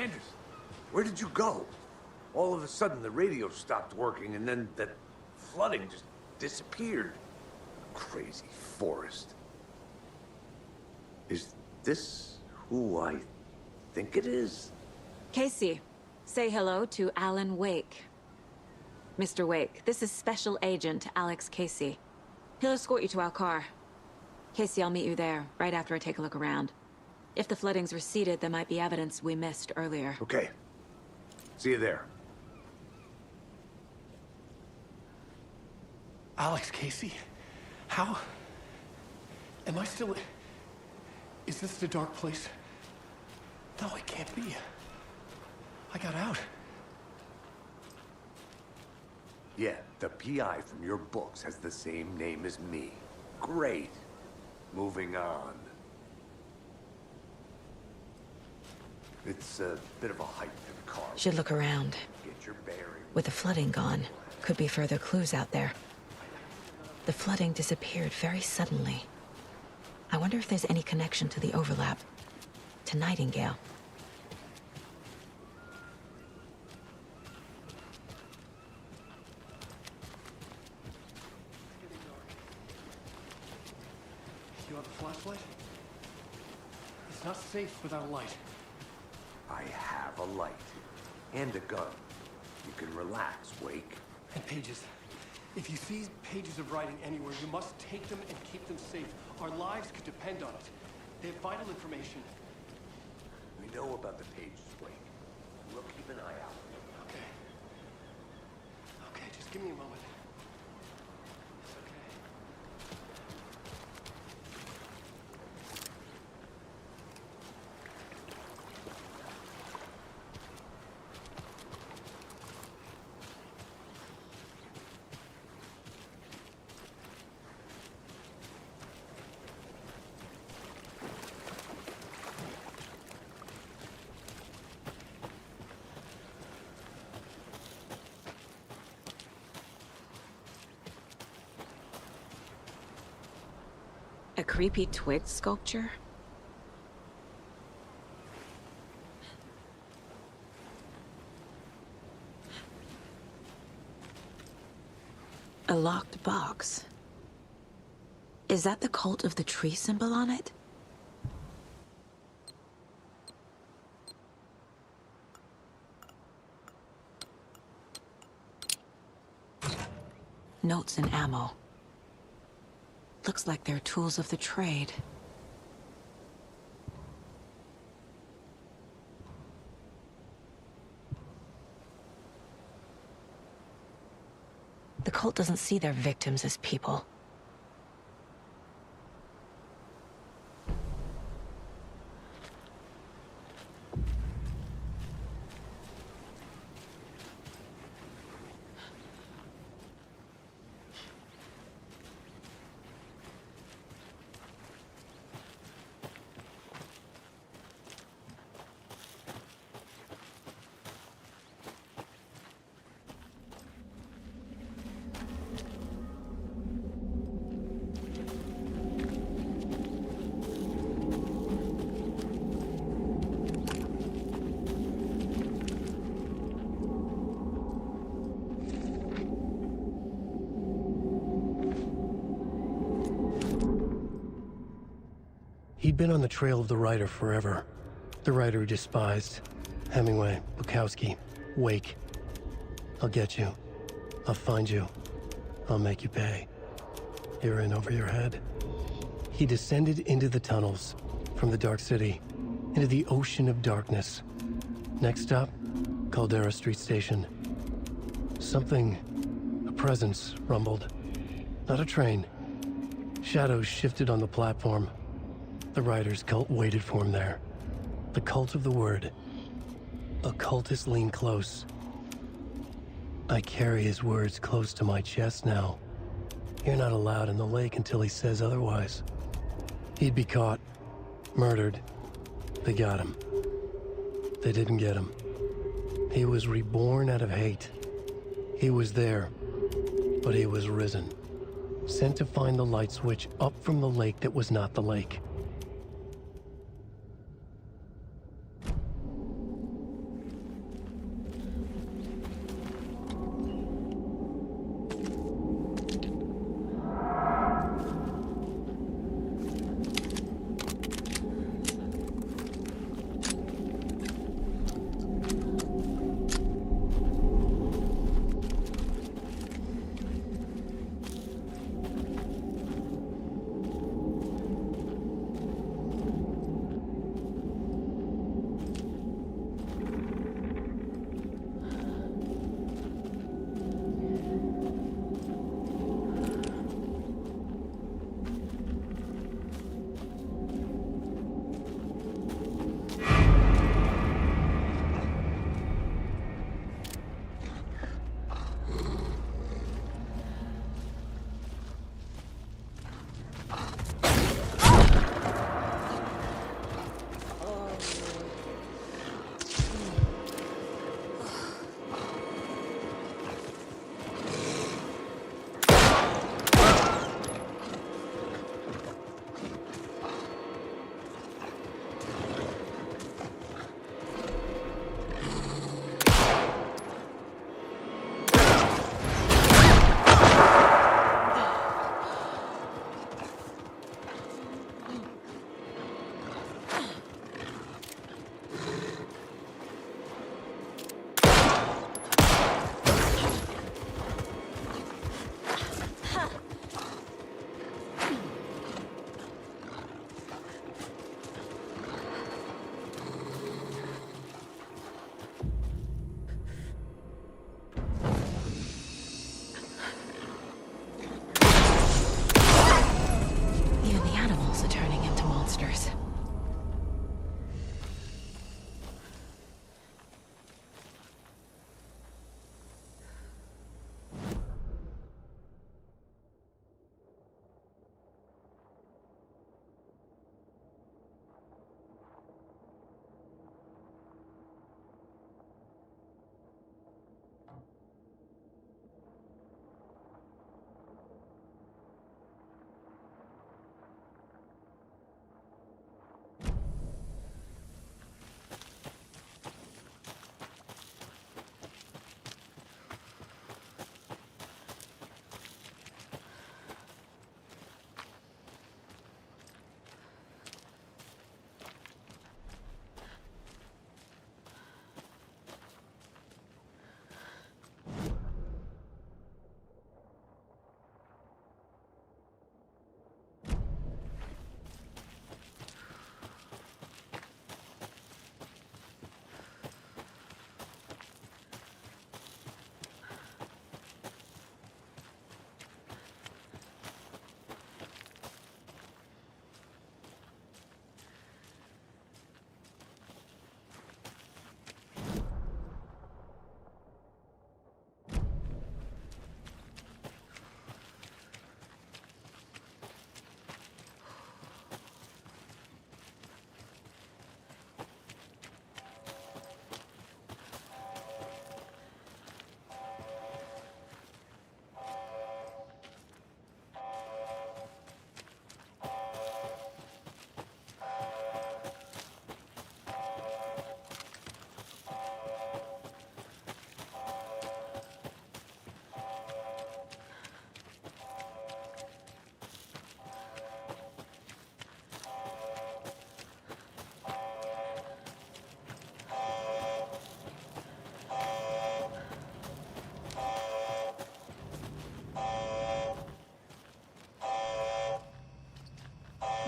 Anderson, where did you go? All of a sudden, the radio stopped working, and then that flooding just disappeared. Crazy forest. Is this who I think it is? Casey, say hello to Alan Wake. Mr. Wake, this is Special Agent Alex Casey. He'll escort you to our car. Casey, I'll meet you there, right after I take a look around. If the flooding's receded, there might be evidence we missed earlier. Okay. See you there. Alex Casey? How? Am I still... Is this the dark place? No, it can't be. I got out. Yeah, the PI from your books has the same name as me. Great. Moving on. It's a bit of a hike to the car. Should look around. Get your bearings. With the flooding gone, could be further clues out there. The flooding disappeared very suddenly. I wonder if there's any connection to the overlap. To Nightingale. You have a flashlight? It's not safe without a light. I have a light. And a gun. You can relax, Wake. And pages. If you see pages of writing anywhere, you must take them and keep them safe. Our lives could depend on it. They have vital information. We know about the pages, Wake. We'll keep an eye out. Okay. Okay, just give me a moment. It's okay. A creepy twig sculpture? A locked box. Is that the cult of the tree symbol on it? Notes and ammo. Looks like they're tools of the trade. The cult doesn't see their victims as people. He'd been on the trail of the writer forever. The writer he despised. Hemingway, Bukowski, Wake. I'll get you. I'll find you. I'll make you pay. You're in over your head. He descended into the tunnels, from the Dark City, into the ocean of darkness. Next stop, Caldera Street Station. Something, a presence, rumbled. Not a train. Shadows shifted on the platform. The writer's cult waited for him there. The cult of the word. Occultists lean close. I carry his words close to my chest now. You're not allowed in the lake until he says otherwise. He'd be caught. Murdered. They got him. They didn't get him. He was reborn out of hate. He was there, but he was risen. Sent to find the light switch up from the lake that was not the lake.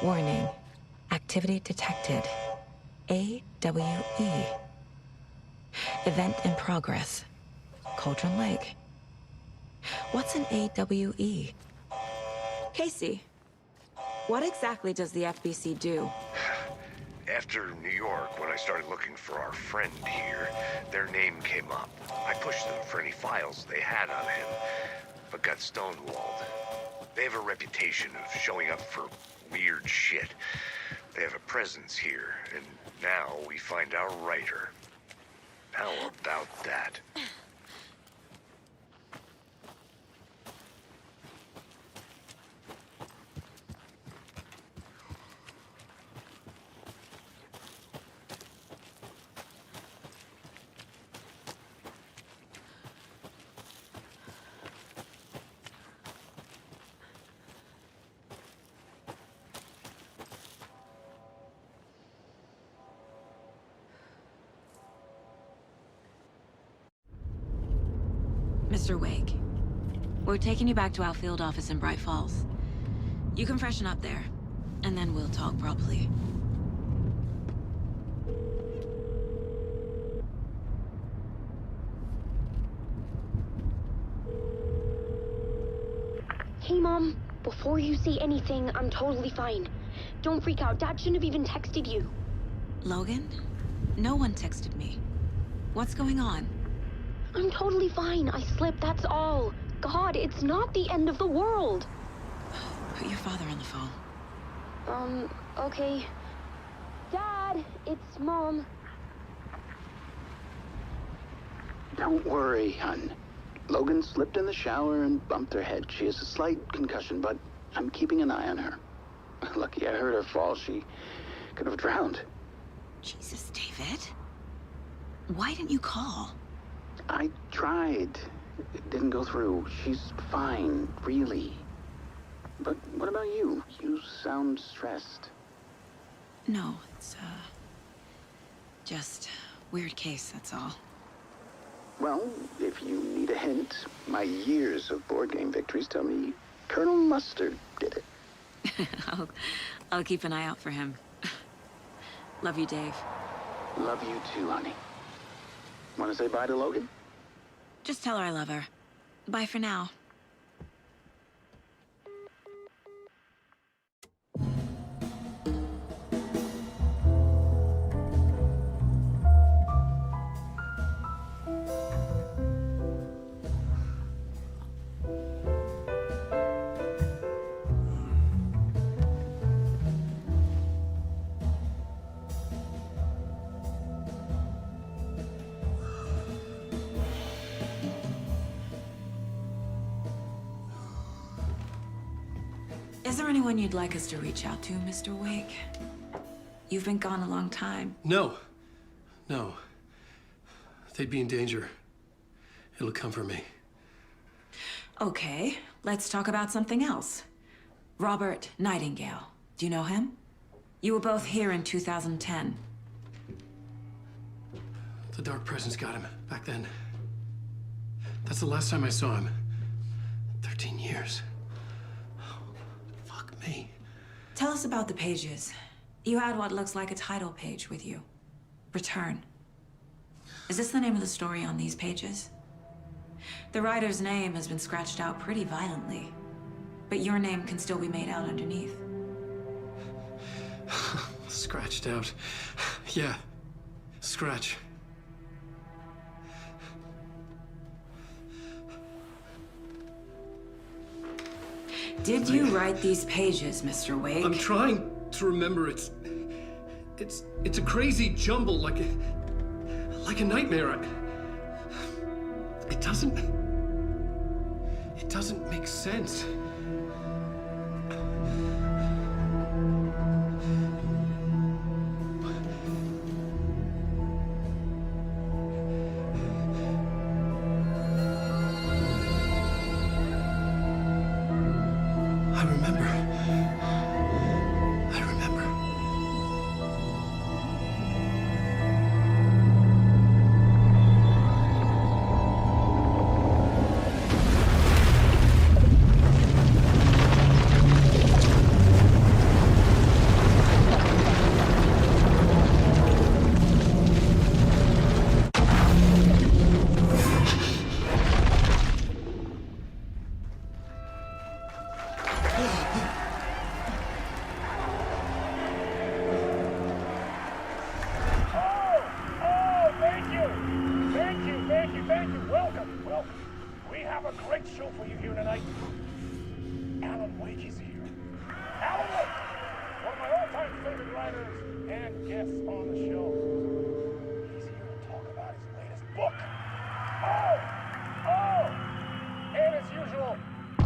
Warning. Activity detected. AWE. Event in progress. Cauldron Lake. What's an AWE? Casey, what exactly does the FBC do? After New York, when I started looking for our friend here, their name came up. I pushed them for any files they had on him, but got stonewalled. They have a reputation of showing up for weird shit. They have a presence here, and now we find our writer. How about that? Mr. Wake, we're taking you back to our field office in Bright Falls. You can freshen up there, and then we'll talk properly. Hey, Mom. Before you say anything, I'm totally fine. Don't freak out. Dad shouldn't have even texted you. Logan? No one texted me. What's going on? I'm totally fine. I slipped, that's all. God, it's not the end of the world. Put your father on the phone. Okay. Dad, it's Mom. Don't worry, hon. Logan slipped in the shower and bumped her head. She has a slight concussion, but I'm keeping an eye on her. Lucky I heard her fall. She could have drowned. Jesus, David. Why didn't you call? I tried. It didn't go through. She's fine, really. But what about you? You sound stressed. No, it's, just weird case, that's all. Well, if you need a hint, my years of board game victories tell me Colonel Mustard did it. I'll keep an eye out for him. Love you, Dave. Love you too, honey. Want to say bye to Logan? Just tell her I love her. Bye for now. Is there anyone you'd like us to reach out to, Mr. Wake? You've been gone a long time. No. No. They'd be in danger. It'll come for me. Okay, let's talk about something else. Robert Nightingale. Do you know him? You were both here in 2010. The Dark Presence got him back then. That's the last time I saw him. 13 years. Fuck me. Tell us about the pages. You had what looks like a title page with you. Return. Is this the name of the story on these pages? The writer's name has been scratched out pretty violently, but your name can still be made out underneath. Scratched out. Yeah. Scratch. Did you write these pages, Mr. Wake? I'm trying to remember. It's a crazy jumble, like a nightmare. It doesn't make sense. I remember. and guests on the show. He's here to talk about his latest book. And as usual,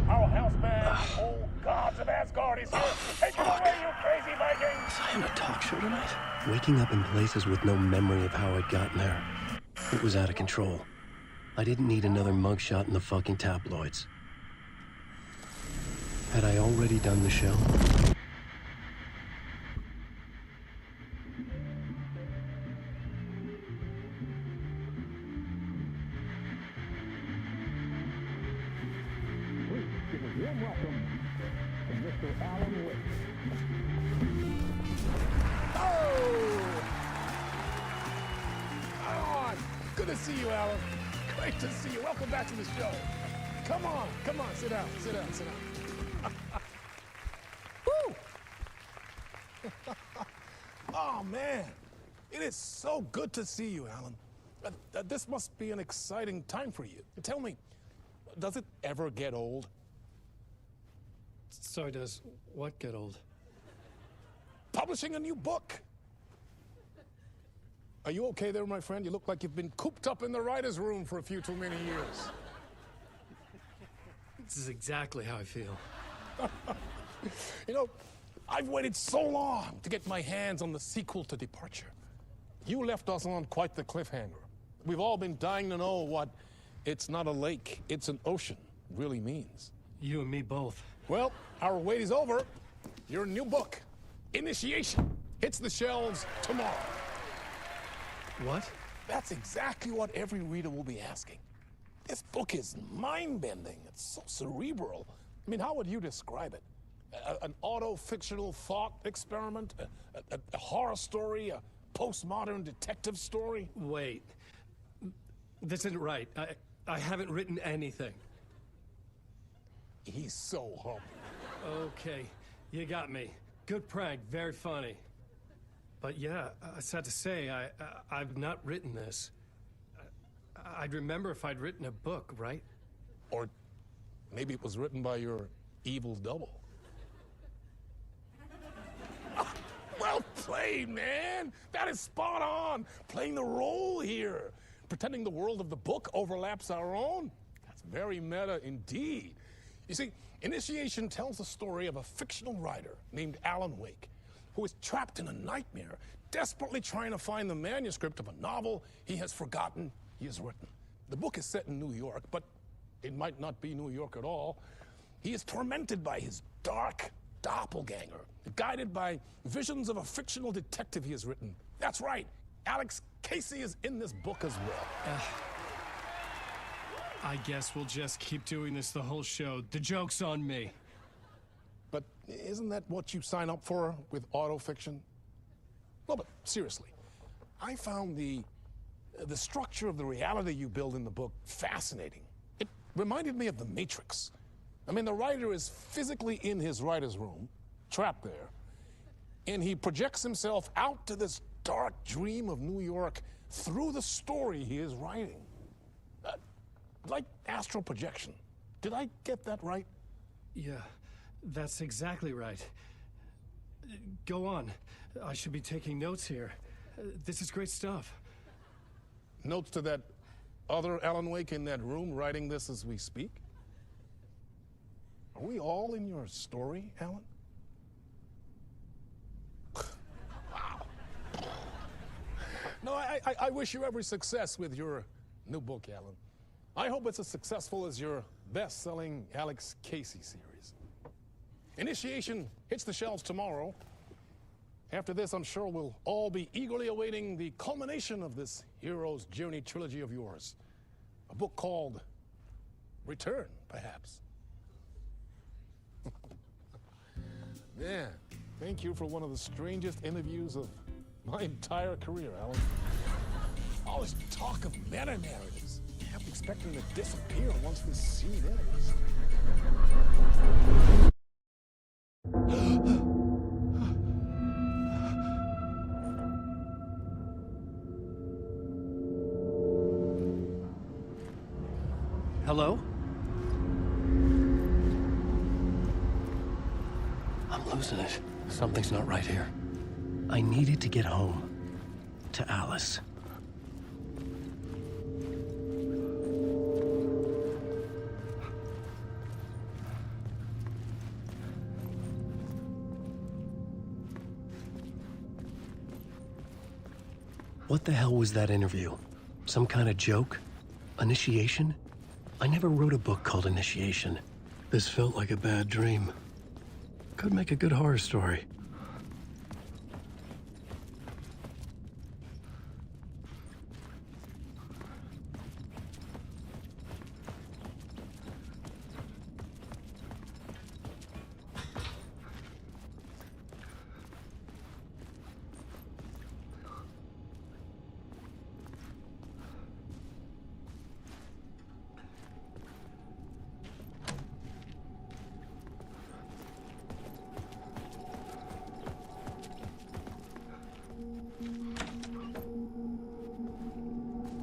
our house band, old gods of Asgard, is here. Take it away, you crazy Vikings! Was I on a talk show tonight? Waking up in places with no memory of how I'd gotten there. It was out of control. I didn't need another mugshot in the fucking tabloids. Had I already done the show? Good to see you, Alan. Great to see you. Welcome back to the show. Come on, sit down. Woo! Oh, man. It is so good to see you, Alan. This must be an exciting time for you. Tell me, does it ever get old? Sorry, does what get old? Publishing a new book. Are you okay there, my friend? You look like you've been cooped up in the writer's room for a few too many years. This is exactly how I feel. You know, I've waited so long to get my hands on the sequel to Departure. You left us on quite the cliffhanger. We've all been dying to know what "it's not a lake, it's an ocean" really means. You and me both. Well, our wait is over. Your new book, Initiation, hits the shelves tomorrow. What? That's exactly what every reader will be asking. This book is mind-bending. It's so cerebral. I mean, how would you describe it? An auto-fictional thought experiment? A horror story? A postmodern detective story? Wait. This isn't right. I haven't written anything. He's so humble. Okay, you got me. Good prank, very funny. But yeah, sad to say, I've not written this. I'd remember if I'd written a book, right? Or maybe it was written by your evil double. Well played, man! That is spot on! Playing the role here. Pretending the world of the book overlaps our own. That's very meta indeed. You see, Initiation tells the story of a fictional writer named Alan Wake, who is trapped in a nightmare, desperately trying to find the manuscript of a novel he has forgotten he has written. The book is set in New York, but it might not be New York at all. He is tormented by his dark doppelganger, guided by visions of a fictional detective he has written. That's right, Alex Casey is in this book as well. I guess we'll just keep doing this the whole show. The joke's on me. But isn't that what you sign up for with autofiction? No, but seriously, I found the structure of the reality you build in the book fascinating. It reminded me of The Matrix. I mean, the writer is physically in his writer's room, trapped there, and he projects himself out to this dark dream of New York through the story he is writing. Like astral projection. Did I get that right? Yeah, that's exactly right. Go on. I should be taking notes here. This is great stuff. Notes to that other Alan Wake in that room writing this as we speak? Are we all in your story, Alan? Wow. No, I wish you every success with your new book, Alan. I hope it's as successful as your best-selling Alex Casey series. Initiation hits the shelves tomorrow. After this, I'm sure we'll all be eagerly awaiting the culmination of this hero's journey trilogy of yours. A book called Return, perhaps. Man, thank you for one of the strangest interviews of my entire career, Alan. All this talk of meta-narratives. I'm expecting to disappear once this scene ends. Hello? I'm losing it. Something's not right here. I needed to get home. To Alice. What the hell was that interview? Some kind of joke? Initiation? I never wrote a book called Initiation. This felt like a bad dream. Could make a good horror story.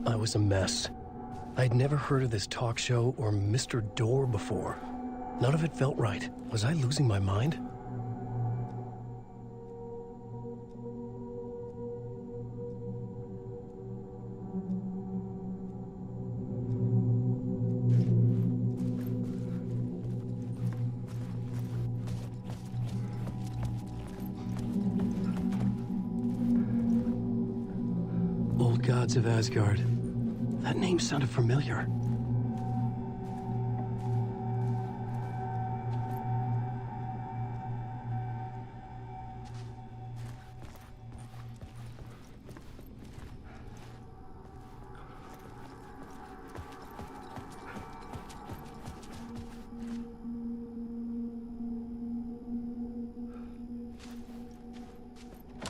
I was a mess. I'd never heard of this talk show or Mr. Door before. None of it felt right. Was I losing my mind? Old Gods of Asgard. That name sounded familiar.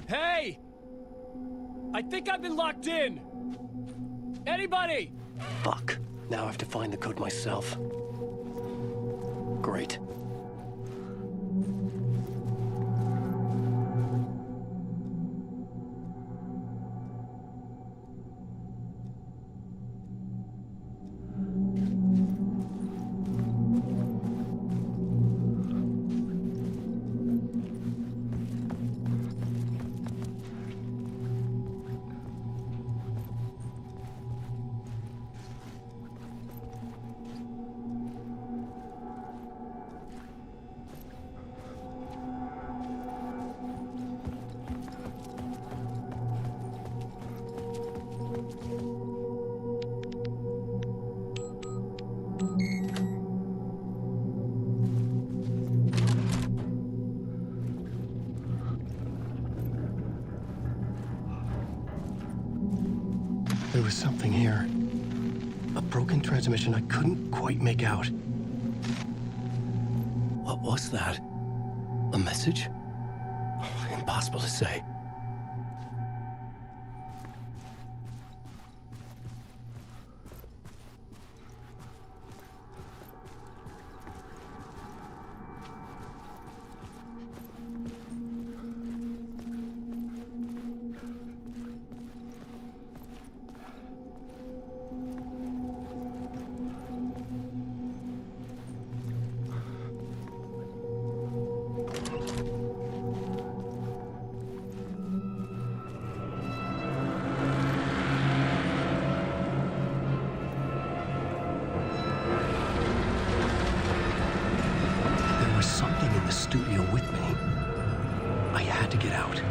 Hey! I think I've been locked in! Anybody? Fuck. Now I have to find the code myself. Great. There was something here. A broken transmission I couldn't quite make out. What was that? A message? Impossible to say. Something in the studio with me. I had to get out.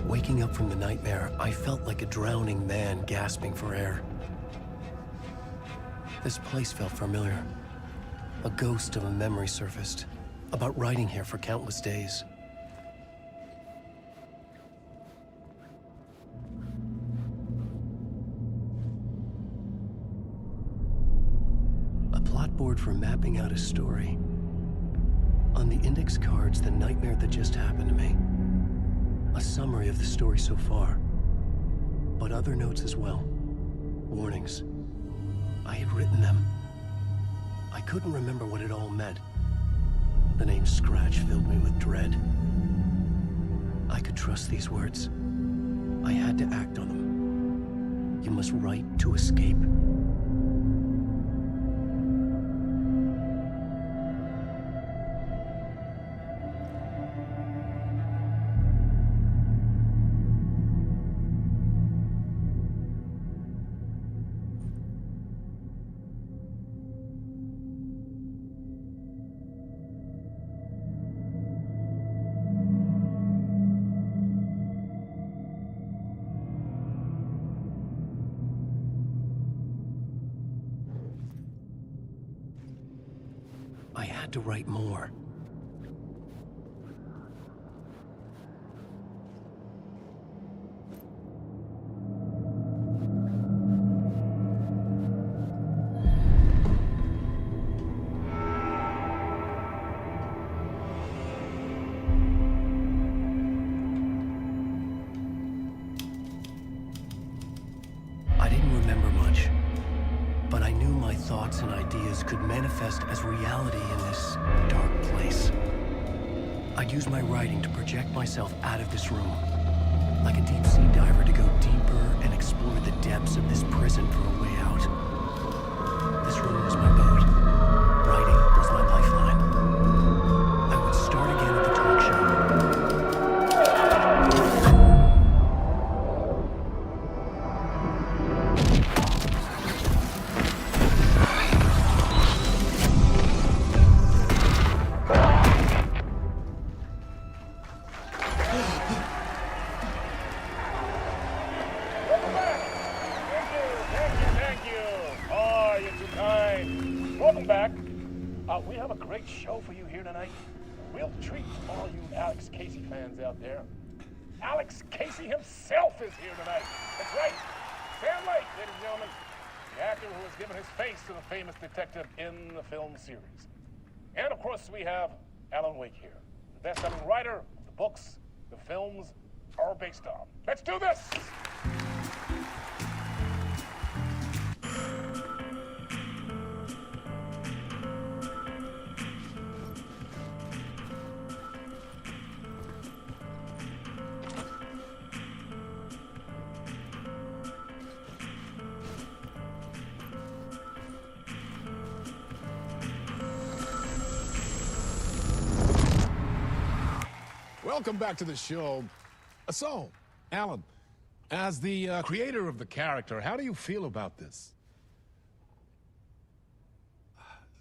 Waking up from the nightmare, I felt like a drowning man gasping for air. This place felt familiar. A ghost of a memory surfaced, about riding here for countless days. plot board for mapping out a story. On the index cards, the nightmare that just happened to me. A summary of the story so far. But other notes as well. Warnings. I had written them. I couldn't remember what it all meant. The name Scratch filled me with dread. I could trust these words. I had to act on them. You must write to escape. I had to write more. I didn't remember much. But I knew my thoughts and ideas could manifest as reality in this dark place. I'd use my writing to project myself out of this room, like a deep-sea diver to go deeper and explore the depths of this prison for a way out. This room was my boat. Writing was my lifeline. I would start again at the talk show. Welcome back. We have a great show for you here tonight. Real treat for all you Alex Casey fans out there. Alex Casey himself is here tonight. That's right. Sam Lake, ladies and gentlemen. The actor who has given his face to the famous detective in the film series. And of course, we have Alan Wake here. The best-selling writer of the books the films are based on. Let's do this! Welcome back to the show. So, Alan, as the creator of the character, how do you feel about this?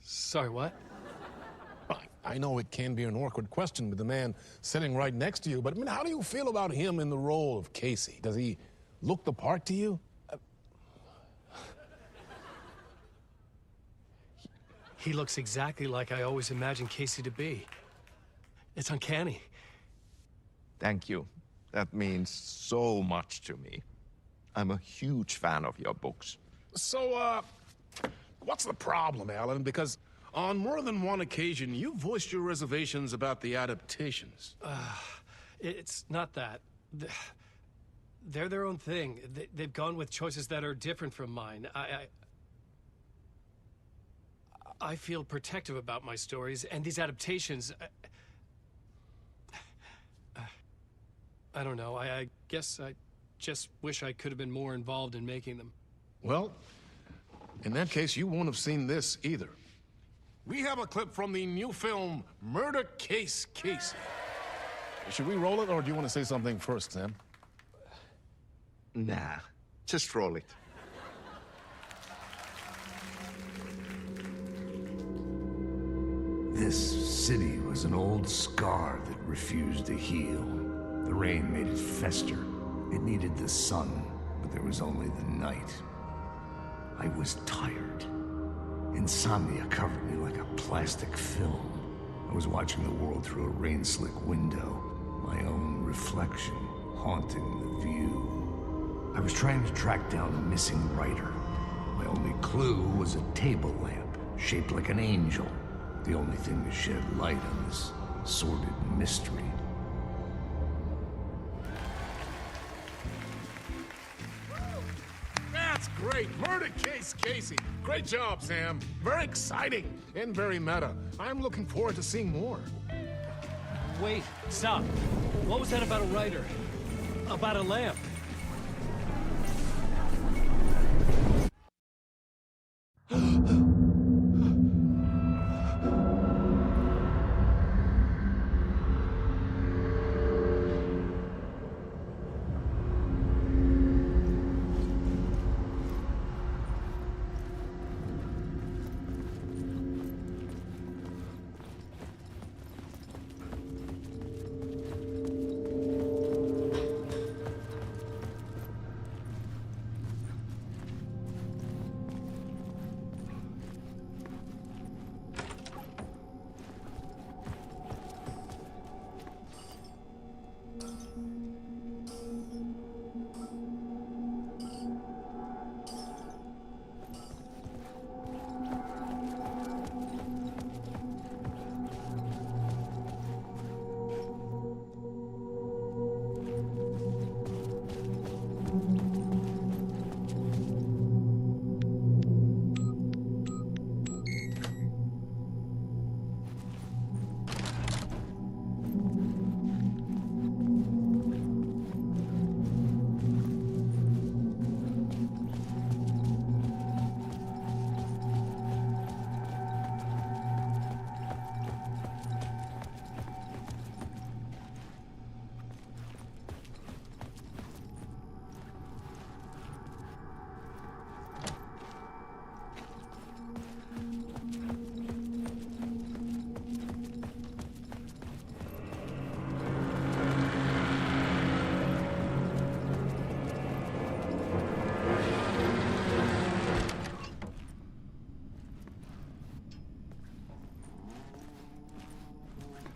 Sorry, what? I know it can be an awkward question with the man sitting right next to you, but I mean, how do you feel about him in the role of Casey? Does he look the part to you? He looks exactly like I always imagined Casey to be. It's uncanny. Thank you. That means so much to me. I'm a huge fan of your books. So, what's the problem, Alan? Because on more than one occasion, you voiced your reservations about the adaptations. It's not that. They're their own thing. They've gone with choices that are different from mine. I feel protective about my stories, and these adaptations... I don't know. I guess I just wish I could have been more involved in making them. Well, in that case, you won't have seen this either. We have a clip from the new film, Murder Case Casey. Should we roll it, or do you want to say something first, Sam? Nah, just roll it. This city was an old scar that refused to heal. The rain made it fester. It needed the sun, but there was only the night. I was tired. Insomnia covered me like a plastic film. I was watching the world through a rain-slick window, my own reflection haunting the view. I was trying to track down a missing writer. My only clue was a table lamp shaped like an angel. The only thing to shed light on this sordid mystery. That's great! Murder Case Casey! Great job, Sam. Very exciting and very meta. I'm looking forward to seeing more. Wait, stop. What was that about a writer? About a lamp?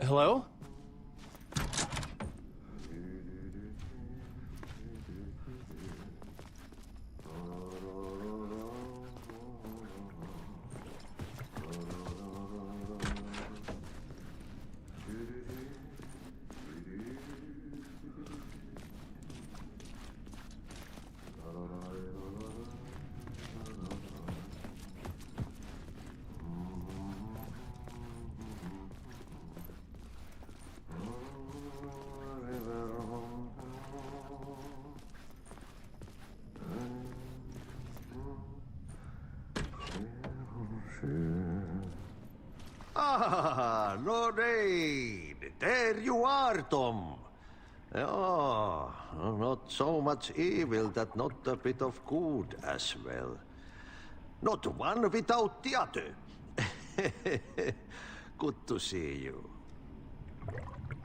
Hello? Ah, Lorraine! There you are, Tom. Oh, not so much evil that not a bit of good as well. Not one without the other. Good to see you.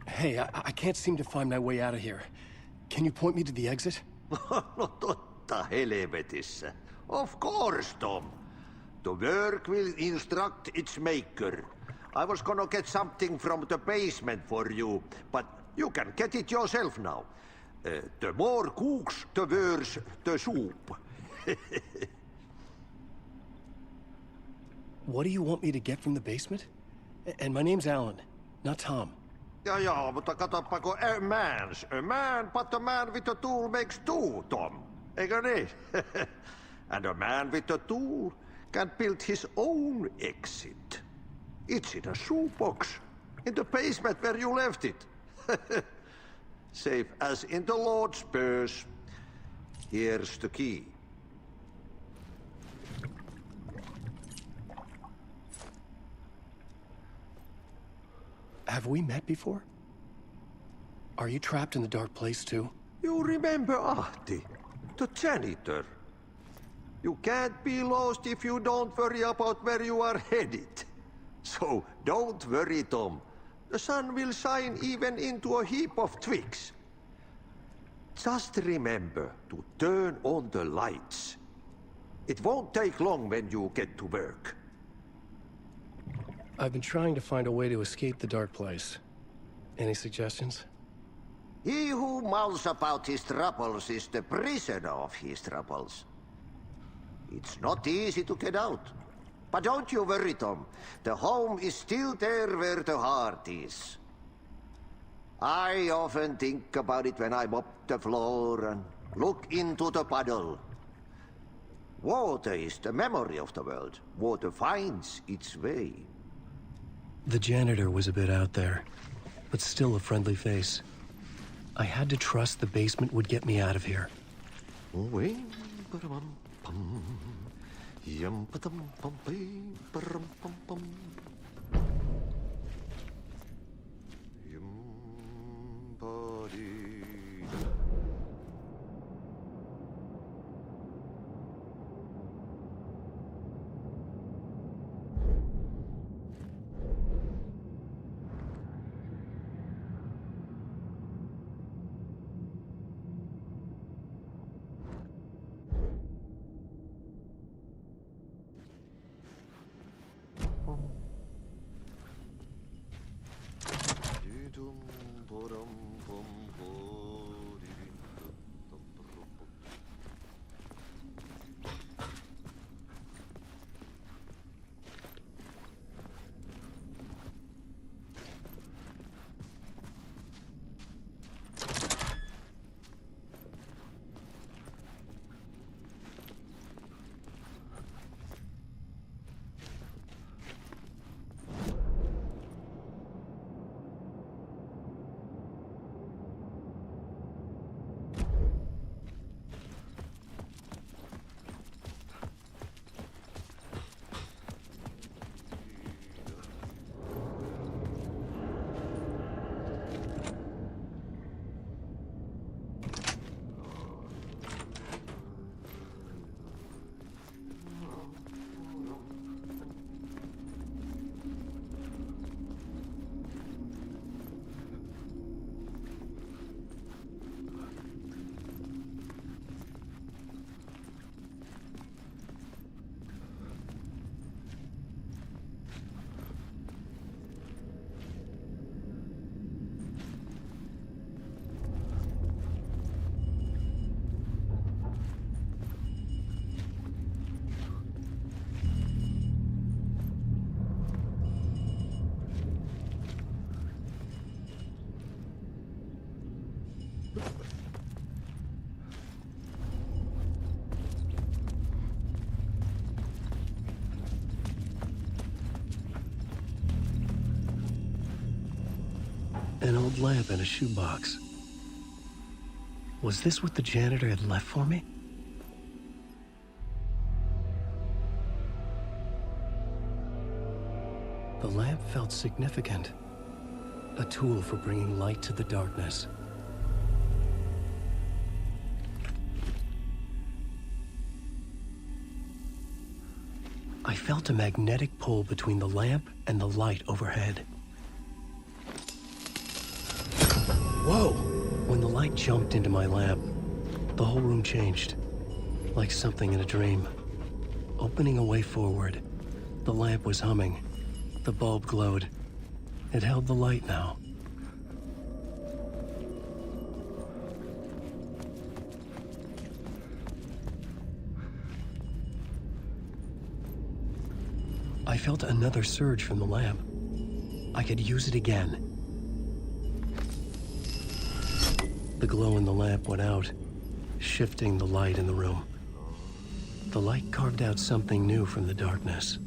Hey, I can't seem to find my way out of here. Can you point me to the exit? No totta helvetissä. Of course, Tom. The work will instruct its maker. I was gonna get something from the basement for you, but you can get it yourself now. The more cooks, the worse the soup. What do you want me to get from the basement? And my name's Alan, not Tom. Ja, mutta katsopako a man, but a man with a tool makes two, Tom. Eikö niin? And a man with a tool can build his own exit. It's in a shoebox, in the basement where you left it. Safe as in the Lord's purse. Here's the key. Have we met before? Are you trapped in the dark place too? You remember Ahti, the janitor. You can't be lost if you don't worry about where you are headed. So don't worry, Tom. The sun will shine even into a heap of twigs. Just remember to turn on the lights. It won't take long when you get to work. I've been trying to find a way to escape the dark place. Any suggestions? He who mouths about his troubles is the prisoner of his troubles. It's not easy to get out. But don't you worry, Tom. The home is still there where the heart is. I often think about it when I mop the floor and look into the puddle. Water is the memory of the world. Water finds its way. The janitor was a bit out there, but still a friendly face. I had to trust the basement would get me out of here. An old lamp in a shoebox. Was this what the janitor had left for me? The lamp felt significant. A tool for bringing light to the darkness. I felt a magnetic pull between the lamp and the light overhead. Whoa! When the light jumped into my lamp, the whole room changed, like something in a dream. Opening a way forward, the lamp was humming. The bulb glowed. It held the light now. I felt another surge from the lamp. I could use it again. The glow in the lamp went out, shifting the light in the room. The light carved out something new from the darkness.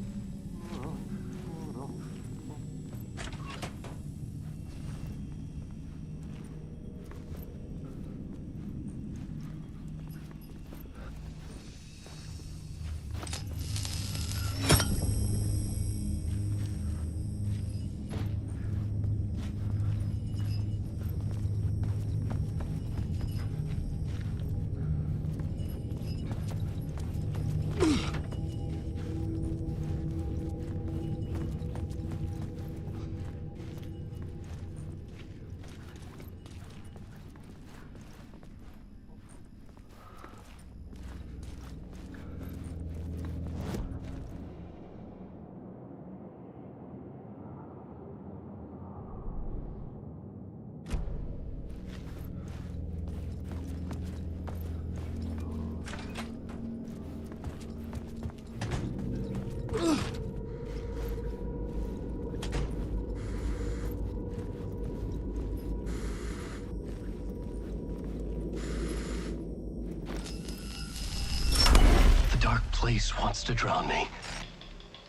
beast wants to drown me.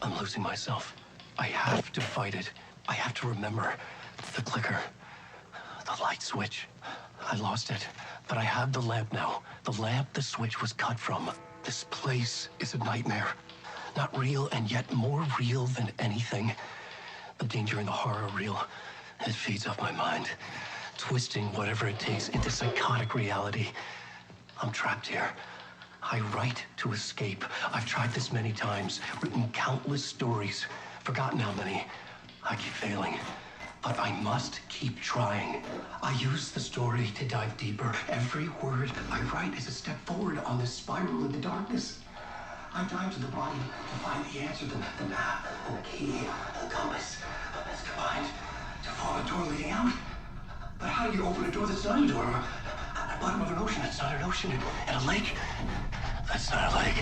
I'm losing myself. I have to fight it. I have to remember. The clicker. The light switch. I lost it. But I have the lamp now. The lamp the switch was cut from. This place is a nightmare. Not real, and yet more real than anything. The danger and the horror are real. It feeds off my mind. Twisting whatever it takes into psychotic reality. I'm trapped here. I write to escape. I've tried this many times, written countless stories, forgotten how many. I keep failing, but I must keep trying. I use the story to dive deeper. Every word I write is a step forward on this spiral in the darkness. I dive to the bottom to find the answer, the map, and the key, and the compass. It's combined to form a door leading out. But how do you open a door that's not a door? At the bottom of an ocean that's not an ocean, and a lake that's not a lake.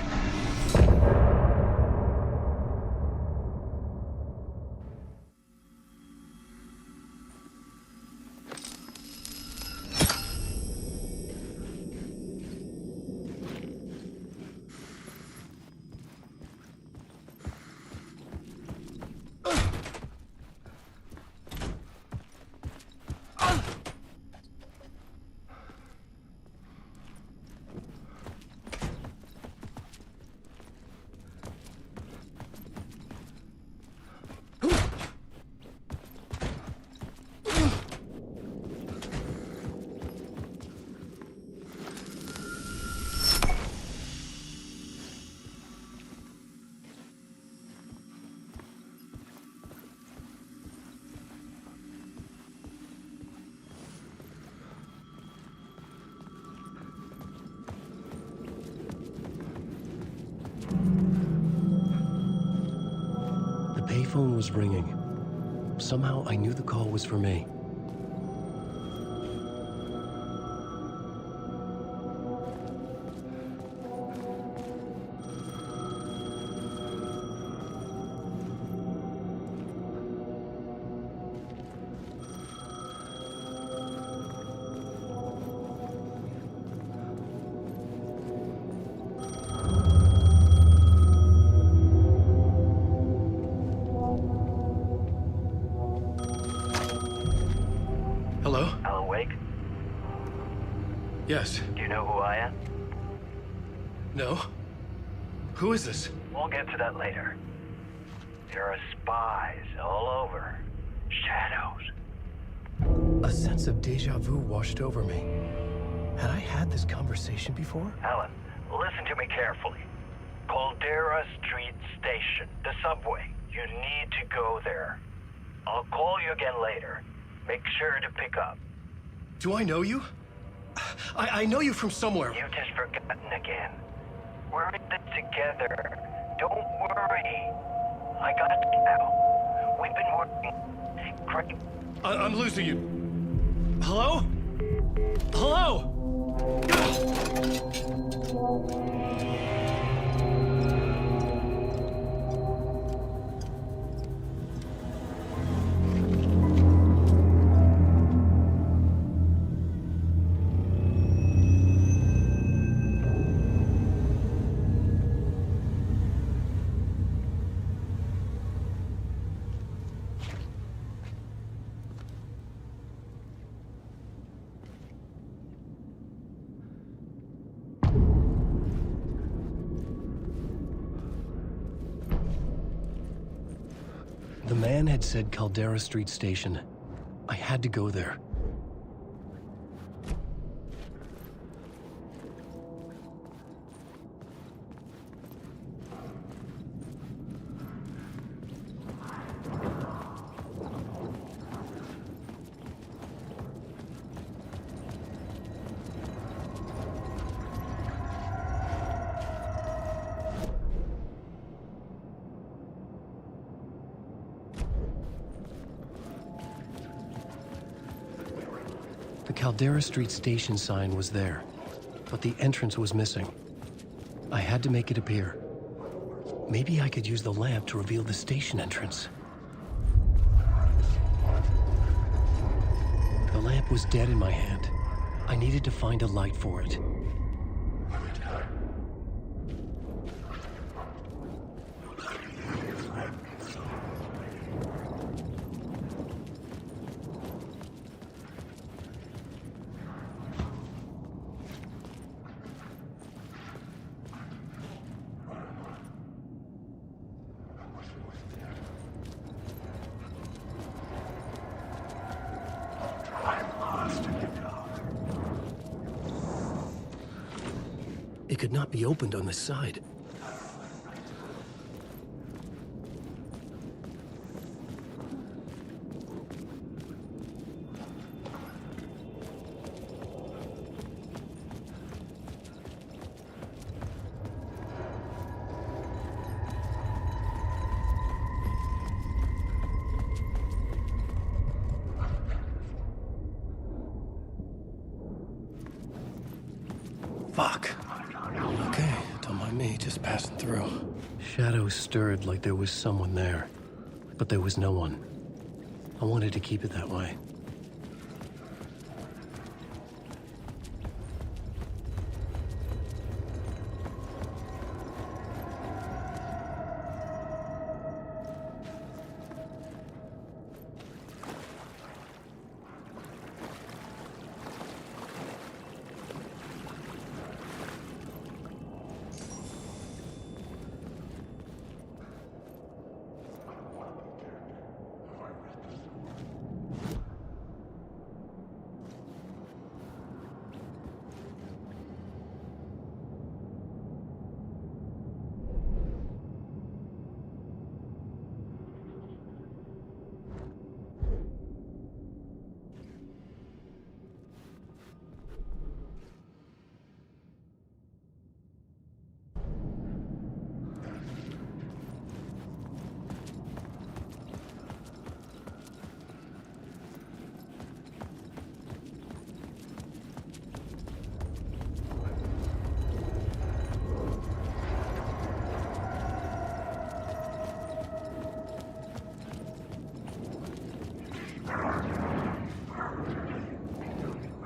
The payphone was ringing. Somehow I knew the call was for me. Hello? Alan Wake? Yes. Do you know who I am? No? Who is this? We'll get to that later. There are spies all over. Shadows. A sense of deja vu washed over me. Had I had this conversation before? Alan, listen to me carefully. Caldera Street Station, the subway. You need to go there. I'll call you again later. Make sure to pick up. Do I know you? I know you from somewhere. You've just forgotten again. We're in it together. Don't worry. I got you now. We've been working great. I'm losing you. Hello? Hello? The man had said Caldera Street Station. I had to go there. The Caldera Street Station sign was there, but the entrance was missing. I had to make it appear. Maybe I could use the lamp to reveal the station entrance. The lamp was dead in my hand. I needed to find a light for it. It could not be opened on this side. Fuck. Okay, don't mind me, just passing through. Shadows stirred like there was someone there, but there was no one. I wanted to keep it that way.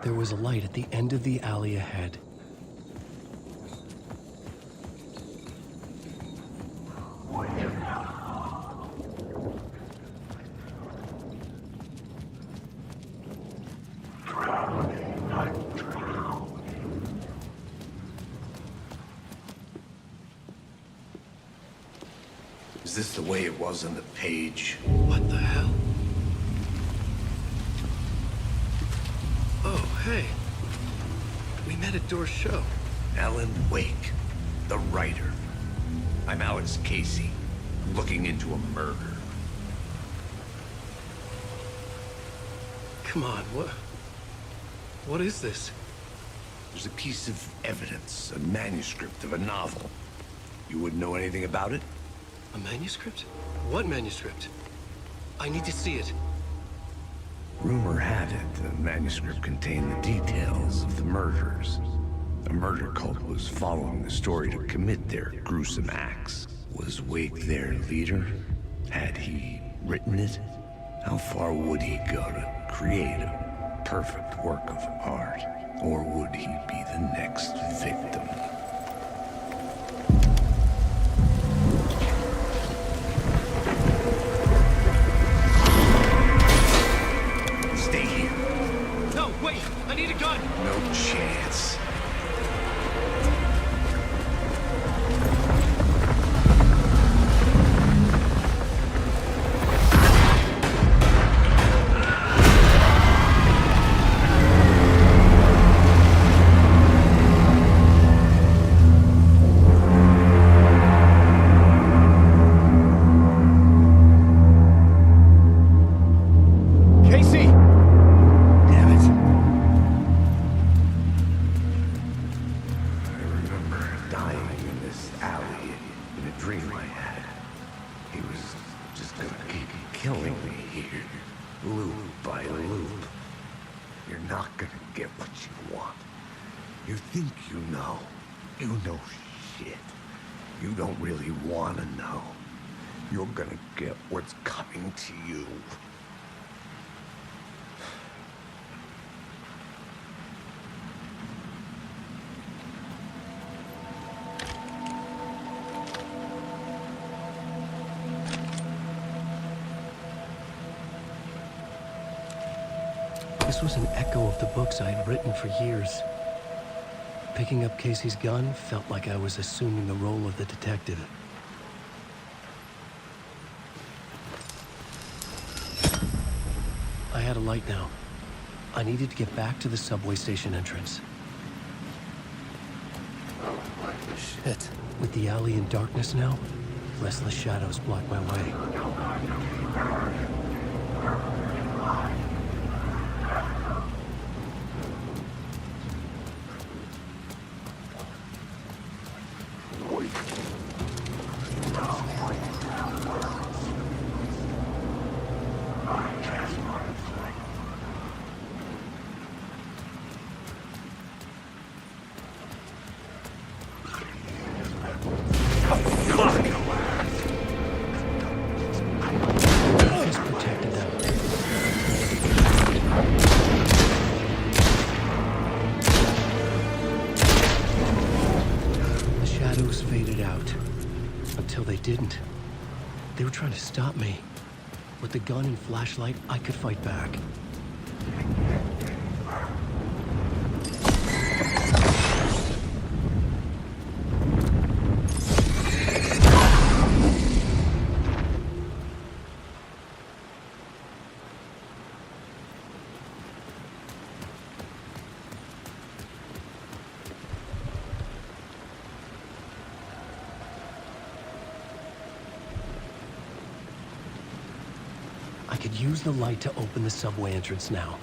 There was a light at the end of the alley ahead. Is this the way it was on the page? What the hell? Oh, hey. We met at Door's show. Alan Wake, the writer. I'm Alex Casey, looking into a murder. Come on, what is this? There's a piece of evidence, a manuscript of a novel. You wouldn't know anything about it? A manuscript? What manuscript? I need to see it. Rumor had it the manuscript contained the details of the murders. A murder cult was following the story to commit their gruesome acts. Was Wake their leader? Had he written it? How far would he go to create a perfect work of art? Or would he be the next victim? Stay here. No, wait! I need a gun! No chance. Casey! Damn it. I remember dying in this alley in a dream I had. He was just gonna keep killing me here, loop by loop. You're not gonna get what you want. You think you know. You know shit. You don't really want to know. You're gonna get what's coming to you. This was an echo of the books I had written for years. Picking up Casey's gun felt like I was assuming the role of the detective. I had a light now. I needed to get back to the subway station entrance. Shit. With the alley in darkness now, restless shadows block my way. Didn't. They were trying to stop me. With the gun and flashlight, I could fight back. I could use the light to open the subway entrance now.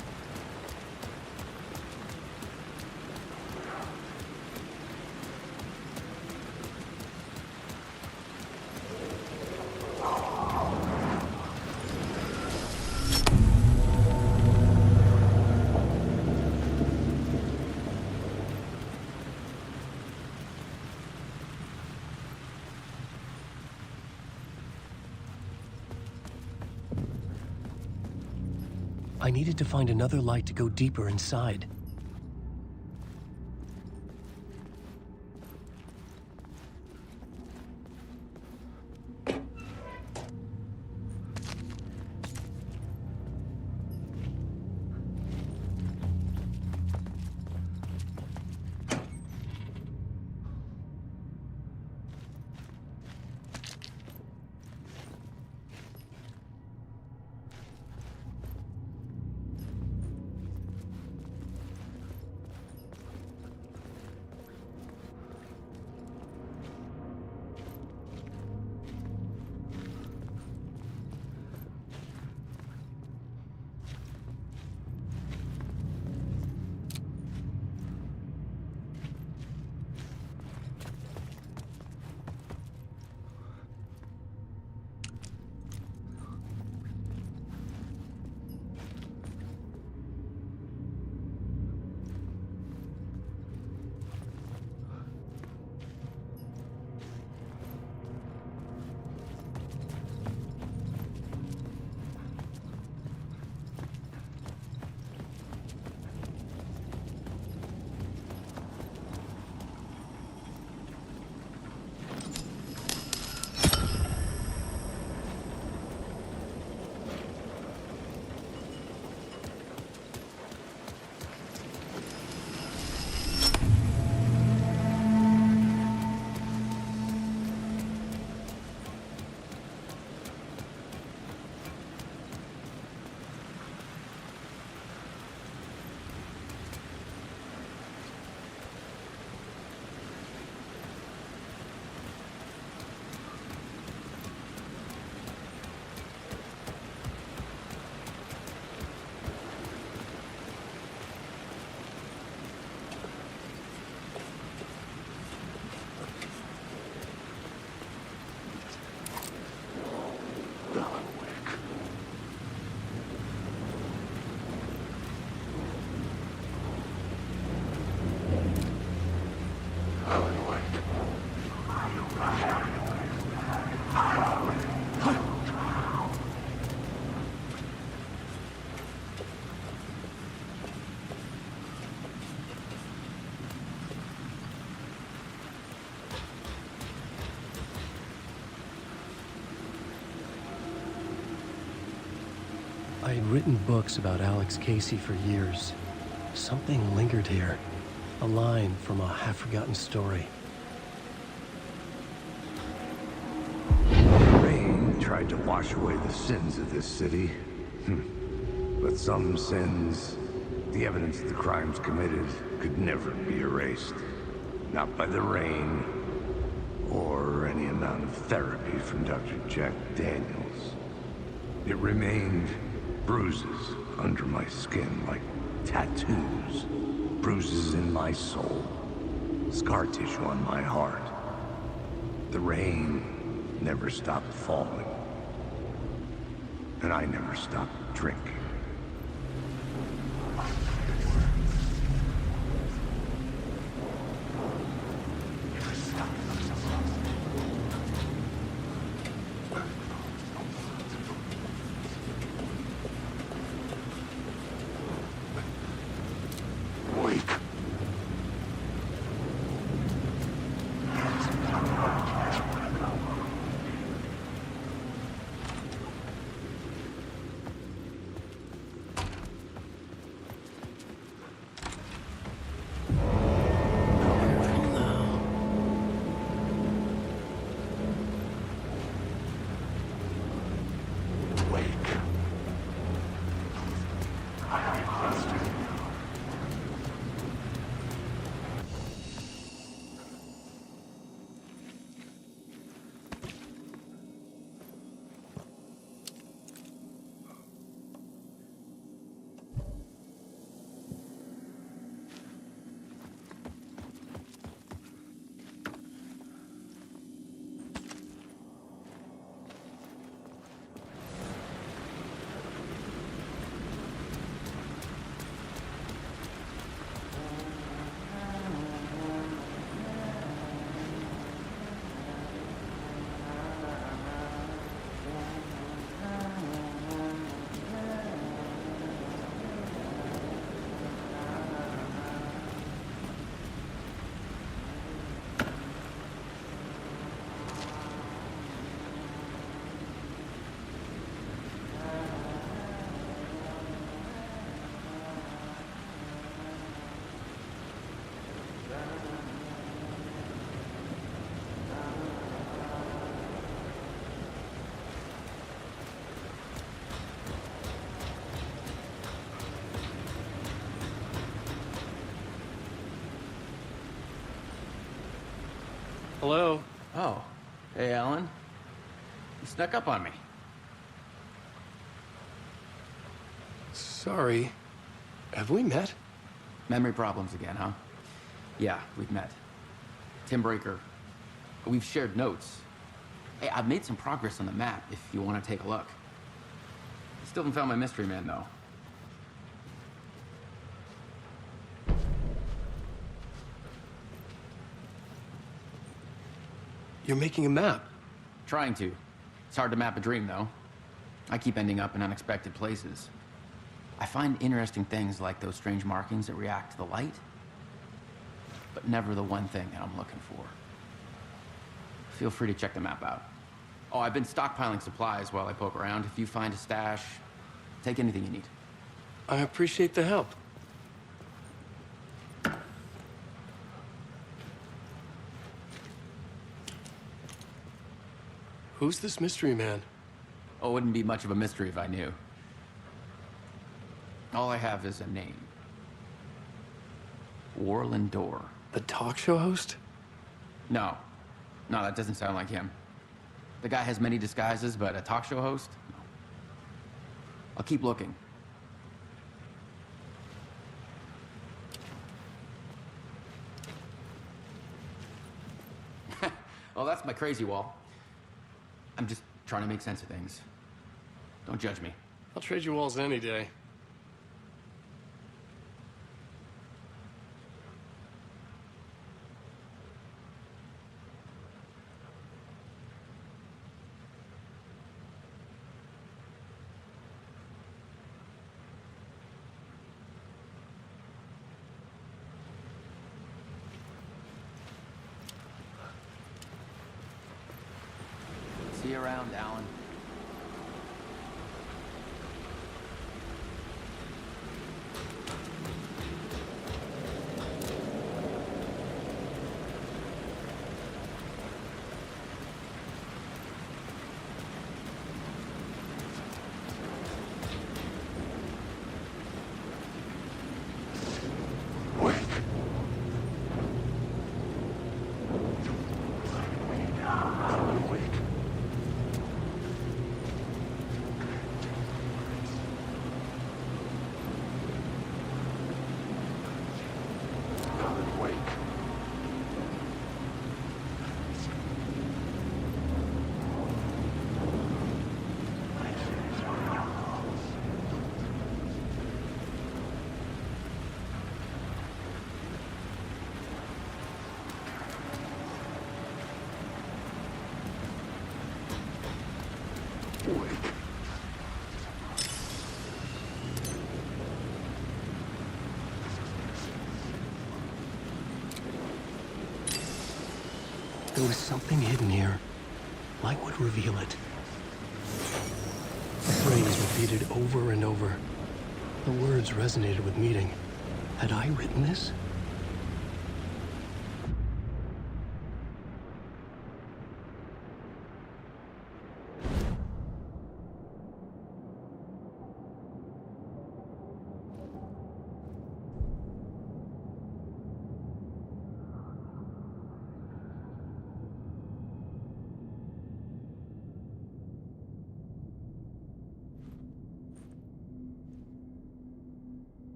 I needed to find another light to go deeper inside. I had written books about Alex Casey for years. Something lingered here. A line from a half-forgotten story. Rain tried to wash away the sins of this city. But some sins, the evidence of the crimes committed, could never be erased. Not by the rain, or any amount of therapy from Dr. Jack Daniels. It remained bruises under my skin, like tattoos. Bruises in my soul. Scar tissue on my heart. The rain never stopped falling. And I never stopped drinking. Hello? Oh. Hey, Alan. You snuck up on me. Sorry. Have we met? Memory problems again, huh? Yeah, we've met. Tim Breaker. We've shared notes. Hey, I've made some progress on the map if you want to take a look. Still haven't found my mystery man, though. You're making a map. Trying to. It's hard to map a dream, though. I keep ending up in unexpected places. I find interesting things like those strange markings that react to the light, but never the one thing that I'm looking for. Feel free to check the map out. Oh, I've been stockpiling supplies while I poke around. If you find a stash, take anything you need. I appreciate the help. Who's this mystery man? Oh, it wouldn't be much of a mystery if I knew. All I have is a name. Warlin Door. The talk show host? No. No, that doesn't sound like him. The guy has many disguises, but a talk show host? No. I'll keep looking. Well, that's my crazy wall. I'm just trying to make sense of things. Don't judge me. I'll trade you walls any day. See you around, Alan. there was something hidden here, light would reveal it. The phrase repeated over and over. The words resonated with meaning. Had I written this?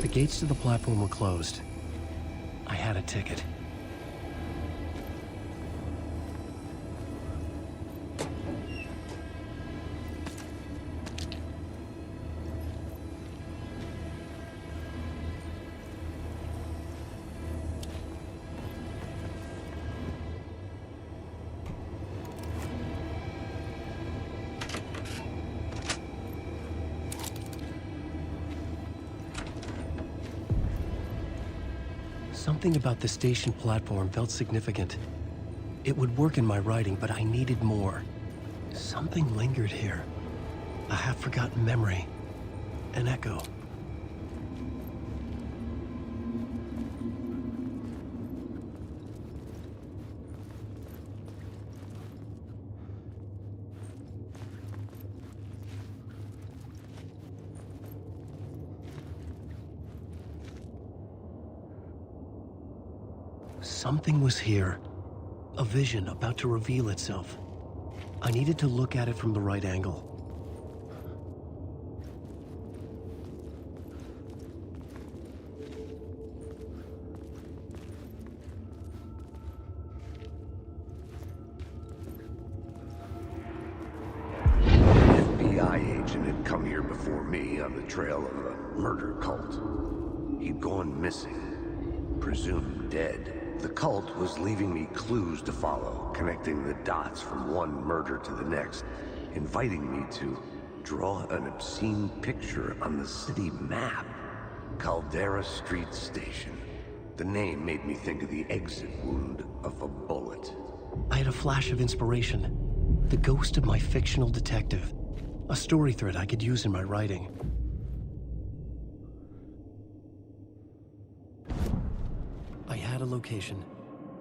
The gates to the platform were closed. I had a ticket. Something about the station platform felt significant. It would work in my writing, but I needed more. Something lingered here. A half-forgotten memory. An echo. Something was here. A vision about to reveal itself. I needed to look at it from the right angle. An FBI agent had come here before me on the trail of a murder cult. He'd gone missing, presumed dead. The cult was leaving me clues to follow, connecting the dots from one murder to the next, inviting me to draw an obscene picture on the city map. Caldera Street Station. The name made me think of the exit wound of a bullet. I had a flash of inspiration. The ghost of my fictional detective. A story thread I could use in my writing. I had a location.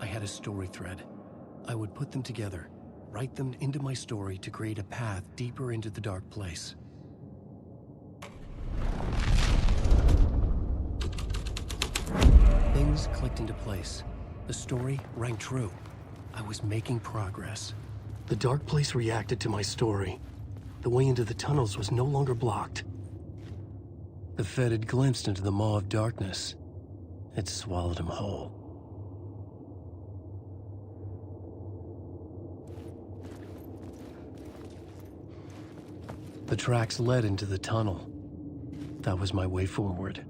I had a story thread. I would put them together, write them into my story to create a path deeper into the dark place. Things clicked into place. The story rang true. I was making progress. The dark place reacted to my story. The way into the tunnels was no longer blocked. The Fed had glimpsed into the maw of darkness. It swallowed him whole. The tracks led into the tunnel. That was my way forward.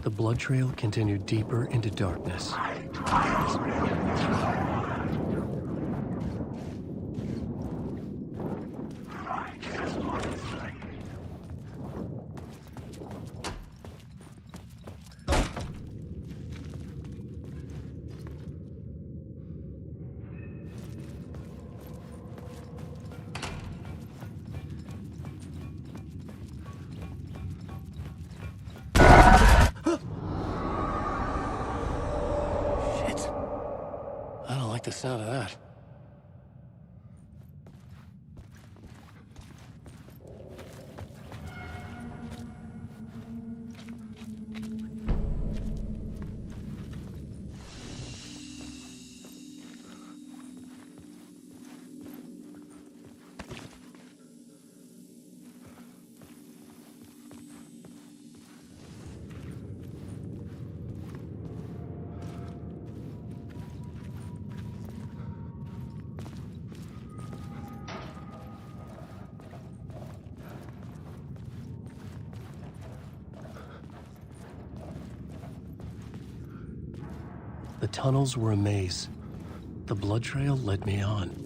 The blood trail continued deeper into darkness. The sound of that. The tunnels were a maze. The blood trail led me on.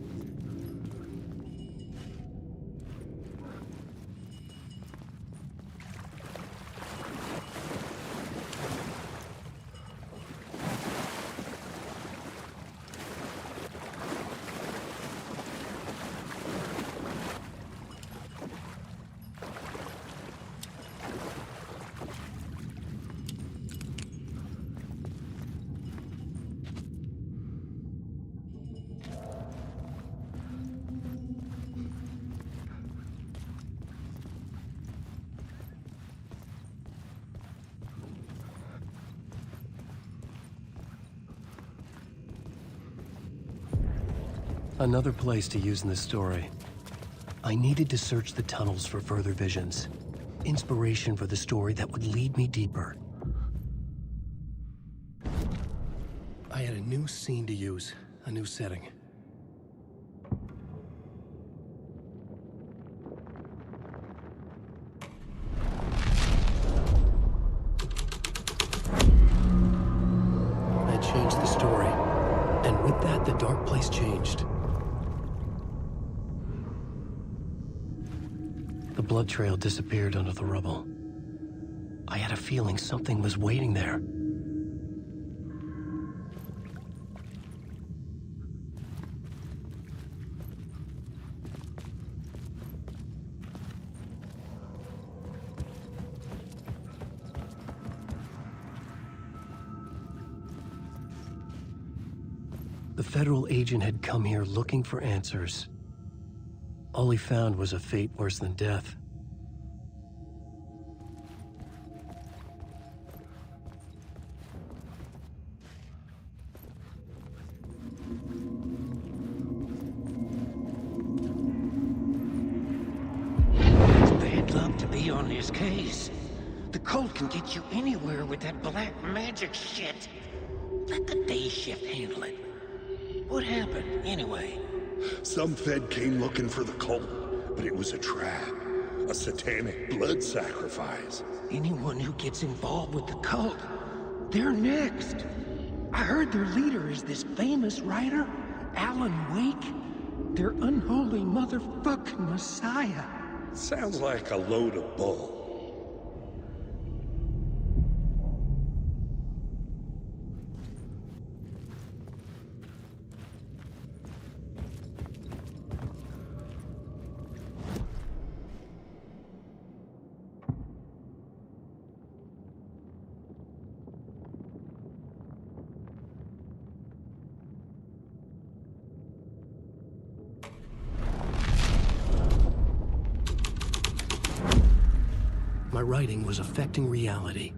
Another place to use in this story. I needed to search the tunnels for further visions. Inspiration for the story that would lead me deeper. I had a new scene to use, a new setting. I changed the story, and with that, the dark place changed. The blood trail disappeared under the rubble. I had a feeling something was waiting there. The federal agent had come here looking for answers. All he found was a fate worse than death. Bad luck to be on this case. The cult can get you anywhere with that black magic shit. Let the day shift handle it. What happened, anyway? Some Fed came looking for the cult, but it was a trap. A satanic blood sacrifice. Anyone who gets involved with the cult, they're next. I heard their leader is this famous writer, Alan Wake. Their unholy motherfucking messiah. Sounds like a load of bull. My writing was affecting reality.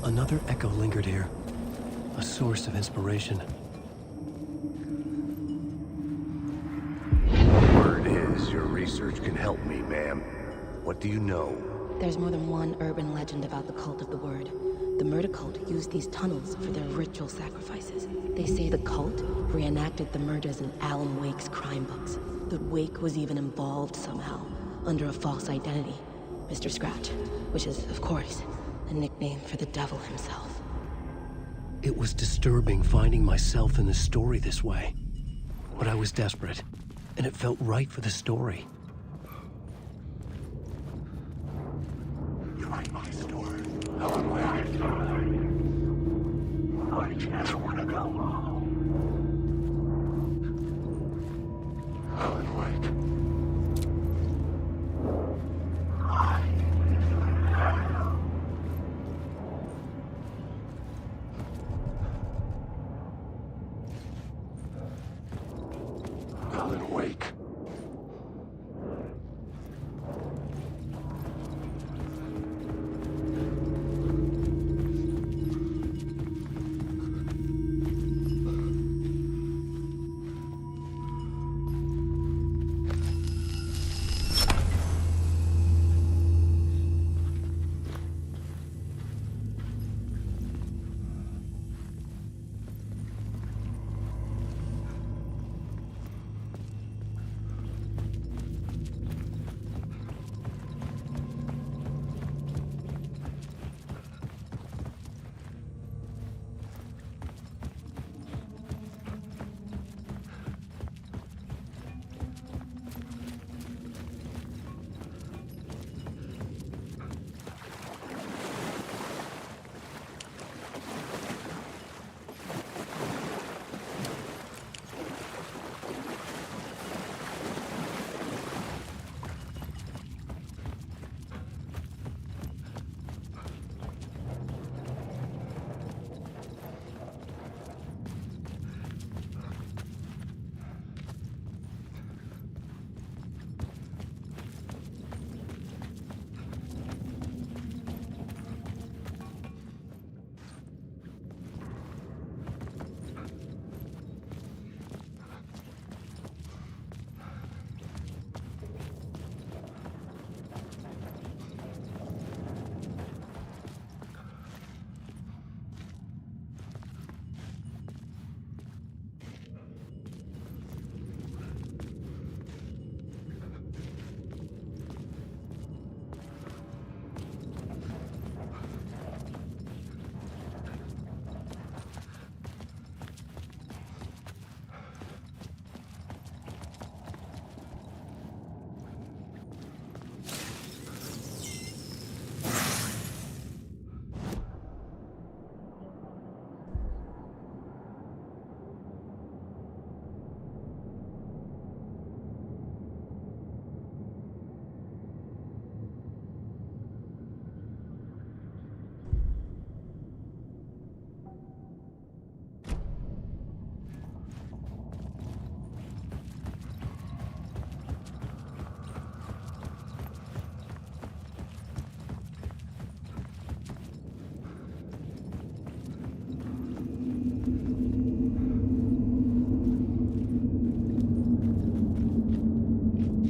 Another echo lingered here, a source of inspiration. Word is your research can help me, ma'am. What do you know? There's more than one urban legend about the Cult of the Word. The murder cult used these tunnels for their ritual sacrifices. They say the cult reenacted the murders in Alan Wake's crime books. That Wake was even involved somehow, under a false identity, Mr. Scratch, which is, of course, a nickname for the devil himself. It was disturbing finding myself in the story this way. But I was desperate, and it felt right for the story. You like my story? Alan Wake. I just want to go home. Alan Wake. Alan Wake.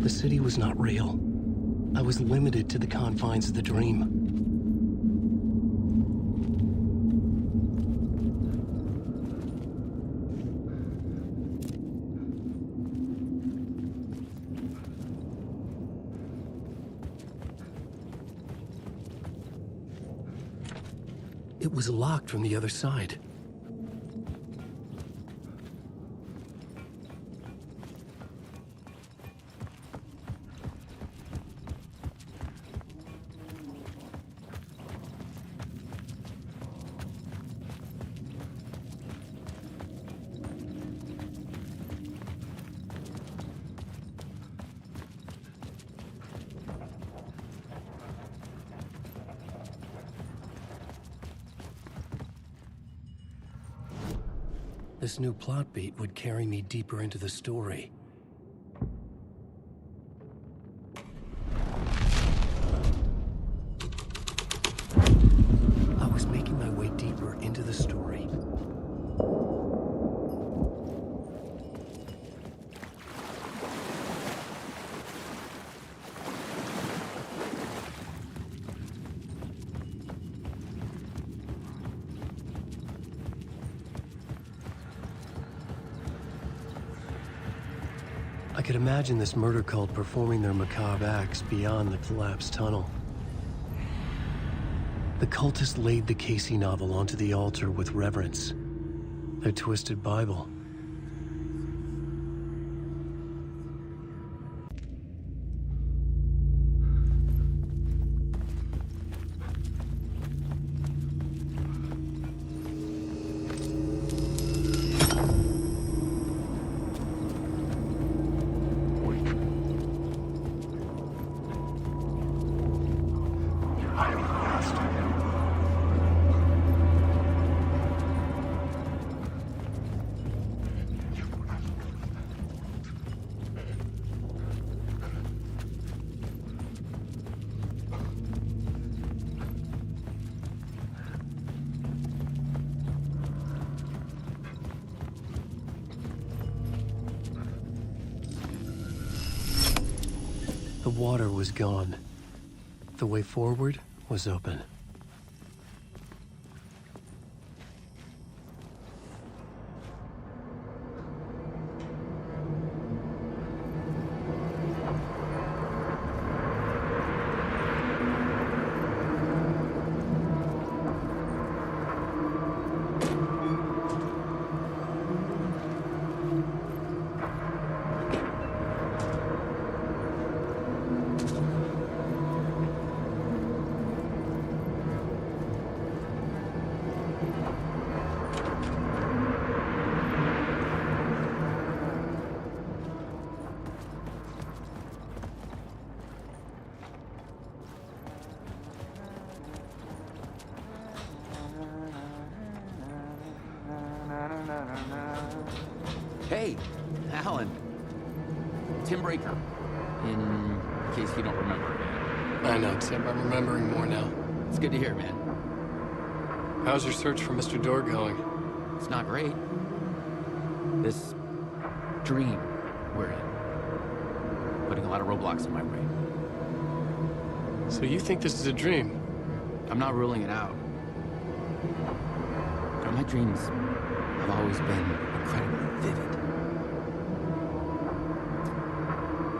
The city was not real. I was limited to the confines of the dream. It was locked from the other side. This new plot beat would carry me deeper into the story. I was making my way deeper into the story. I could imagine this murder cult performing their macabre acts beyond the collapsed tunnel. The cultists laid the Casey novel onto the altar with reverence. Their twisted Bible. The water was gone. The way forward was open. Hey, Alan. Tim Breaker. In case you don't remember again. I know, Tim. I'm remembering more now. It's good to hear, man. How's your search for Mr. Door going? It's not great. This dream we're in. Putting a lot of roadblocks in my way. So you think this is a dream? I'm not ruling it out. But my dreams have always been incredibly vivid.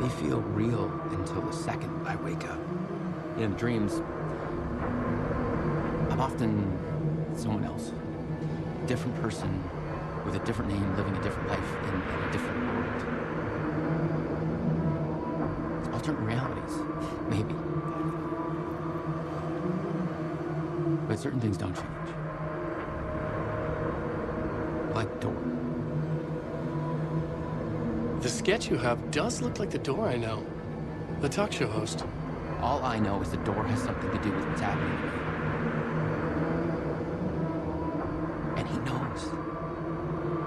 They feel real until the second I wake up. In dreams, I'm often someone else. A different person with a different name, living a different life in a different world. Alternate realities, maybe. But certain things don't change. Like Door. The sketch you have does look like the Door I know. The talk show host. All I know is the Door has something to do with what's happening to me. And he knows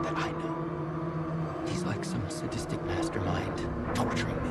that I know. He's like some sadistic mastermind torturing me.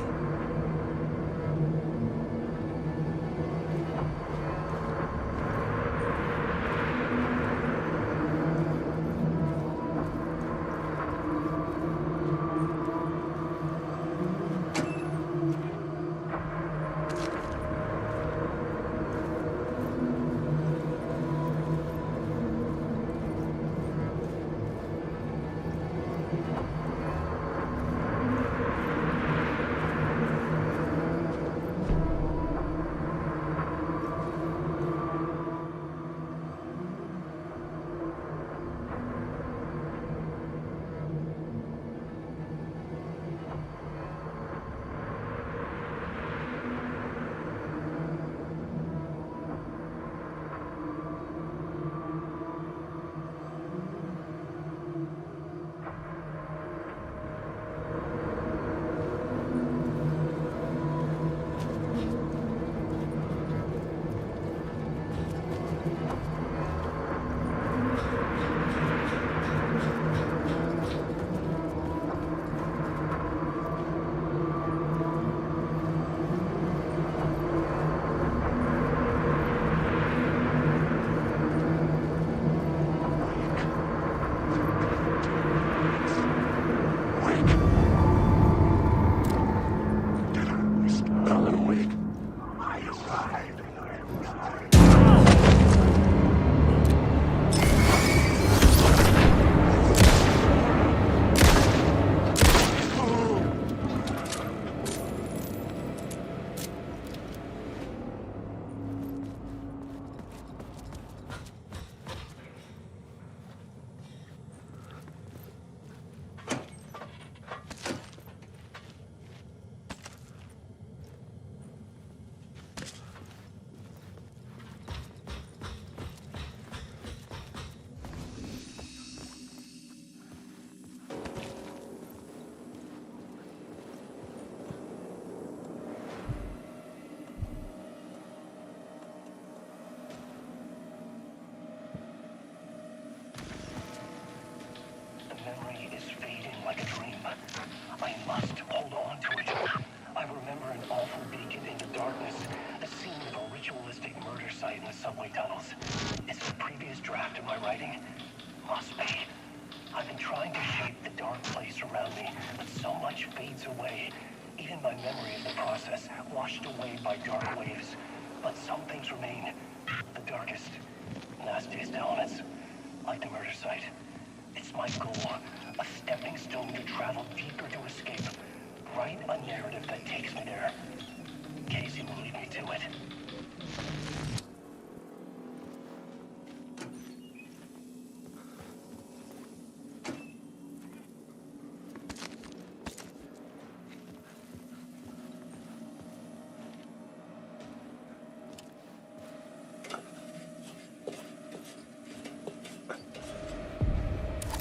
in my memory of the process, washed away by dark waves. But some things remain. The darkest, nastiest elements, like the murder site. It's my goal, a stepping stone to travel deeper to escape. Write a narrative that takes me there. Casey will lead me to it.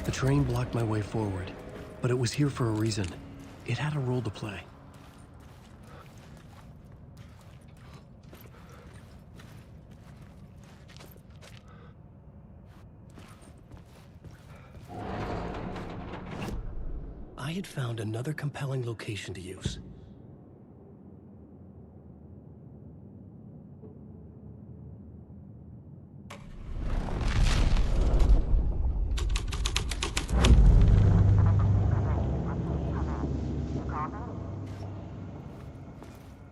The train blocked my way forward, but it was here for a reason. It had a role to play. I had found another compelling location to use.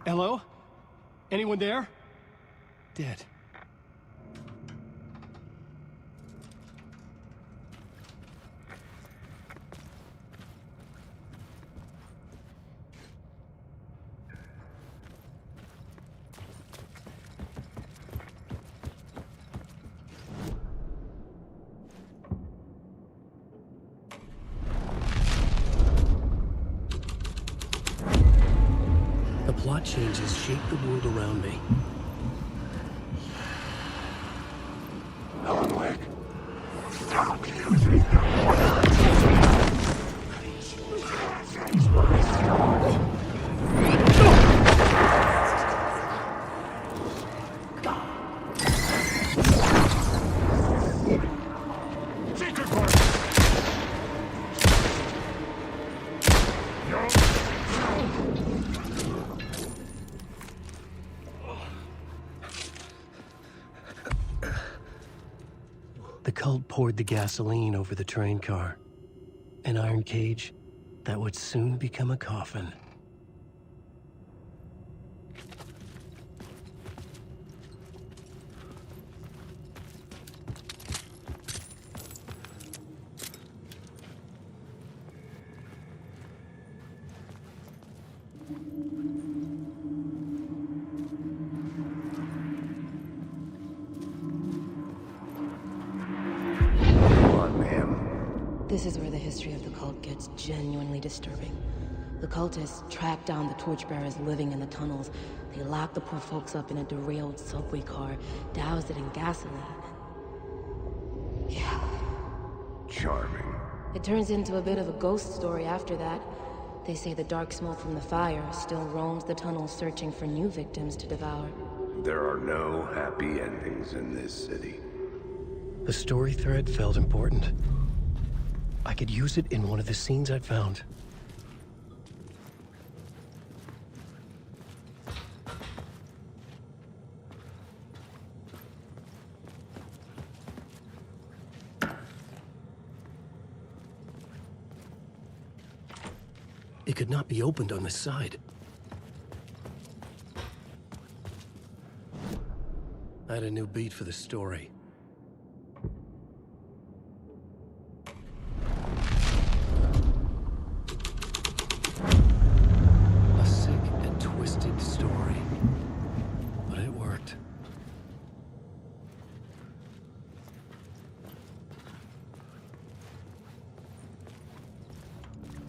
Hello? Anyone there? Dead. The plot changes shape the world around me. Alan Wake. Stop The cult poured the gasoline over the train car. An iron cage that would soon become a coffin. This is where the history of the cult gets genuinely disturbing. The cultists tracked down the torchbearers living in the tunnels. They locked the poor folks up in a derailed subway car, doused it in gasoline. Yeah. Charming. It turns into a bit of a ghost story after that. They say the dark smoke from the fire still roams the tunnels searching for new victims to devour. There are no happy endings in this city. The story thread felt important. I could use it in one of the scenes I'd found. It could not be opened on the side. I had a new beat for the story. A sick and twisted story. But it worked.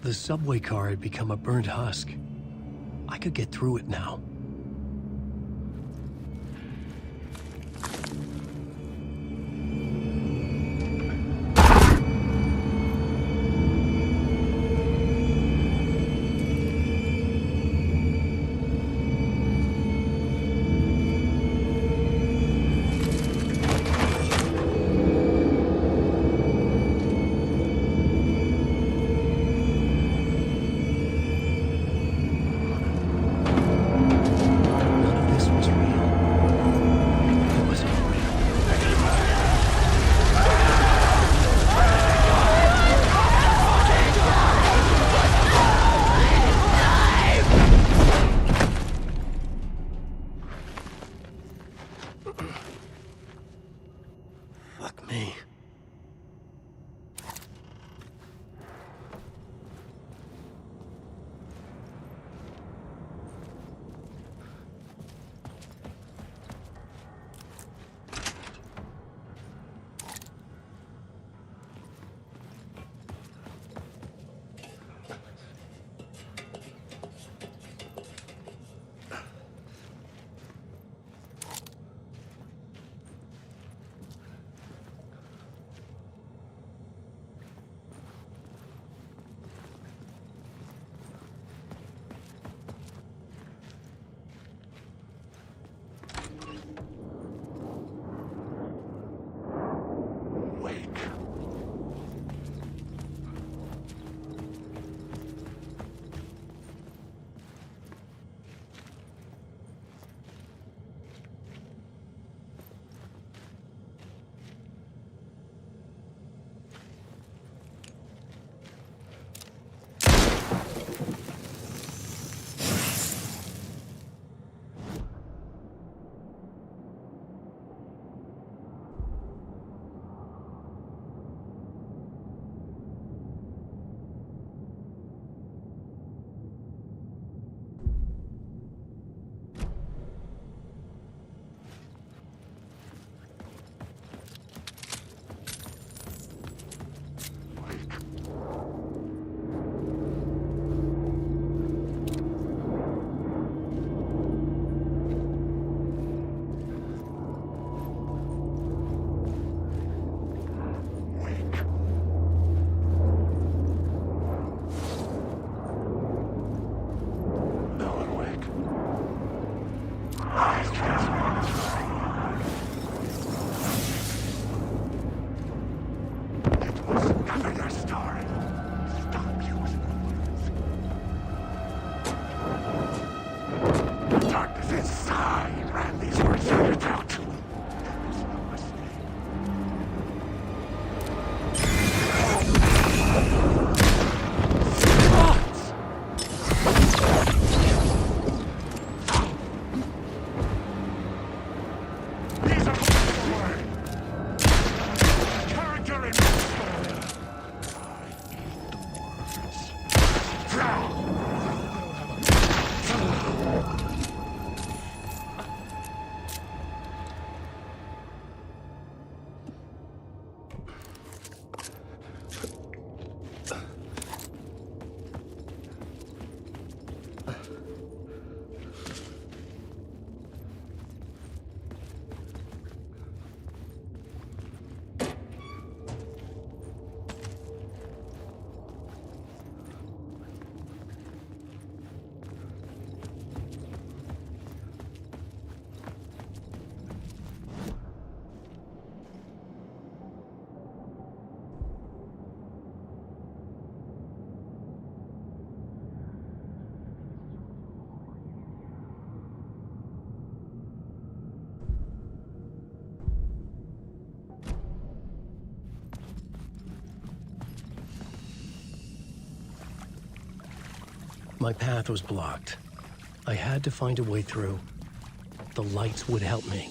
The subway car had become a burnt husk. I could get through it now. This side ran these words figured out. My path was blocked. I had to find a way through. The lights would help me.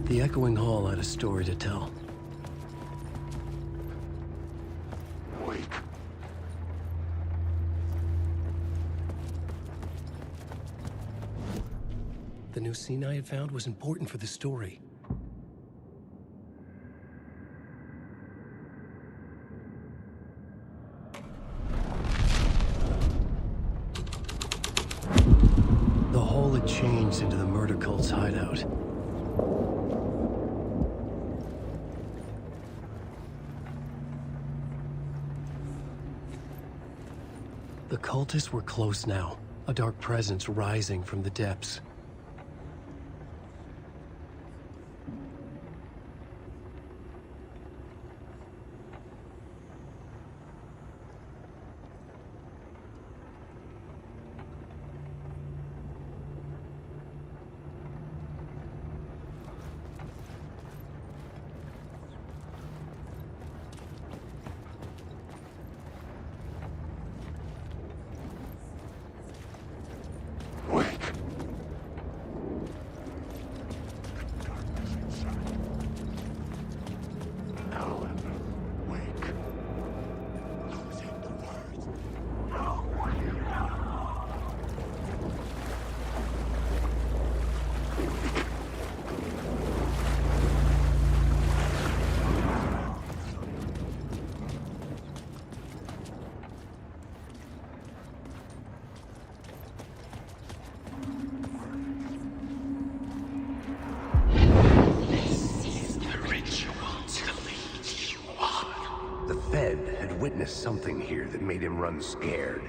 The echoing hall had a story to tell. Wake. The new scene I had found was important for the story. The hall had changed into the murder cult's hideout. The cultists were close now, a dark presence rising from the depths. Something here that made him run scared.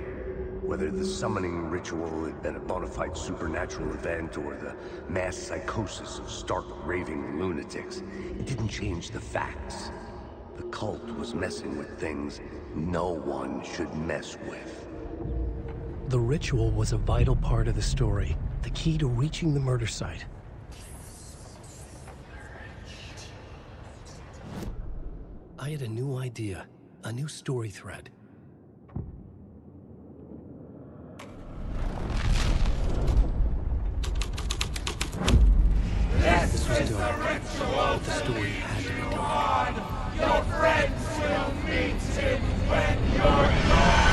Whether the summoning ritual had been a bona fide supernatural event or the mass psychosis of stark raving lunatics, it didn't change the facts. The cult was messing with things no one should mess with. The ritual was a vital part of the story, the key to reaching the murder site. I had a new idea. A new story thread. This was dark, but the story had to be told. Your friends will meet him when you're gone.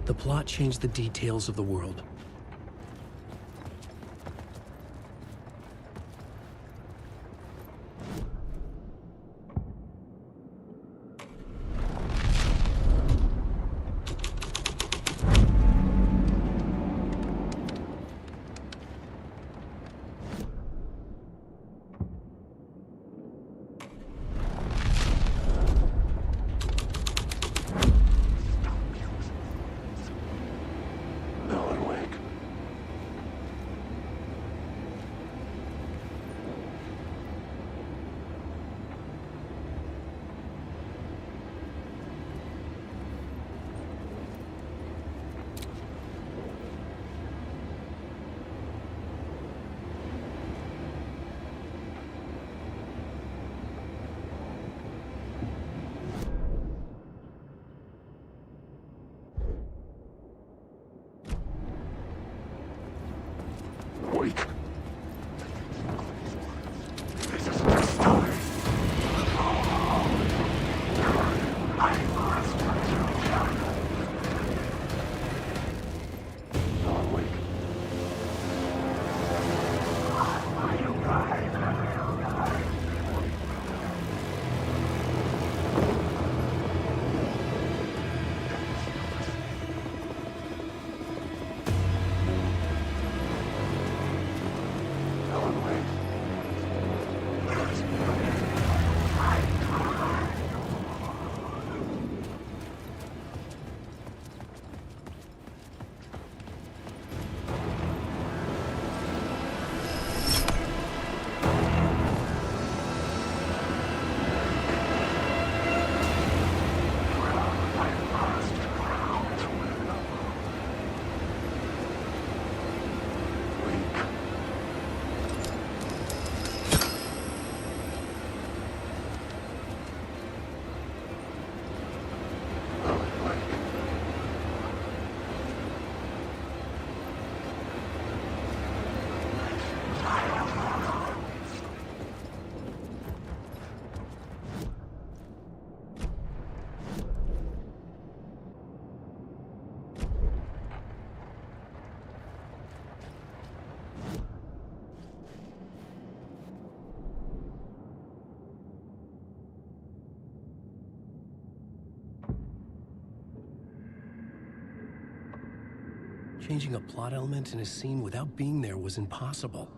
The plot changed the details of the world. Alan Wake. Wake. This is the start. Alan Wake. Alan Wake. Changing a plot element in a scene without being there was impossible.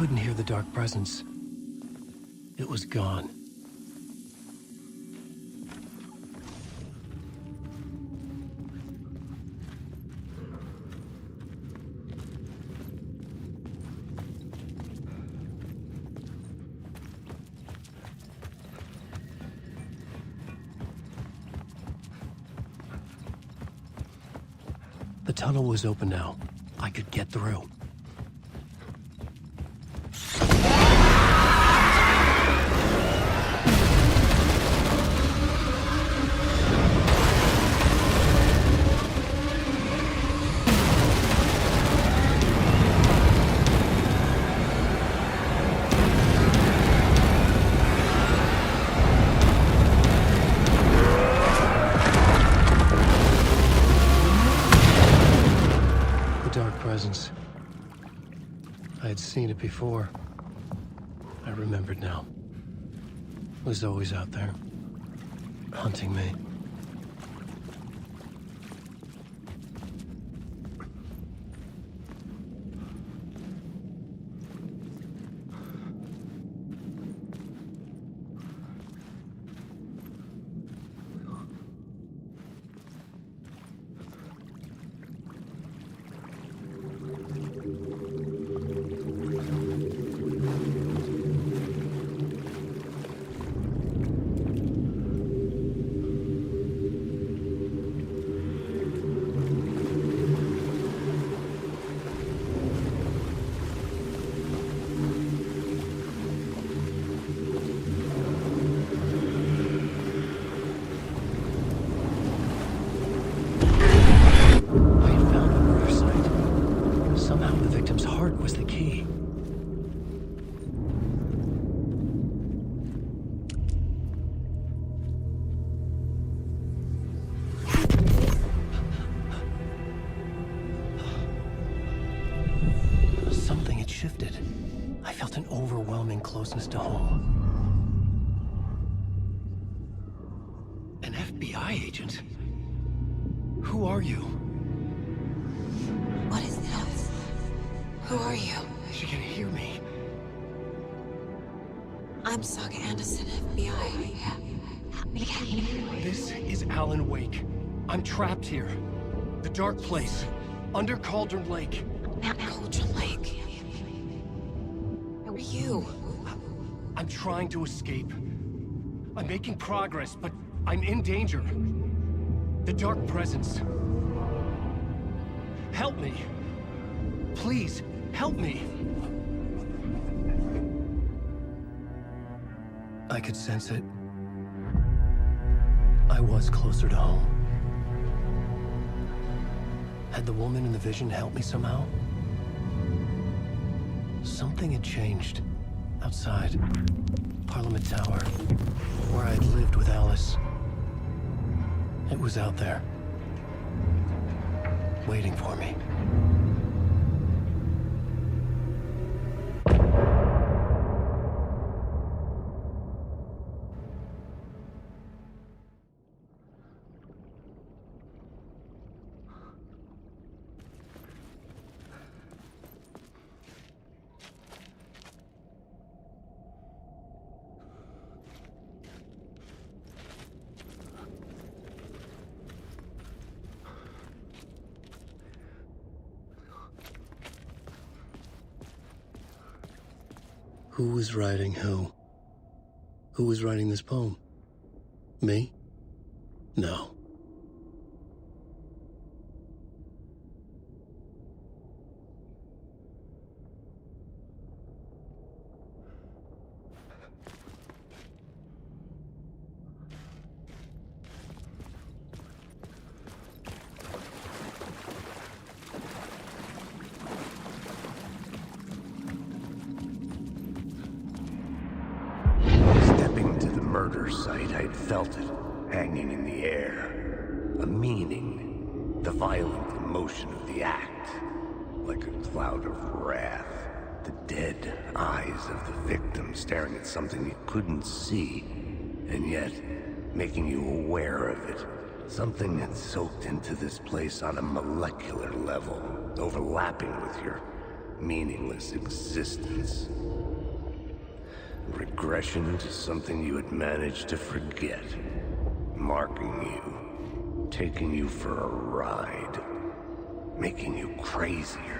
couldn't hear the dark presence. It was gone. The tunnel was open now. I could get through. I had seen it before. I remembered now. It was always out there, hunting me. Closeness to home. An FBI agent? Who are you? What is this? Who are you? She can hear me. I'm Saga Anderson, FBI. This is Alan Wake. I'm trapped here. The dark place. Under Cauldron Lake. Cauldron Lake? Who are you? I'm trying to escape. I'm making progress, but I'm in danger. The dark presence. Help me. Please, help me. I could sense it. I was closer to home. Had the woman in the vision helped me somehow? Something had changed. Outside. Parliament Tower. Where I'd lived with Alice. It was out there. Waiting for me. Who was writing who? Who was writing this poem? Me? No. Murder site, I'd felt it, hanging in the air. A meaning, the violent emotion of the act, like a cloud of wrath. The dead eyes of the victim staring at something you couldn't see, and yet making you aware of it. Something that soaked into this place on a molecular level, overlapping with your meaningless existence. Regression to something you had managed to forget. Marking you, taking you for a ride, making you crazier.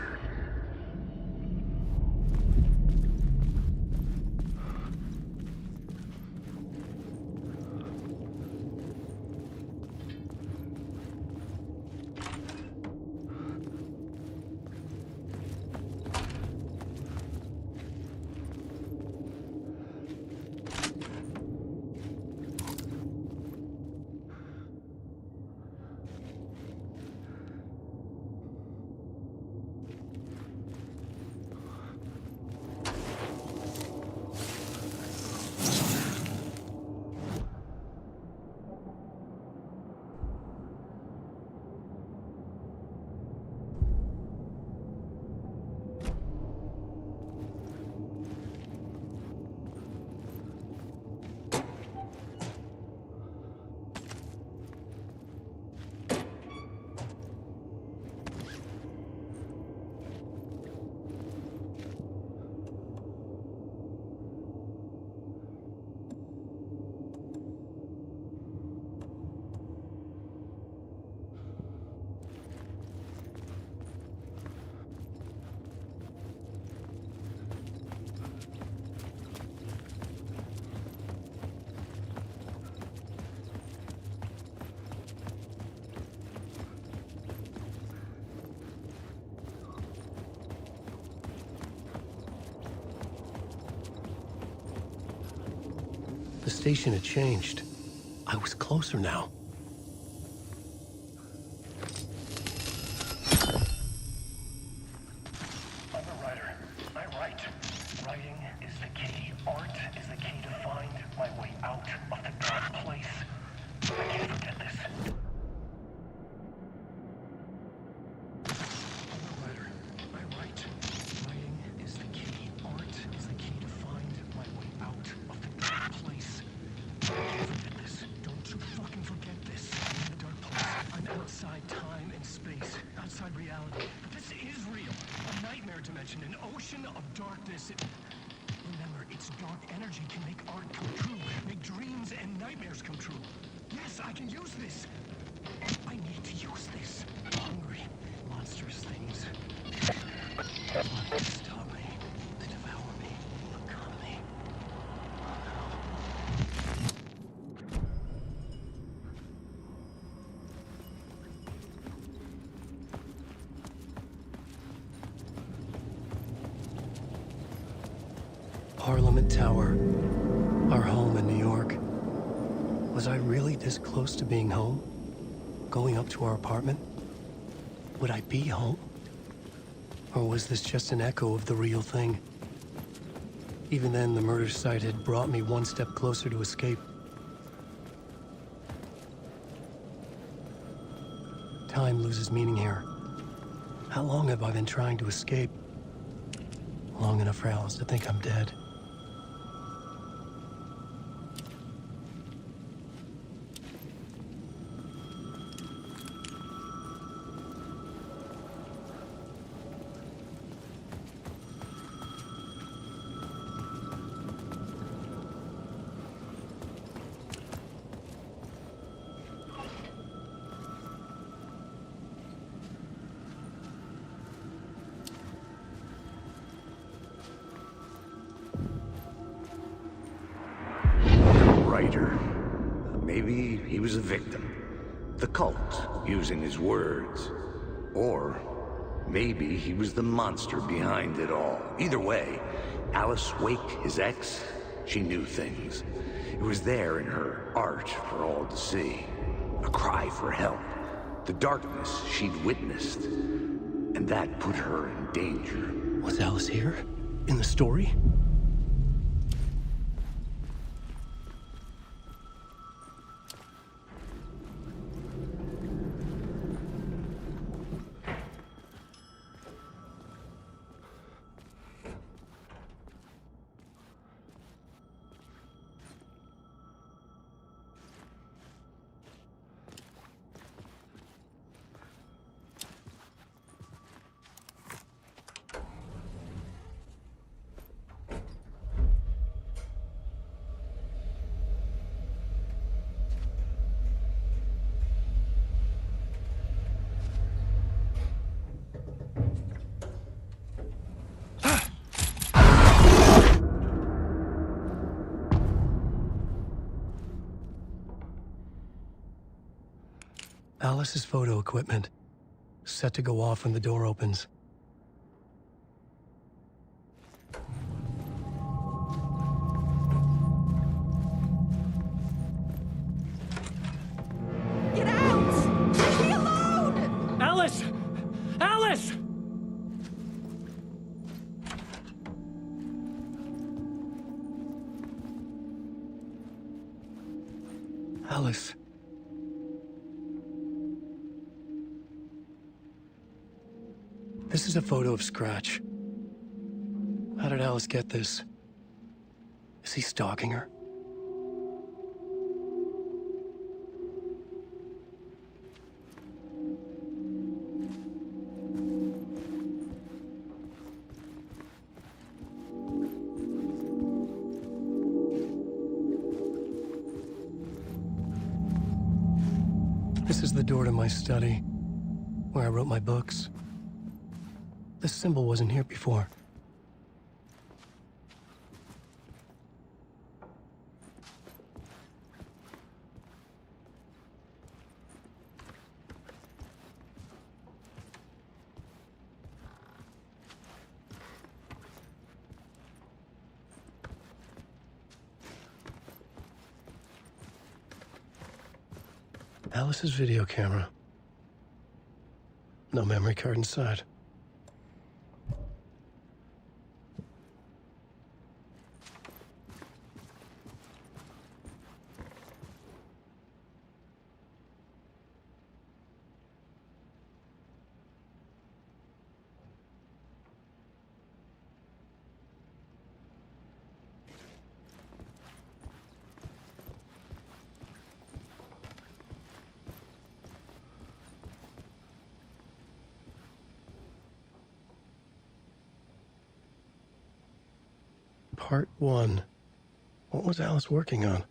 The station had changed. I was closer now. I'm a writer. I write. Writing is the key. Art is the key to find my way out of the dark place. I can't forget this. I'm a writer. I write. Writing is the key. Art is the key to find my way out of the dark place. I can't forget this. Don't you fucking forget this. I'm in the dark place. I'm outside time and space. Outside reality. But this is real. A nightmare dimension. An ocean of darkness. Remember, its dark energy can make art come true. Make dreams and nightmares come true. Yes, I can use this. I need to use this. Hungry, monstrous things. They starve me. They devour me. Become me. Parliament Tower. Our home in New York. Was I really this close to being home? Going up to our apartment? Would I be home? Or was this just an echo of the real thing? Even then, the murder site had brought me one step closer to escape. Time loses meaning here. How long have I been trying to escape? Long enough for Alice to think I'm dead. Writer. Maybe he was a victim. The cult, using his words. Or maybe he was the monster behind it all. Either way, Alice Wake, his ex, she knew things. It was there in her art for all to see. A cry for help. The darkness she'd witnessed. And that put her in danger. Was Alice here? In the story? Alice's photo equipment. Set to go off when the door opens. Get out! Leave me alone! Alice! Alice! Alice. This is a photo of Scratch. How did Alice get this? Is he stalking her? This is the door to my study, where I wrote my books. This symbol wasn't here before. Alice's video camera. No memory card inside. Part 1. What was Alice working on?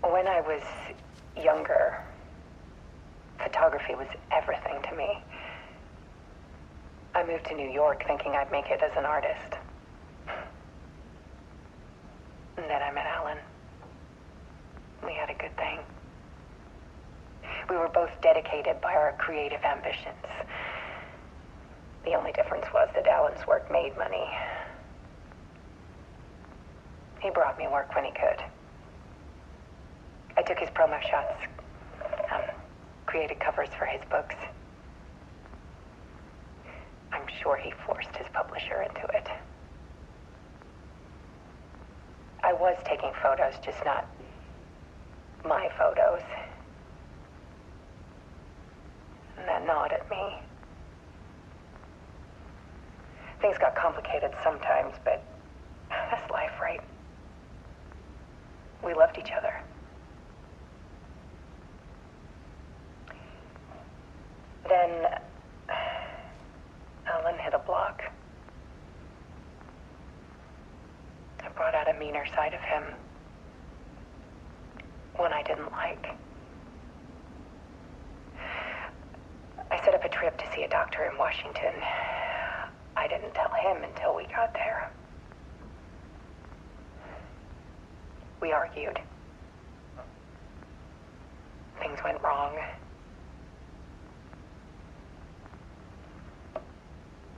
When I was younger, photography was everything to me. I moved to New York thinking I'd make it as an artist. And then I met Alan. We had a good thing. We were both dedicated by our creative ambitions. The only difference was that Alan's work made money. He brought me work when he could. I took his promo shots, created covers for his books. I'm sure he forced his publisher into it. I was taking photos, just not my photos. And that gnawed at me. Things got complicated sometimes, but that's life, right? We loved each other. Then Alan hit a block. I brought out a meaner side of him. One I didn't like. I set up a trip to see a doctor in Washington. I didn't tell him until we got there. We argued. Things went wrong.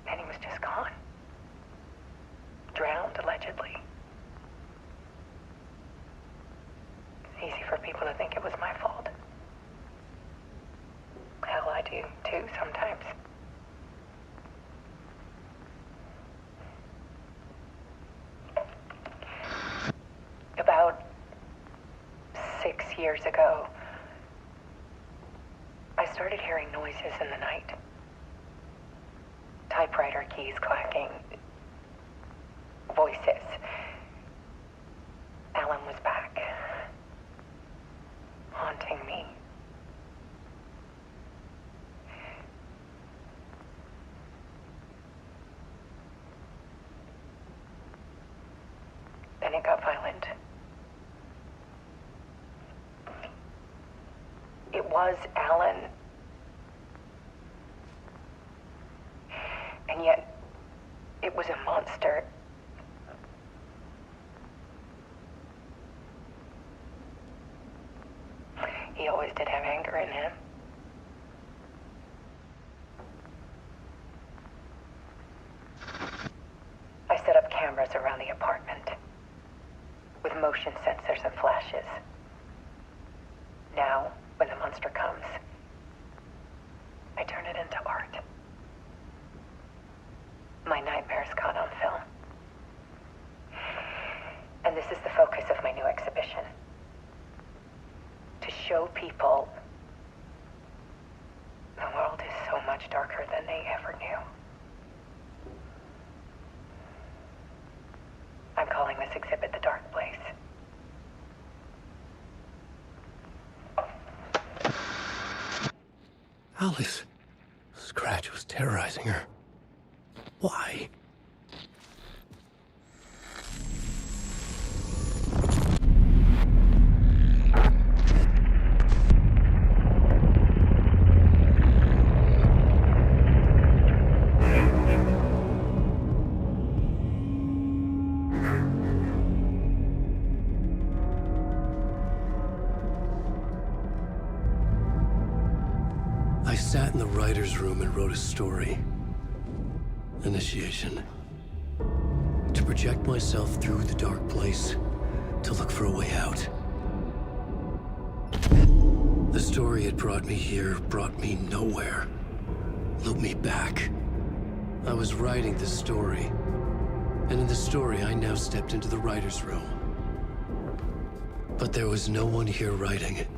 And he was just gone. Drowned, allegedly. It's easy for people to think it was my fault. Hell, I do, too, sometimes. About 6 years ago, I started hearing noises in the night. Typewriter keys clacking. Voices. Alan was back. Haunting me. it got violent. It was Alan. And yet, it was a monster. He always did have anger in him. I set up cameras around the apartment with motion sensors and flashes. Now, when the monster comes, I turn it into art. My nightmares caught on film. And this is the focus of my new exhibition. To show people the world is so much darker than they ever knew. I'm calling this exhibit The Dark Place. Alice. Scratch was terrorizing her. Why? I sat in the writer's room and wrote a story. Initiation. To project myself through the dark place, to look for a way out. The story had brought me here, brought me nowhere. Looped me back. I was writing the story. And in the story, I now stepped into the writer's room. But there was no one here writing it.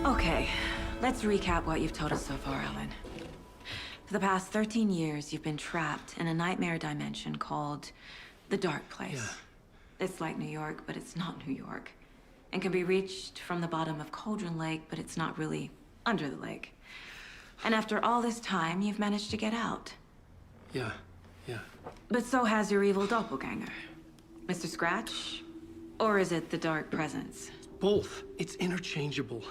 Okay, let's recap what you've told us so far, Alan. For the past 13 years, you've been trapped in a nightmare dimension called the Dark Place. Yeah. It's like New York, but it's not New York. And can be reached from the bottom of Cauldron Lake, but it's not really under the lake. And after all this time, you've managed to get out. Yeah. But so has your evil doppelganger. Mr. Scratch? Or is it the Dark Presence? Both. It's interchangeable.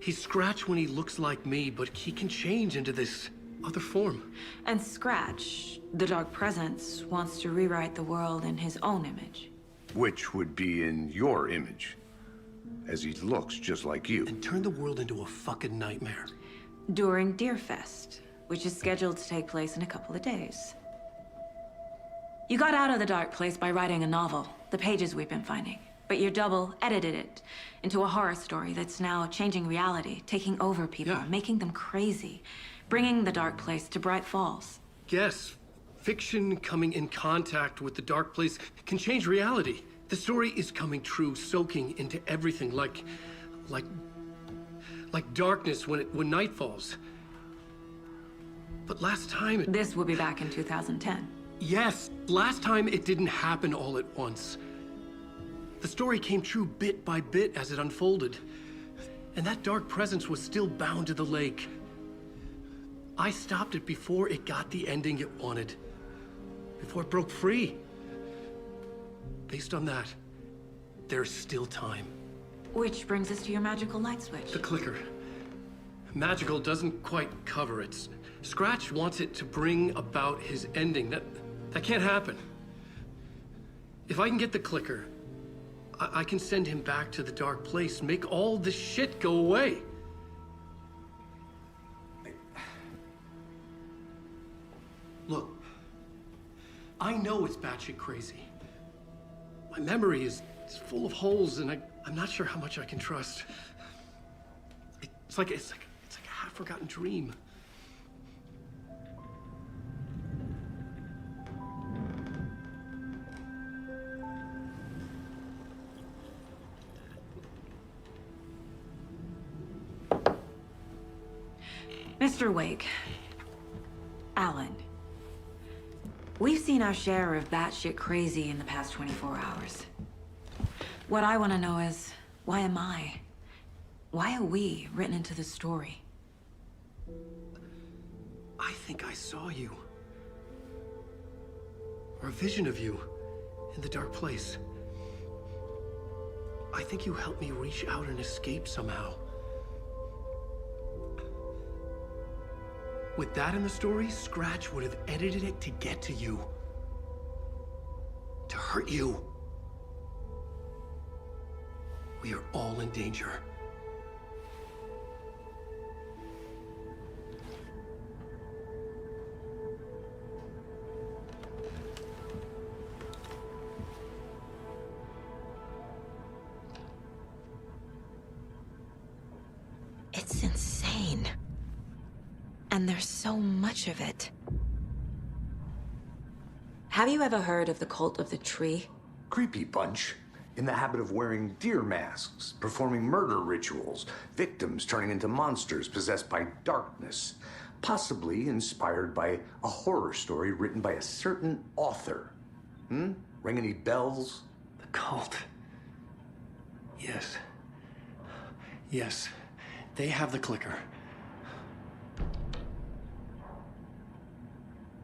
He's Scratch when he looks like me, but he can change into this other form. And Scratch, the Dark Presence, wants to rewrite the world in his own image. Which would be in your image, as he looks just like you. And turn the world into a fucking nightmare. During Deerfest, which is scheduled to take place in a couple of days. You got out of the Dark Place by writing a novel, the pages we've been finding. But your double edited it into a horror story that's now changing reality, taking over people, making them crazy, bringing the Dark Place to Bright Falls. Yes, fiction coming in contact with the Dark Place can change reality. The story is coming true, soaking into everything, like darkness when night falls. But last time This will be back in 2010. Yes, last time it didn't happen all at once. The story came true bit by bit as it unfolded. And that dark presence was still bound to the lake. I stopped it before it got the ending it wanted. Before it broke free. based on that, there's still time. Which brings us to your magical light switch. The clicker. Magical doesn't quite cover it. Scratch wants it to bring about his ending. That can't happen. If I can get the clicker, I can send him back to the dark place, make all this shit go away. Look, I know it's batshit crazy. My memory is full of holes, and I'm not sure how much I can trust. It's like a half-forgotten dream. Mr. Wake. Alan. We've seen our share of batshit crazy in the past 24 hours. What I want to know is, why am I? Why are we written into the story? I think I saw you. Or a vision of you in the dark place. I think you helped me reach out and escape somehow. With that in the story, Scratch would have edited it to get to you. To hurt you. We are all in danger. It's insane. And there's so much of it. Have you ever heard of the Cult of the Tree? Creepy bunch. In the habit of wearing deer masks, performing murder rituals, victims turning into monsters possessed by darkness, possibly inspired by a horror story written by a certain author. Ring any bells? The cult. Yes. Yes. They have the clicker.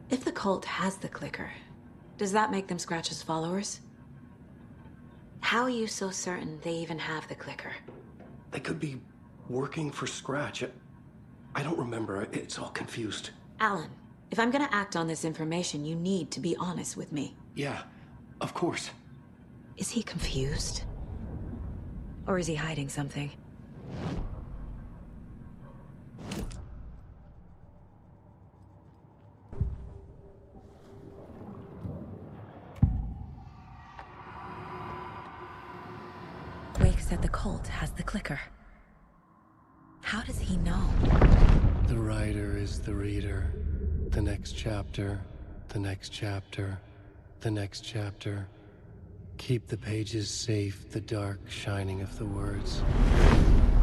If the cult has the clicker, does that make them Scratch's followers? How are you so certain they even have the clicker? They could be working for Scratch. I don't remember. It's all confused. Alan, if I'm gonna act on this information, you need to be honest with me. Yeah, of course. Is he confused? Or is he hiding something? Wake said the cult has the clicker. How does he know? The writer is the reader. The next chapter, the next chapter, the next chapter. Keep the pages safe, the dark shining of the words.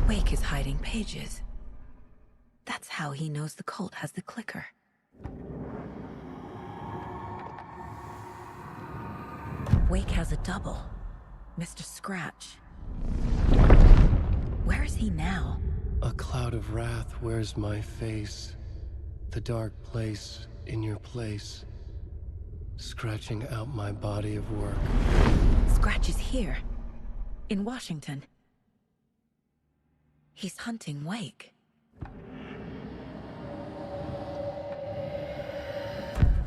Wake is hiding pages. That's how he knows the cult has the clicker. Wake has a double. Mr. Scratch. Where is he now? A cloud of wrath wears my face. The dark place in your place. Scratching out my body of work. Scratch is here. In Washington. He's hunting Wake.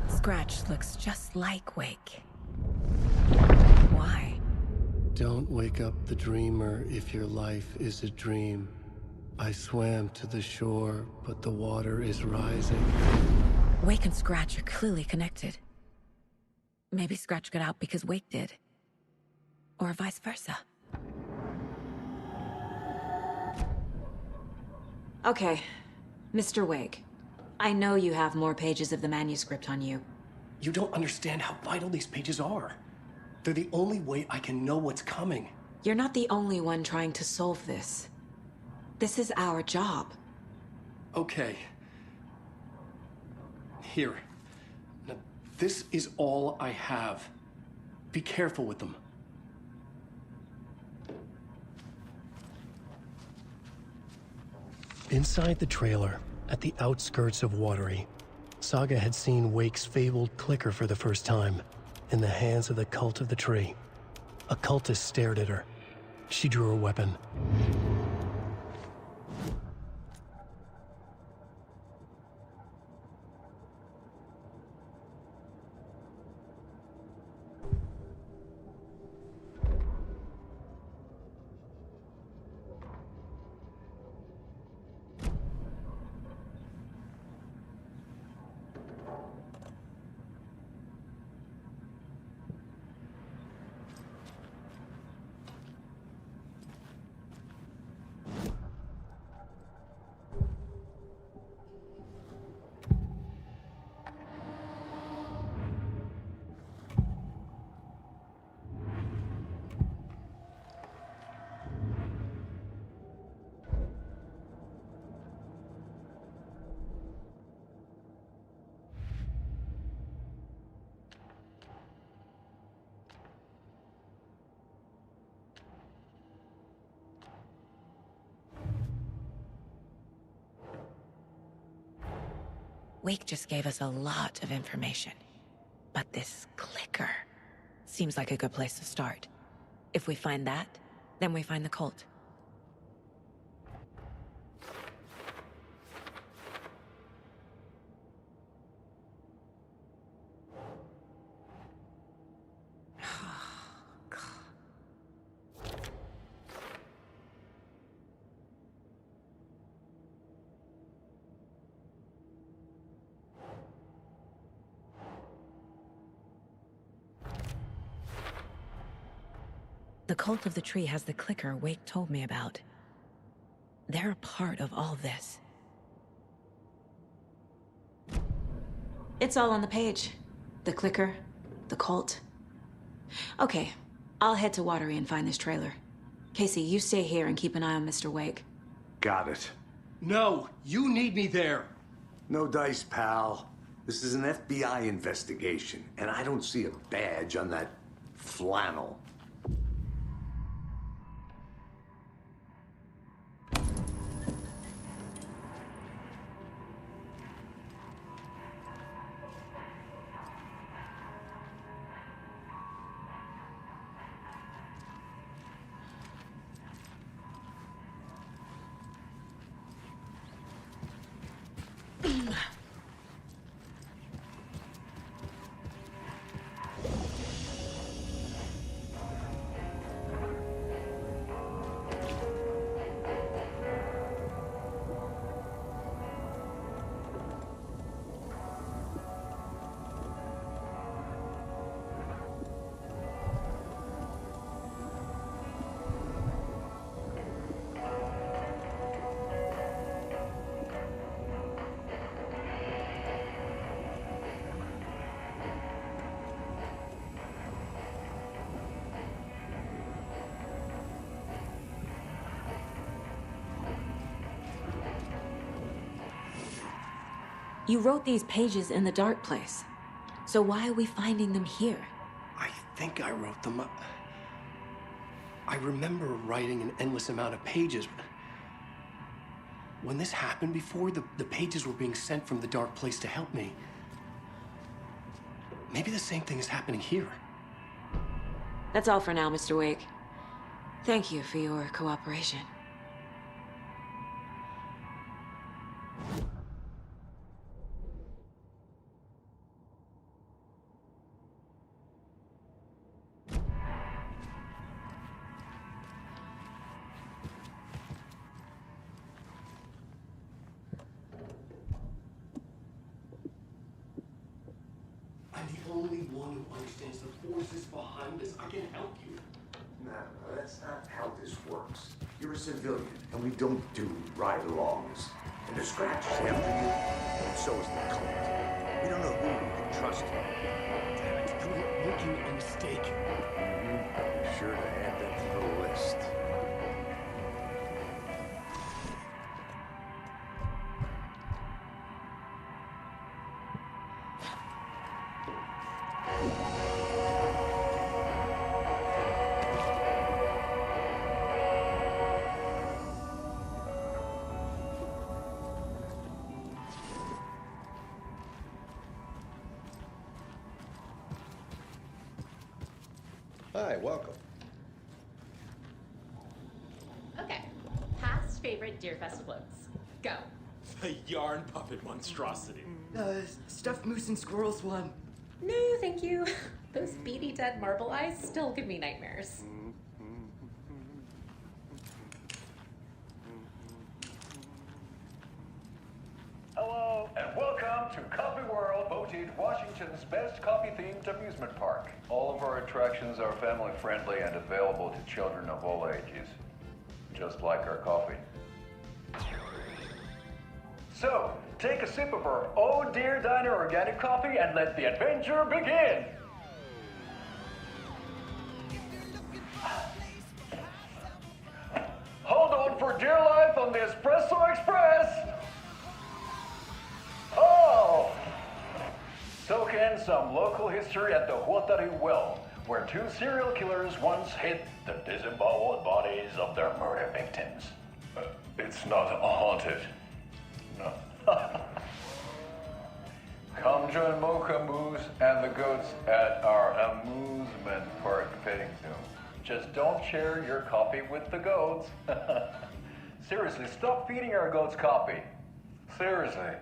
Scratch looks just like Wake. Why? Don't wake up the dreamer if your life is a dream. I swam to the shore, but the water is rising. Wake and Scratch are clearly connected. Maybe Scratch got out because Wake did. Or vice versa. Okay, Mr. Wake. I know you have more pages of the manuscript on you. You don't understand how vital these pages are. They're the only way I can know what's coming. You're not the only one trying to solve this. This is our job. Okay. Here. Now, this is all I have. Be careful with them. Inside the trailer, at the outskirts of Watery, Saga had seen Wake's fabled clicker for the first time, in the hands of the Cult of the Tree. A cultist stared at her. She drew her weapon. Wake just gave us a lot of information. But this clicker seems like a good place to start. If we find that, then we find the cult. The Cult of the Tree has the clicker Wake told me about. They're a part of all this. It's all on the page. The clicker, the cult. Okay, I'll head to Watery and find this trailer. Casey, you stay here and keep an eye on Mr. Wake. Got it. No, you need me there. No dice, pal. This is an FBI investigation, and I don't see a badge on that flannel. You wrote these pages in the dark place. So why are we finding them here? I think I wrote them up. I remember writing an endless amount of pages. When this happened before, the pages were being sent from the dark place to help me. Maybe the same thing is happening here. That's all for now, Mr. Wake. Thank you for your cooperation. I'm the only one who understands the forces behind this. I can help you. No, that's not how this works. You're a civilian, and we don't do ride-alongs. And the Scratch is after you, and so is the cult. We don't know who we can trust. Damn it, you're making a mistake. Be sure to add that to the list. Hi, welcome. favorite Deerfest floats. Go. The yarn puppet monstrosity. Stuffed moose and squirrels one. No, thank you. Those beady dead marble eyes still give me nightmares. Hello, and welcome to Coffee World, voted Washington's best coffee-themed amusement park. All of our attractions are family-friendly and available to children of all ages, just like our coffee. So, take a sip of our Oh Dear Diner organic coffee and let the adventure begin! Hold on for dear life on the Espresso Express! Oh! Soak in some local history at the Huatari Well, where two serial killers once hid the disemboweled bodies of their murder victims. It's not haunted. No. Come join Mocha Moose and the goats at our amusement park petting zoo. Just don't share your coffee with the goats. Seriously, stop feeding our goats coffee. Seriously,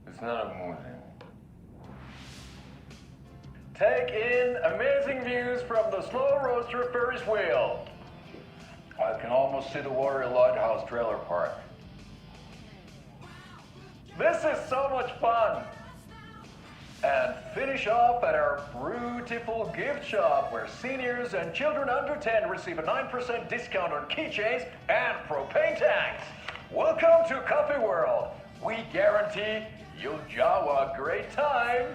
it's not amusing. Take in amazing views from the Slow Roaster Ferris wheel. I can almost see the Warrior Lighthouse trailer park. This is so much fun! And finish off at our beautiful gift shop where seniors and children under 10 receive a 9% discount on keychains and propane tanks. Welcome to Coffee World. We guarantee you'll jaw a great time.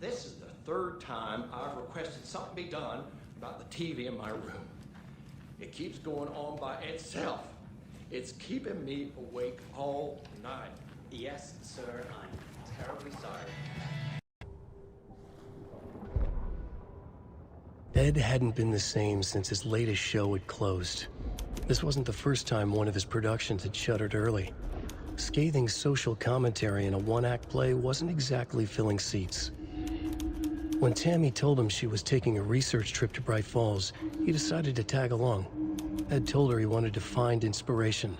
This is the third time I've requested something be done about the TV in my room. It keeps going on by itself. It's keeping me awake all night. Yes, sir, I'm terribly sorry. Ed hadn't been the same since his latest show had closed. This wasn't the first time one of his productions had shuttered early. Scathing social commentary in a one-act play wasn't exactly filling seats. When Tammy told him she was taking a research trip to Bright Falls, he decided to tag along. Ed told her he wanted to find inspiration.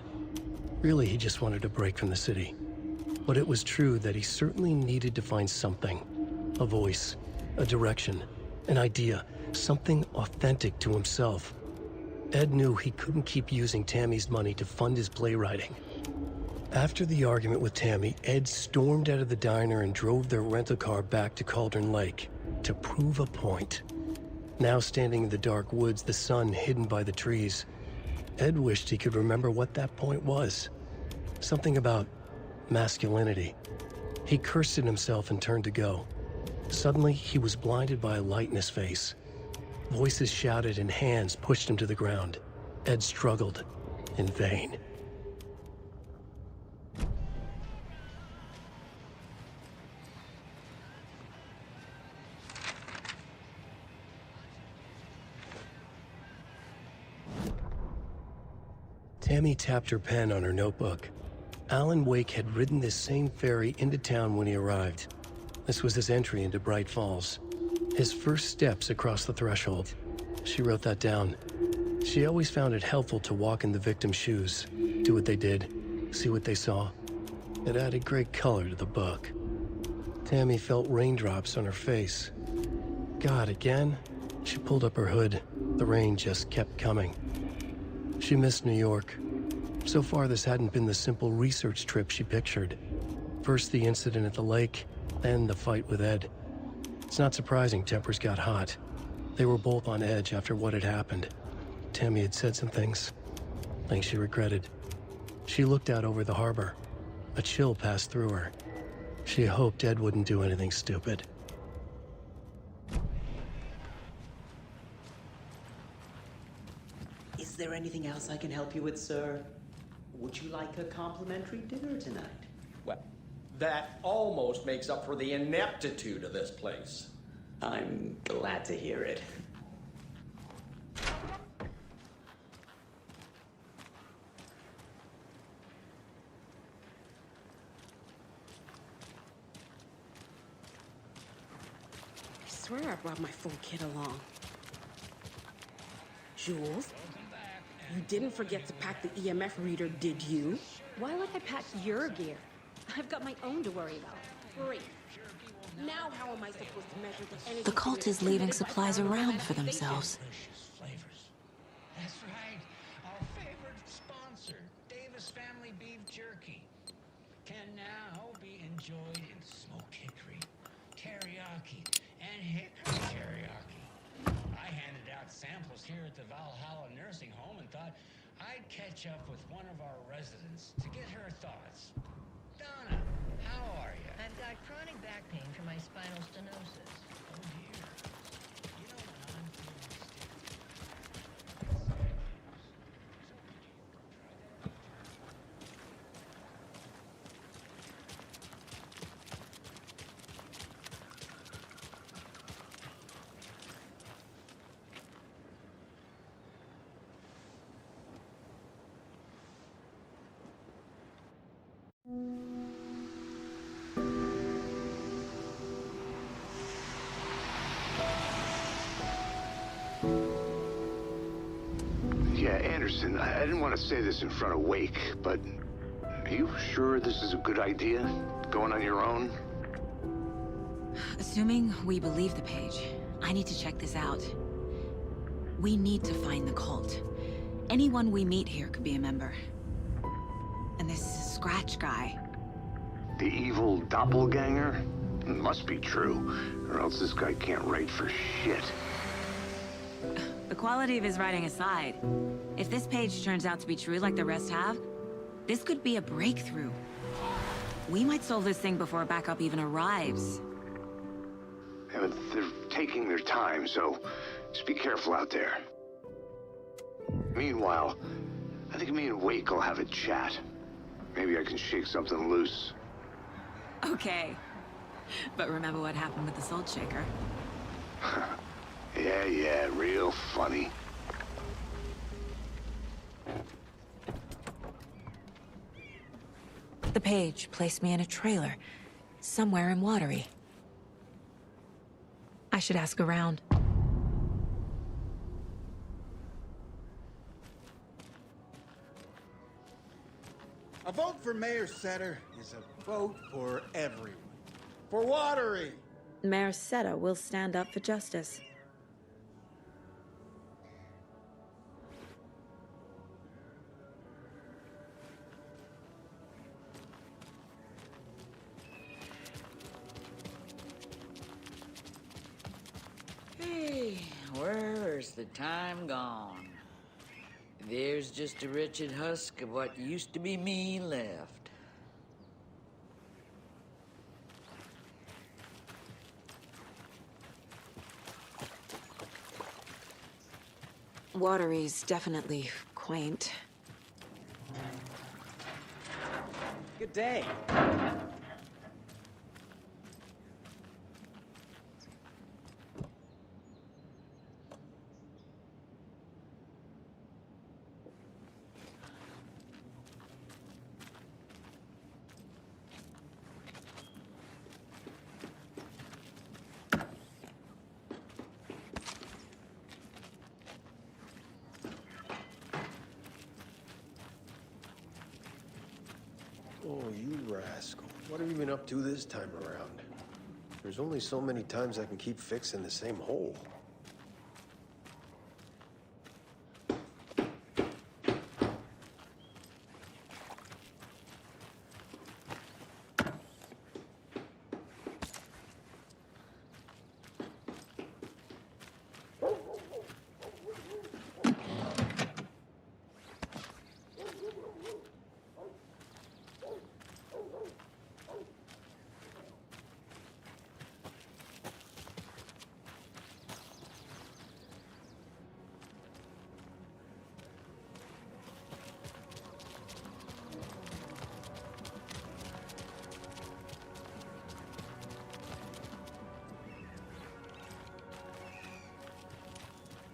Really, he just wanted a break from the city. But it was true that he certainly needed to find something. A voice, a direction, an idea, something authentic to himself. Ed knew he couldn't keep using Tammy's money to fund his playwriting. After the argument with Tammy, Ed stormed out of the diner and drove their rental car back to Cauldron Lake to prove a point. Now standing in the dark woods, the sun hidden by the trees, Ed wished he could remember what that point was. Something about masculinity. He cursed at himself and turned to go. Suddenly, he was blinded by a light in his face. Voices shouted and hands pushed him to the ground. Ed struggled, in vain. Tammy tapped her pen on her notebook. Alan Wake had ridden this same ferry into town when he arrived. This was his entry into Bright Falls. His first steps across the threshold. She wrote that down. She always found it helpful to walk in the victim's shoes, do what they did, see what they saw. It added great color to the book. Tammy felt raindrops on her face. God, again? She pulled up her hood. The rain just kept coming. She missed New York. So far, this hadn't been the simple research trip she pictured. First the incident at the lake, then the fight with Ed. It's not surprising tempers got hot. They were both on edge after what had happened. Tammy had said some things she regretted. She looked out over the harbor. A chill passed through her. She hoped Ed wouldn't do anything stupid. Is there anything else I can help you with, sir? Would you like a complimentary dinner tonight? Well, that almost makes up for the ineptitude of this place. I'm glad to hear it. I swear I brought my full kit along. Jules. You didn't forget to pack the EMF reader, did you? Why would I pack your gear? I've got my own to worry about. Great. Now how am I supposed to measure the energy? The cult is leaving supplies around for themselves. That's right. Our favorite sponsor, Davis Family Beef Jerky, can now be enjoyed in smoked hickory, teriyaki, and hickory teriyaki. I handed out samples here at the Valhalla Nursing Home and thought I'd catch up with one of our residents to get her thoughts. Donna, how are you? I've got chronic back pain from my spinal stenosis. Oh dear. You know when I'm feeling Yeah, Anderson, I didn't want to say this in front of Wake, but are you sure this is a good idea? Going on your own? Assuming we believe the page, I need to check this out. We need to find the cult. Anyone we meet here could be a member. And this Scratch guy. The evil doppelganger? It must be true, or else this guy can't write for shit. The quality of his writing aside, if this page turns out to be true like the rest have, this could be a breakthrough. We might solve this thing before backup even arrives. Yeah, but they're taking their time, so just be careful out there. Meanwhile, I think me and Wake will have a chat. Maybe I can shake something loose. Okay. But remember what happened with the Salt Shaker? Yeah, real funny. The page placed me in a trailer, somewhere in Watery. I should ask around. A vote for Mayor Setter is a vote for everyone. For Watery! Mayor Seta will stand up for justice. Hey, where's the time gone? There's just a wretched husk of what used to be me left. Watery's definitely quaint. Good day. Oh, you rascal. What have you been up to this time around? There's only so many times I can keep fixing the same hole.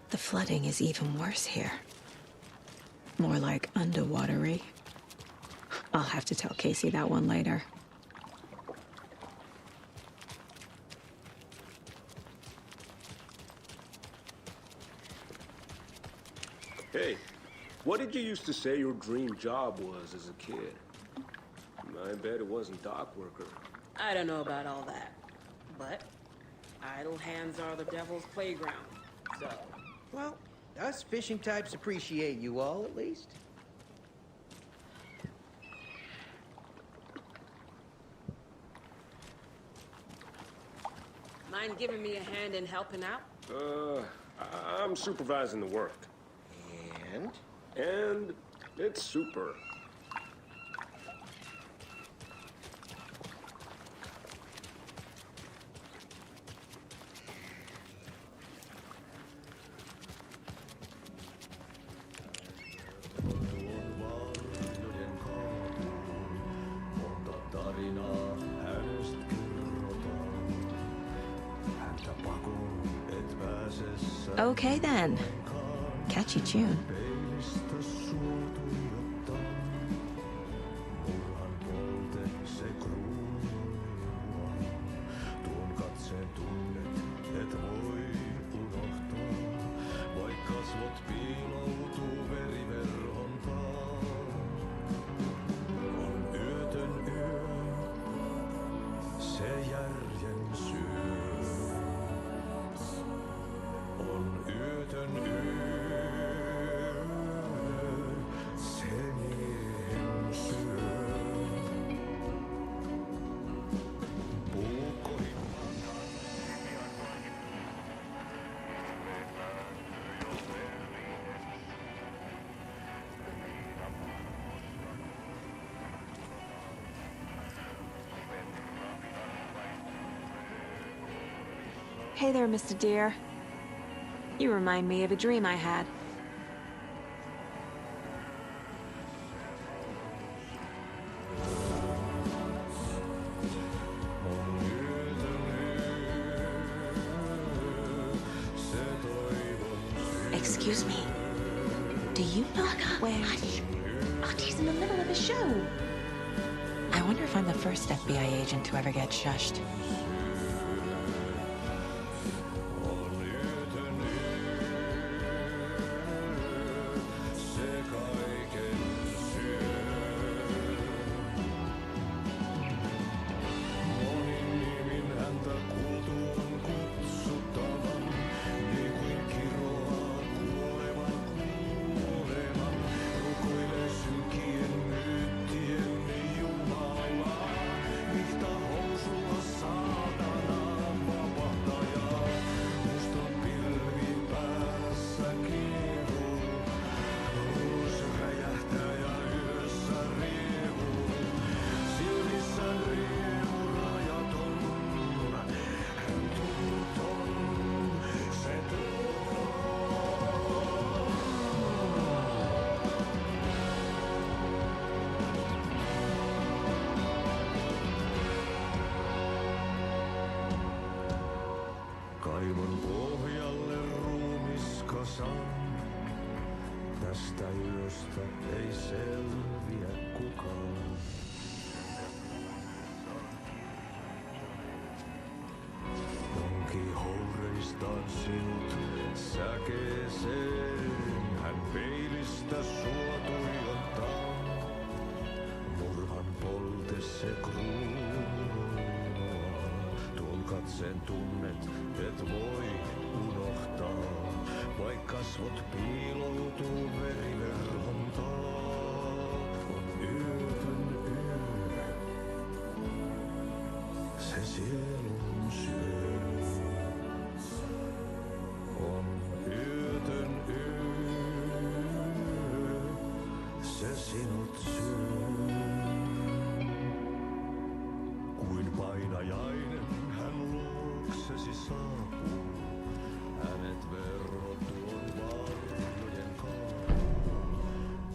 The flooding is even worse here. More like underwatery. I'll have to tell Casey that one later. Hey, what did you used to say your dream job was as a kid? I bet it wasn't dock worker. I don't know about all that, but idle hands are the devil's playground, so... Well, us fishing types appreciate you all, at least. Mind giving me a hand in helping out? I'm supervising the work. And? And it's super. Okay then. Catchy tune. Hey there, Mr. Deer. You remind me of a dream I had. Excuse me. Do you know where... Hush! Artie's in the middle of a show. I wonder if I'm the first FBI agent to ever get shushed. Kaivon pohjalle ruumiskasan. Tästä yöstä ei selviä kukaan. Onki houreistaan sinut säkeeseen. Hän peilistä sua tuijottaa. Murhan polte se kruunua. Tuon katseen tunnet, et voi unohtaa. Vaik kasvot piiloutuu veriverhon taa. On yötön yö. Se sielun syö. On yötön yö. Se sinut syö. Kuin painajainen hän luoksesi saapuu. Hänet verro tuon varjojen kaa.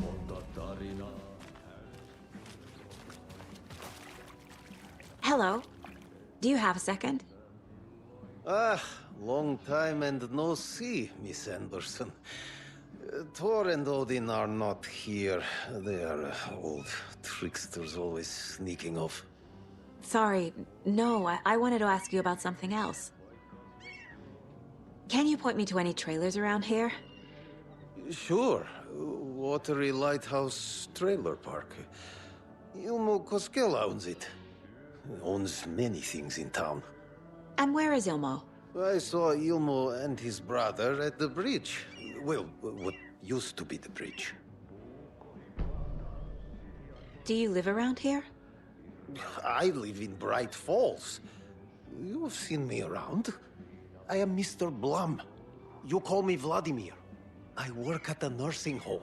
Monta tarinaa. Hello. Do you have a second? Long time and no see, Miss Anderson. Thor and Odin are not here. They are old tricksters always sneaking off. Sorry. No, I wanted to ask you about something else. Can you point me to any trailers around here? Sure. Watery Lighthouse Trailer Park. Ilmo Koskela owns it. Owns many things in town. And where is Ilmo? I saw Ilmo and his brother at the bridge. Well, what used to be the bridge. Do you live around here? I live in Bright Falls. You've seen me around. I am Mr. Blum. You call me Vladimir. I work at a nursing home.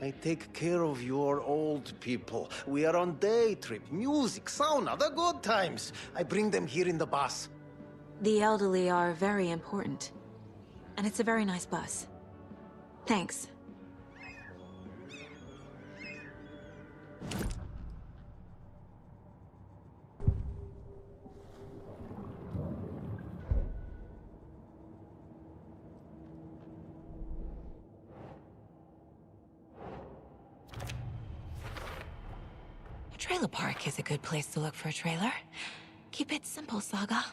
I take care of your old people. We are on day trip, music, sauna, the good times. I bring them here in the bus. The elderly are very important. And it's a very nice bus. Thanks. A trailer park is a good place to look for a trailer. Keep it simple, Saga.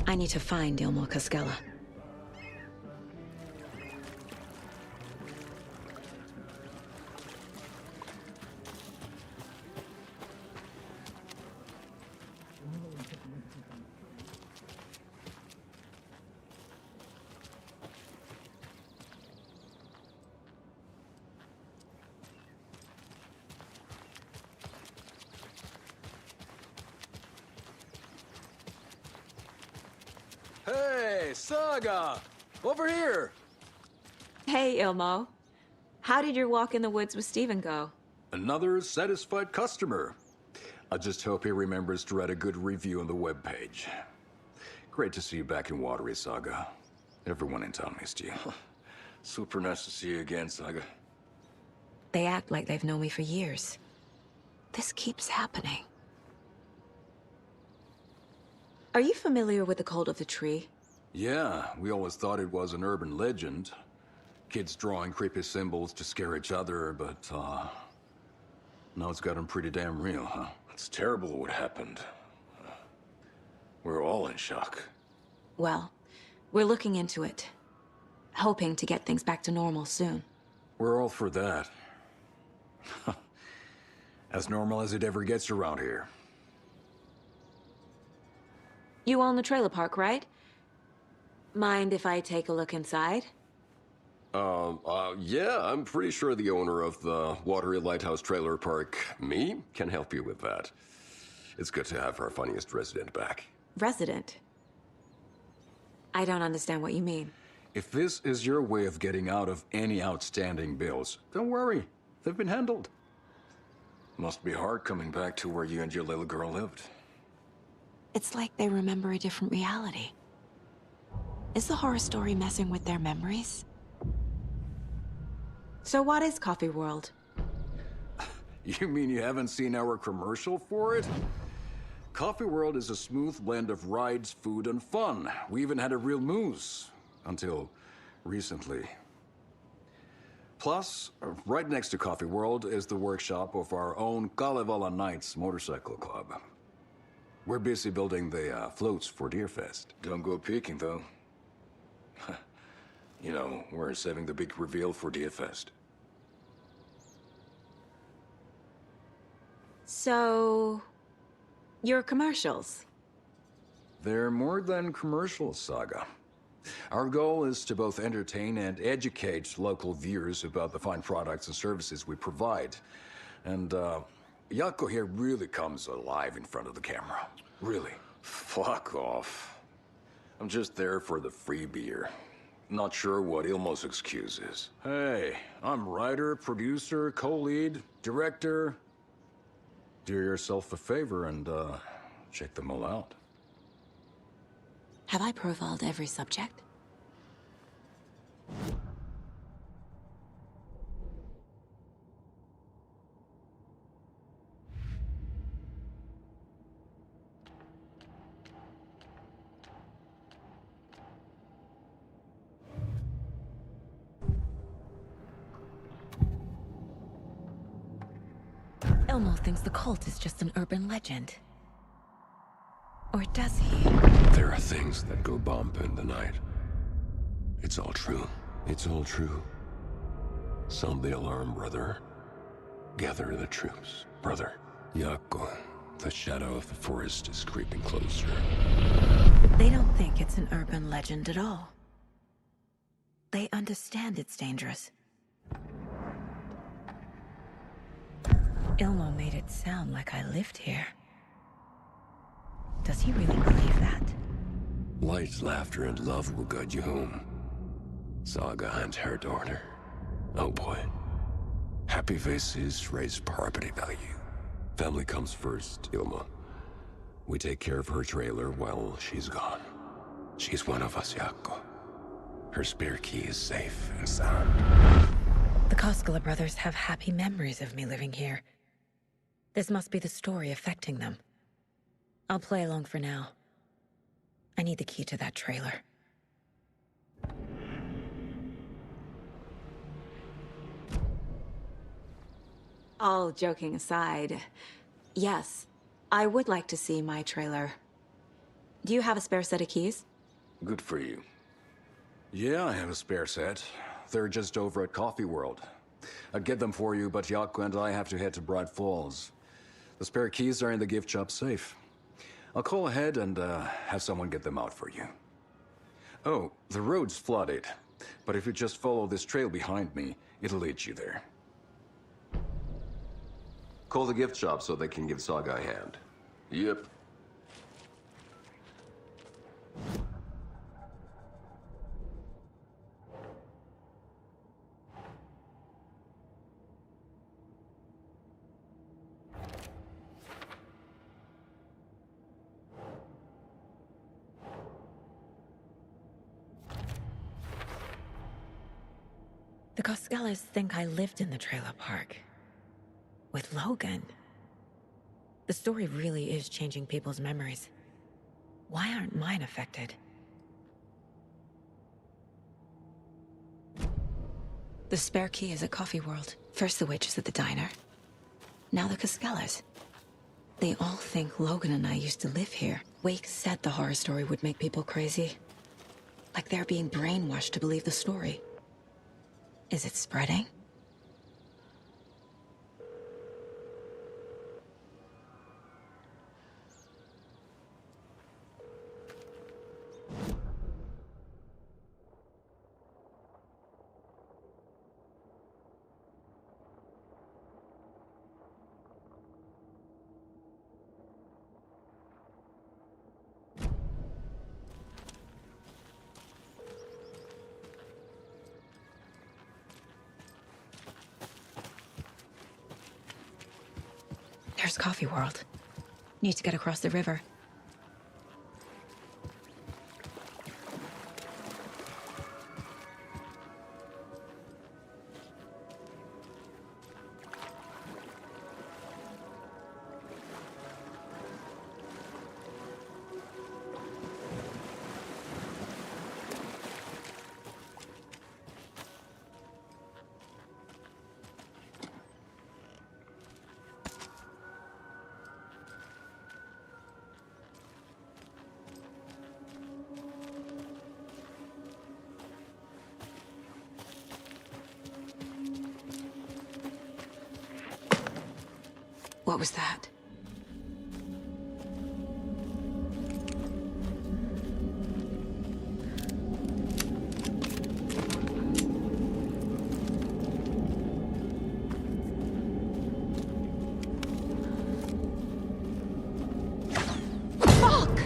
I need to find Ilmo Koskela. Hey, Saga! Over here! Hey, Ilmo. How did your walk in the woods with Steven go? Another satisfied customer. I just hope he remembers to write a good review on the webpage. Great to see you back in Watery, Saga. Everyone in town missed you. Super nice to see you again, Saga. They act like they've known me for years. This keeps happening. Are you familiar with the Cult of the Tree? Yeah, we always thought it was an urban legend. Kids drawing creepy symbols to scare each other, but, now it's gotten pretty damn real, huh? It's terrible what happened. We're all in shock. Well, we're looking into it. Hoping to get things back to normal soon. We're all for that. As normal as it ever gets around here. You own the trailer park, right? Mind if I take a look inside? Yeah, I'm pretty sure the owner of the Watery Lighthouse Trailer Park, me, can help you with that. It's good to have our funniest resident back. Resident? I don't understand what you mean. If this is your way of getting out of any outstanding bills, don't worry. They've been handled. Must be hard coming back to where you and your little girl lived. It's like they remember a different reality. Is the horror story messing with their memories? So what is Coffee World? You mean you haven't seen our commercial for it? Coffee World is a smooth blend of rides, food, and fun. We even had a real moose. Until recently. Plus, right next to Coffee World is the workshop of our own Kalevala Knights Motorcycle Club. We're busy building the floats for Deerfest. Don't go peeking, though. You know, we're saving the big reveal for Deerfest. So... your commercials? They're more than commercials, Saga. Our goal is to both entertain and educate local viewers about the fine products and services we provide. And, Yako here really comes alive in front of the camera. Really. Fuck off. I'm just there for the free beer. Not sure what Ilmo's excuse is. Hey, I'm writer, producer, co-lead, director. Do yourself a favor and, check them all out. Have I profiled every subject? Elmo thinks the cult is just an urban legend. Or does he? There are things that go bump in the night. It's all true. It's all true. Sound the alarm, brother. Gather the troops, brother. Yako, the shadow of the forest is creeping closer. They don't think it's an urban legend at all. They understand it's dangerous. Ilmo made it sound like I lived here. Does he really believe that? Light, laughter, and love will guide you home. Saga and her daughter. Oh boy. Happy faces raise property value. Family comes first, Ilma. We take care of her trailer while she's gone. She's one of us, Yako. Her spare key is safe and sound. The Koskela brothers have happy memories of me living here. This must be the story affecting them. I'll play along for now. I need the key to that trailer. All joking aside, yes, I would like to see my trailer. Do you have a spare set of keys? Good for you. Yeah, I have a spare set. They're just over at Coffee World. I'd get them for you, but Yako and I have to head to Bright Falls. The spare keys are in the gift shop safe. I'll call ahead and have someone get them out for you. Oh, the road's flooded, but if you just follow this trail behind me, it'll lead you there. Call the gift shop so they can give Saga a hand. Yep. The Koskelas think I lived in the trailer park. With Logan. The story really is changing people's memories. Why aren't mine affected? The spare key is at Coffee World. First the waitress at the diner. Now the Koskelas. They all think Logan and I used to live here. Wake said the horror story would make people crazy. Like they're being brainwashed to believe the story. Is it spreading? There's Coffee World. Need to get across the river. What was that? Fuck!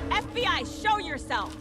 FBI, show yourself!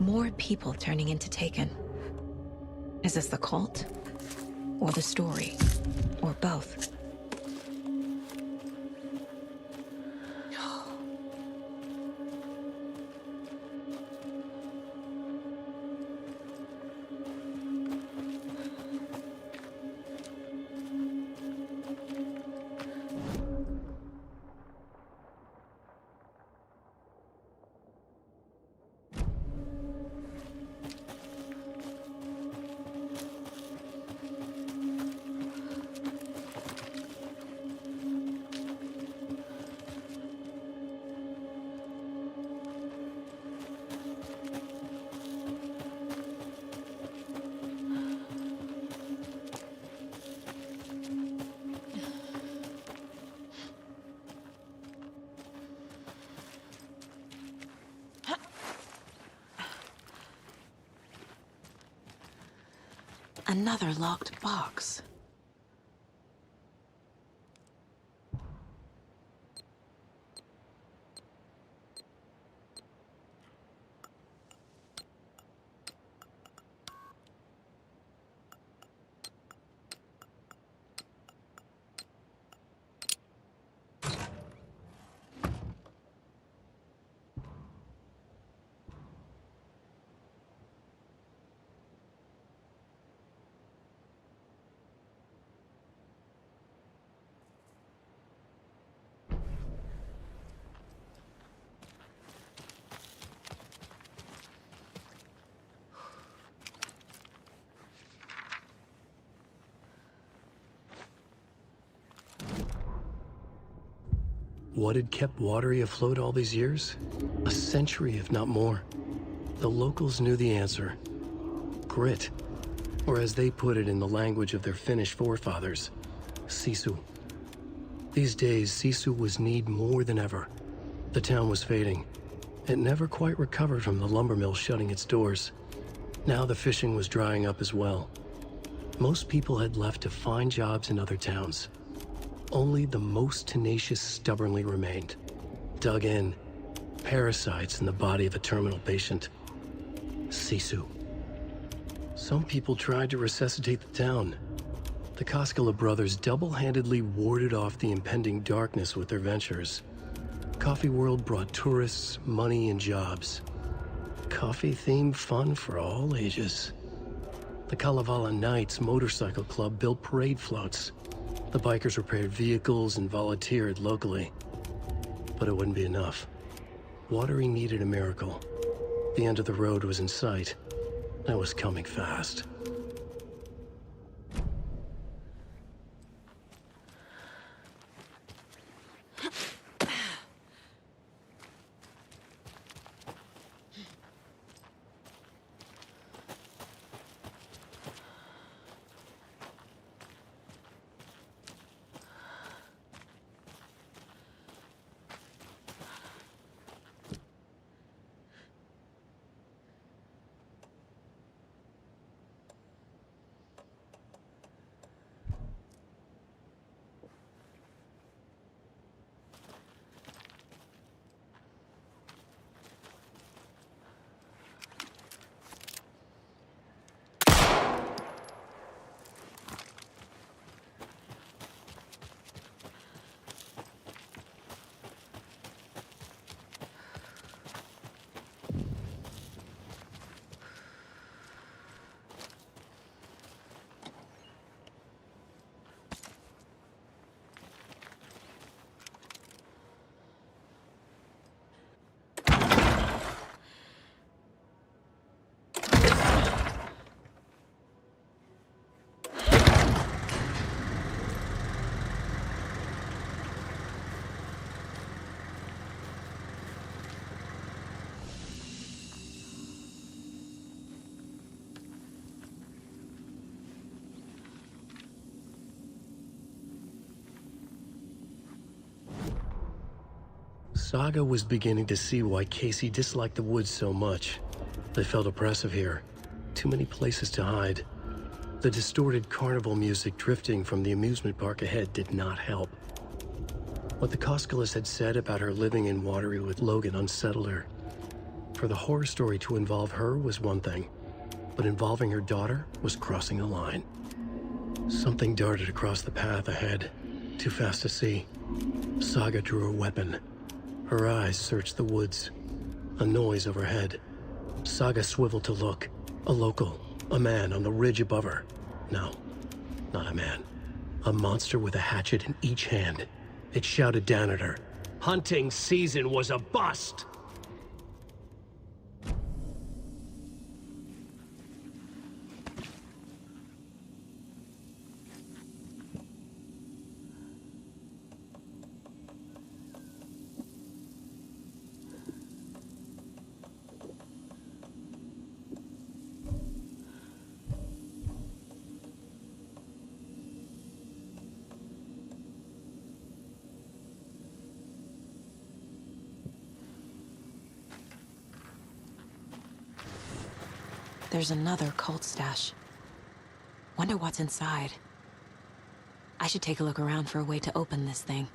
More people turning into Taken. Is this the cult? Or the story? Or both? Another locked box. What had kept Watery afloat all these years? A century, if not more. The locals knew the answer. Grit. Or as they put it in the language of their Finnish forefathers, sisu. These days, sisu was needed more than ever. The town was fading. It never quite recovered from the lumber mill shutting its doors. Now the fishing was drying up as well. Most people had left to find jobs in other towns. Only the most tenacious stubbornly remained. Dug in. Parasites in the body of a terminal patient. Sisu. Some people tried to resuscitate the town. The Koskela brothers double-handedly warded off the impending darkness with their ventures. Coffee World brought tourists, money, and jobs. Coffee-themed fun for all ages. The Kalevala Knights motorcycle club built parade floats. The bikers repaired vehicles and volunteered locally. But it wouldn't be enough. Watery needed a miracle. The end of the road was in sight. It was coming fast. Saga was beginning to see why Casey disliked the woods so much. They felt oppressive here. Too many places to hide. The distorted carnival music drifting from the amusement park ahead did not help. What the Koskalis had said about her living in Watery with Logan unsettled her. For the horror story to involve her was one thing, but involving her daughter was crossing a line. Something darted across the path ahead, too fast to see. Saga drew her weapon. Her eyes searched the woods. A noise overhead. Saga swiveled to look. A local. A man on the ridge above her. No, not a man. A monster with a hatchet in each hand. It shouted down at her. Hunting season was a bust! There's another cult stash. Wonder what's inside. I should take a look around for a way to open this thing.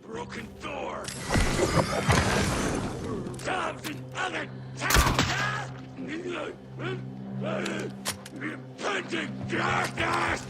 Broken door! Jobs in other towns! Impending darkness!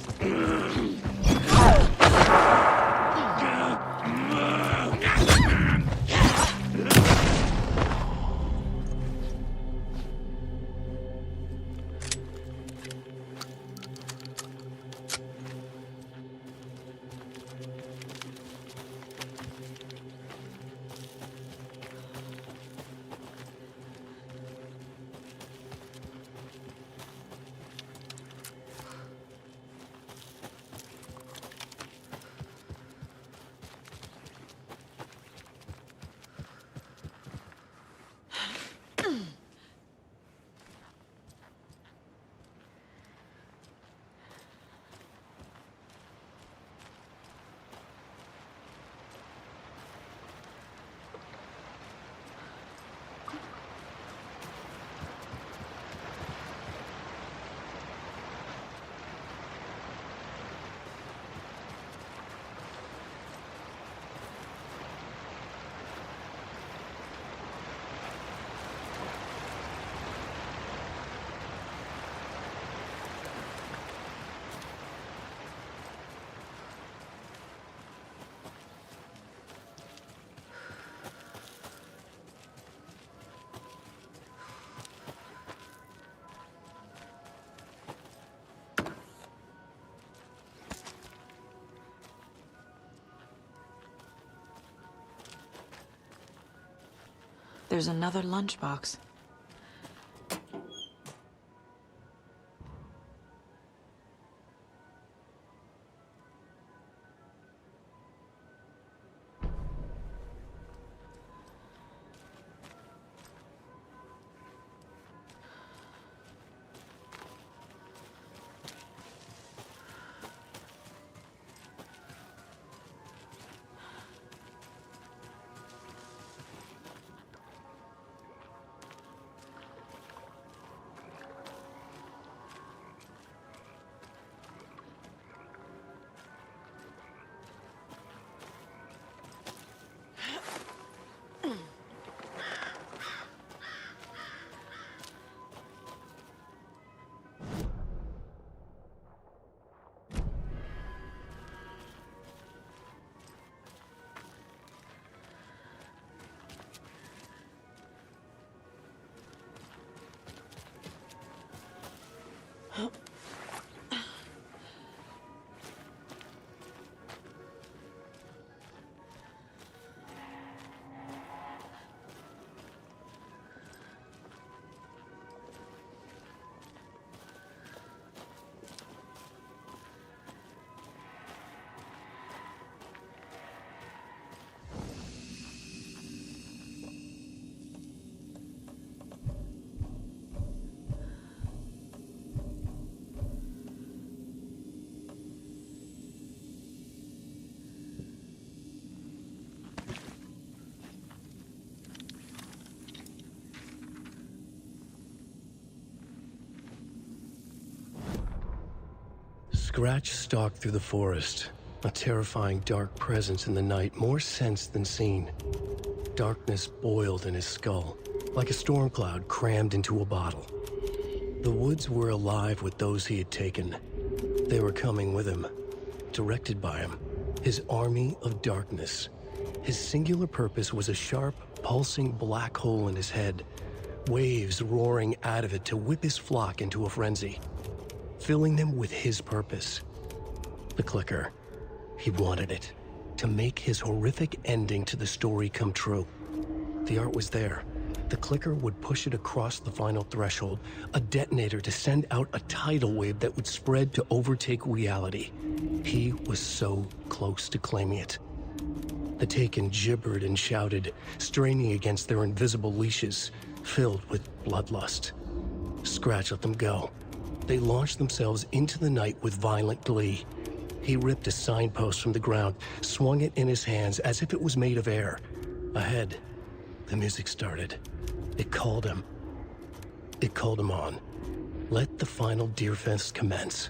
There's another lunchbox. Scratch stalked through the forest, a terrifying dark presence in the night, more sensed than seen. Darkness boiled in his skull, like a storm cloud crammed into a bottle. The woods were alive with those he had taken. They were coming with him, directed by him, his army of darkness. His singular purpose was a sharp, pulsing black hole in his head, waves roaring out of it to whip his flock into a frenzy, filling them with his purpose. The clicker. He wanted it, to make his horrific ending to the story come true. The art was there. The clicker would push it across the final threshold, a detonator to send out a tidal wave that would spread to overtake reality. He was so close to claiming it. The Taken gibbered and shouted, straining against their invisible leashes, filled with bloodlust. Scratch let them go. They launched themselves into the night with violent glee. He ripped a signpost from the ground, swung it in his hands as if it was made of air. Ahead, the music started. It called him. It called him on. Let the final Deerfest commence.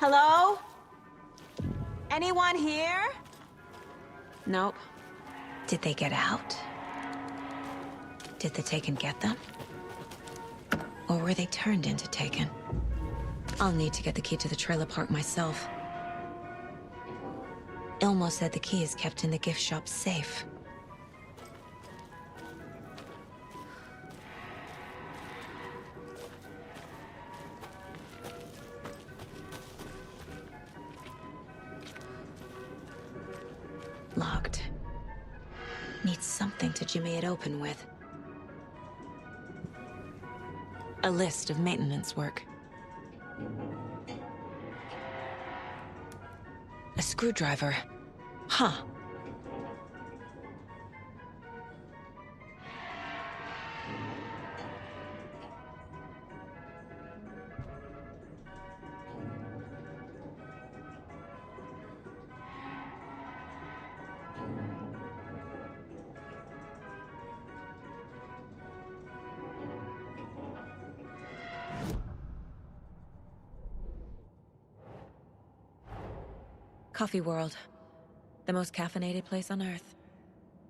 Hello? Anyone here? Nope. Did they get out? Did the Taken get them? Or were they turned into Taken? I'll need to get the key to the trailer park myself. Ilmo said the key is kept in the gift shop safe. Locked. Need something to jimmy it open with. A list of maintenance work. A screwdriver. Huh. Coffee World. The most caffeinated place on Earth.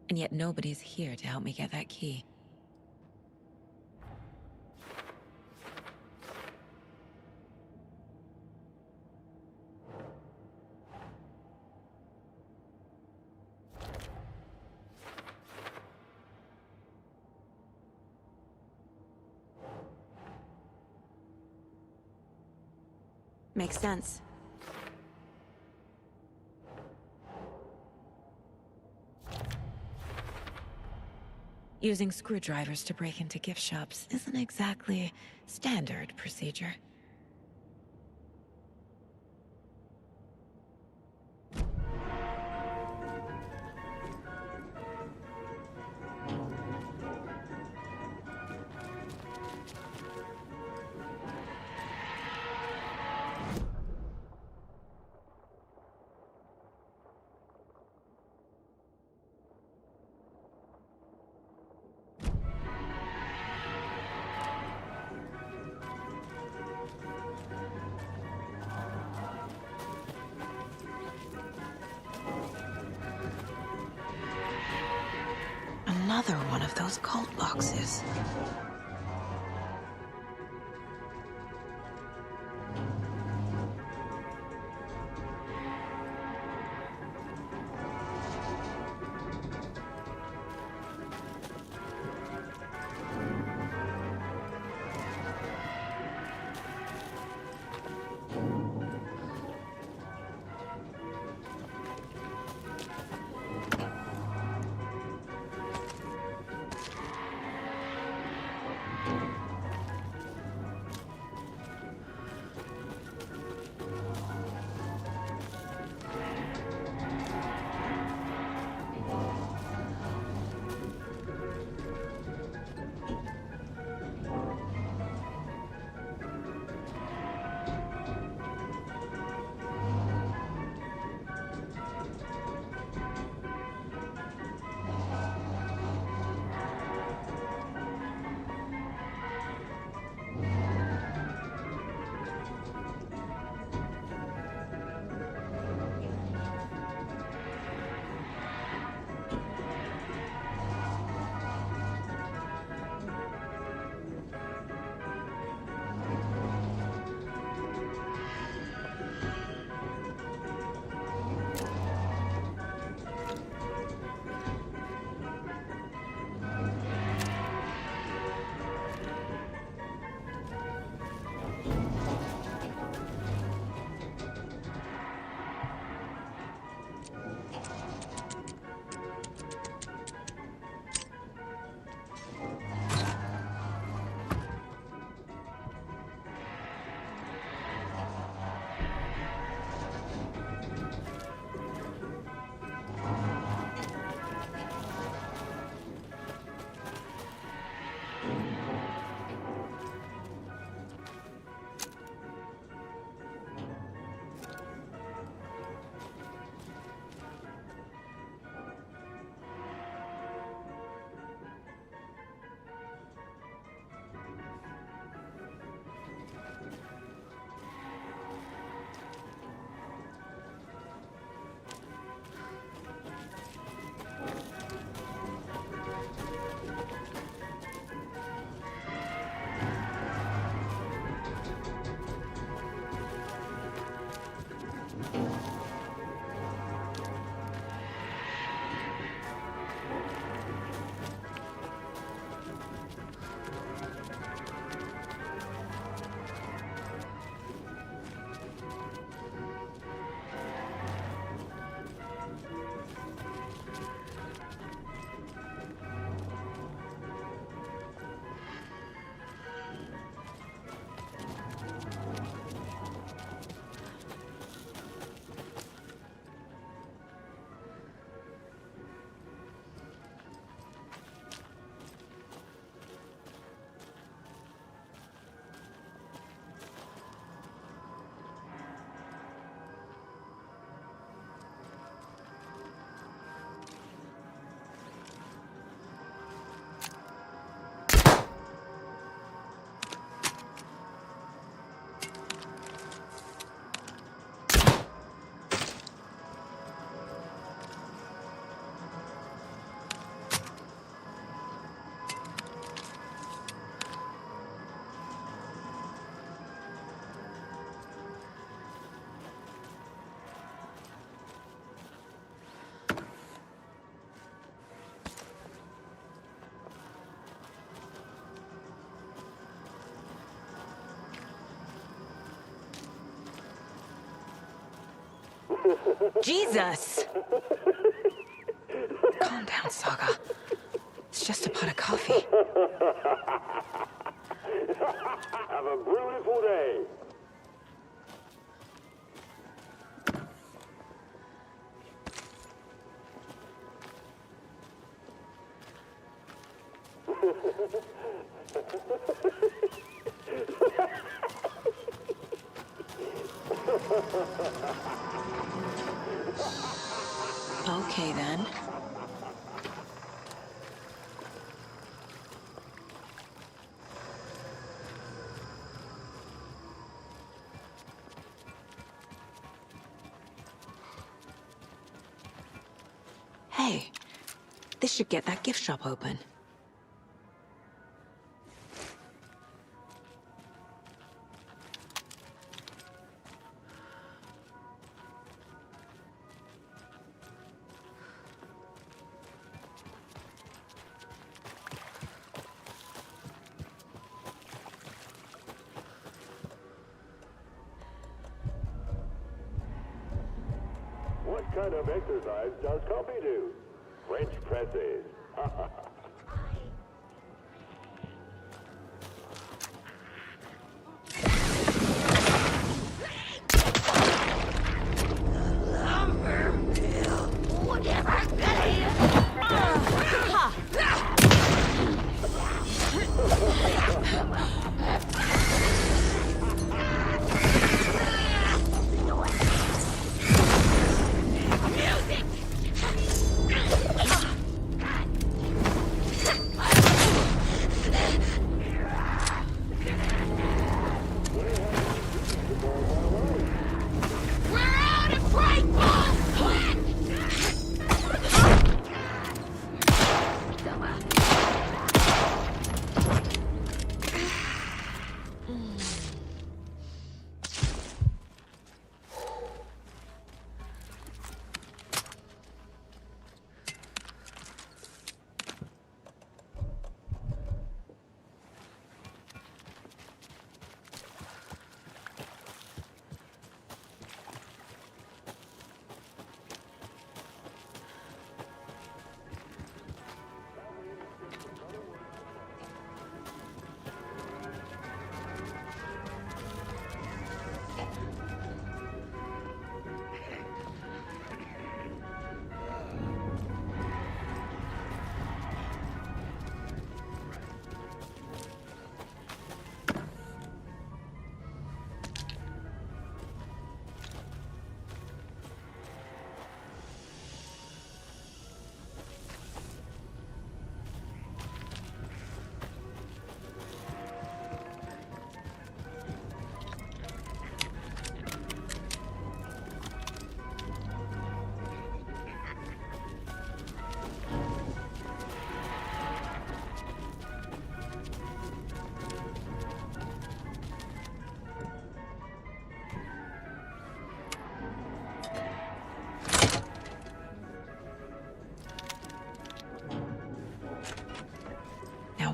And yet nobody's here to help me get that key. Makes sense. Using screwdrivers to break into gift shops isn't exactly standard procedure. Another one of those cult boxes. Jesus! Calm down, Saga. It's just a pot of coffee. Have a beautiful day. Okay, then. Hey, this should get that gift shop open. What kind of exercise does coffee do? French presses.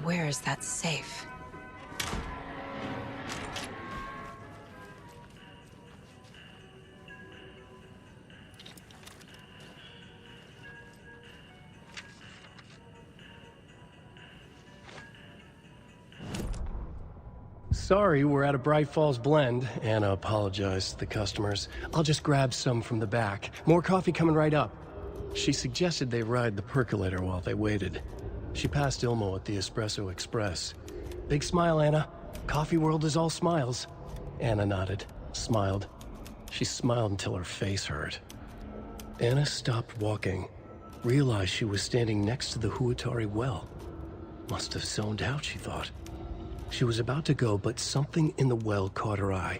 Where is that safe? Sorry, we're at a Bright Falls blend. Anna apologized to the customers. I'll just grab some from the back. More coffee coming right up. She suggested they ride the percolator while they waited. She passed Ilmo at the Espresso Express. Big smile, Anna. Coffee world is all smiles. Anna nodded, smiled. She smiled until her face hurt. Anna stopped walking, realized she was standing next to the Huatari well. Must have zoned out, she thought. She was about to go, but something in the well caught her eye.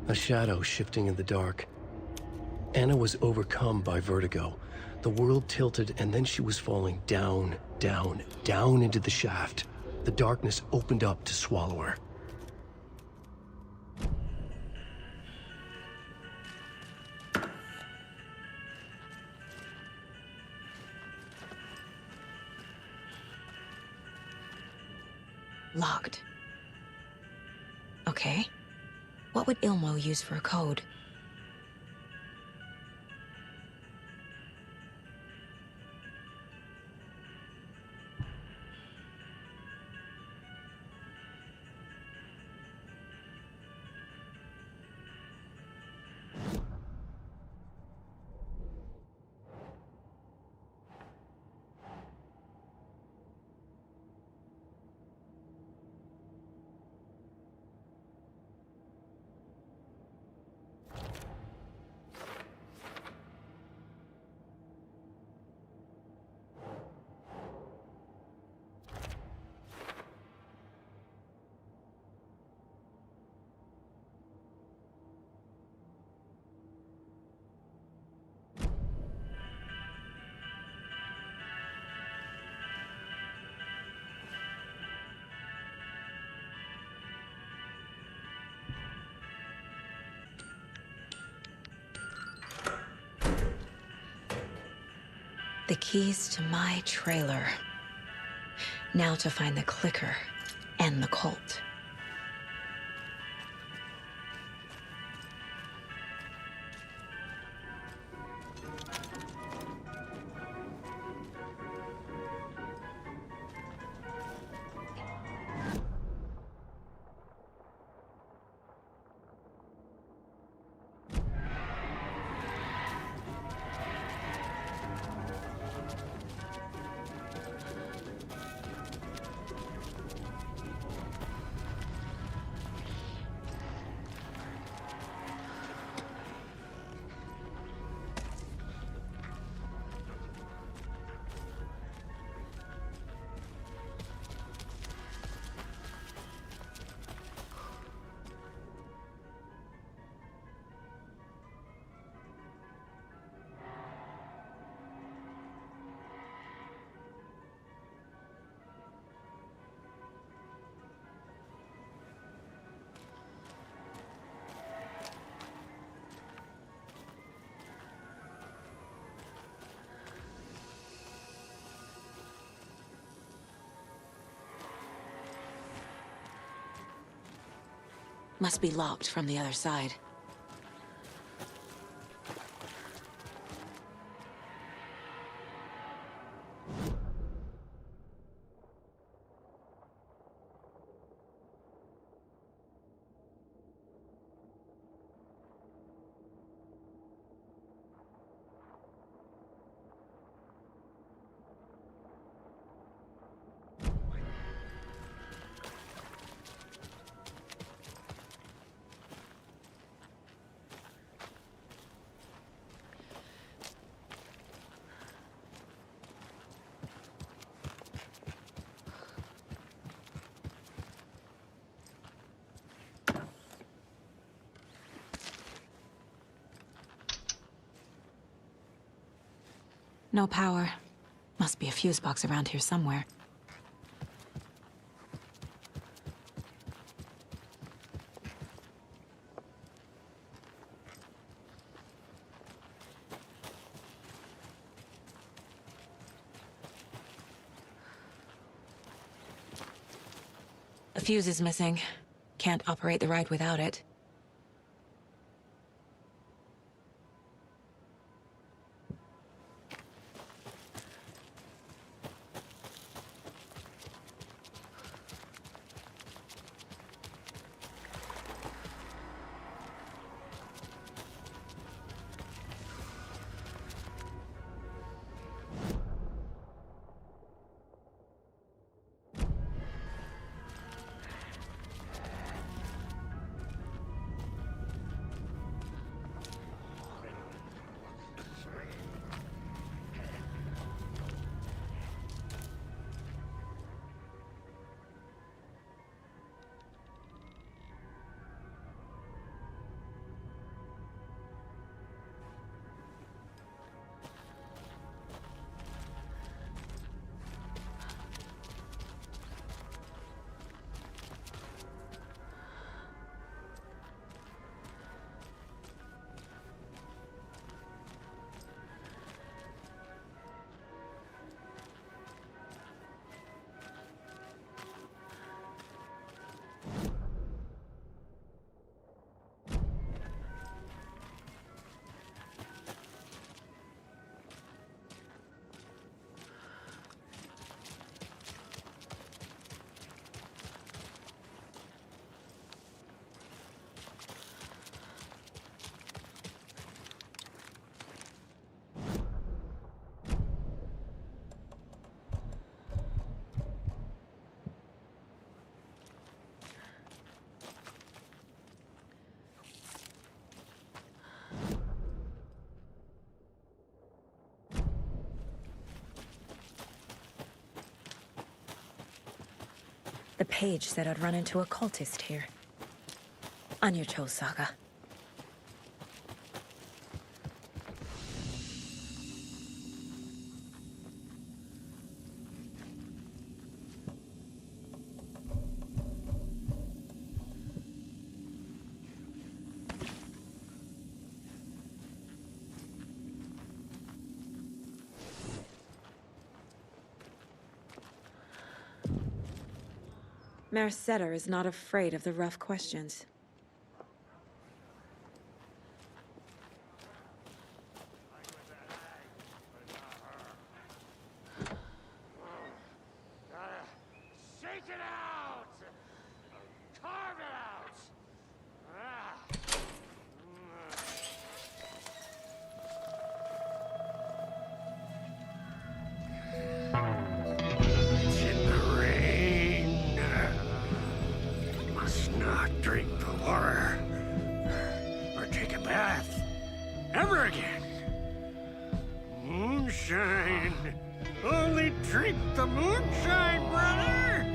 A shadow shifting in the dark. Anna was overcome by vertigo. The world tilted, and then she was falling down, down, down into the shaft. The darkness opened up to swallow her. Locked. Okay. What would Ilmo use for a code? The keys to my trailer. Now to find the clicker and the Colt. Must be locked from the other side. No power. Must be a fuse box around here somewhere. A fuse is missing. Can't operate the ride without it. The page said I'd run into a cultist here. On your toes, Saga. Mayor Setter is not afraid of the rough questions. Shake it out! Carve it out! It's in the rain. Must not drink the water or take a bath ever again. Moonshine. Only drink the moonshine, brother.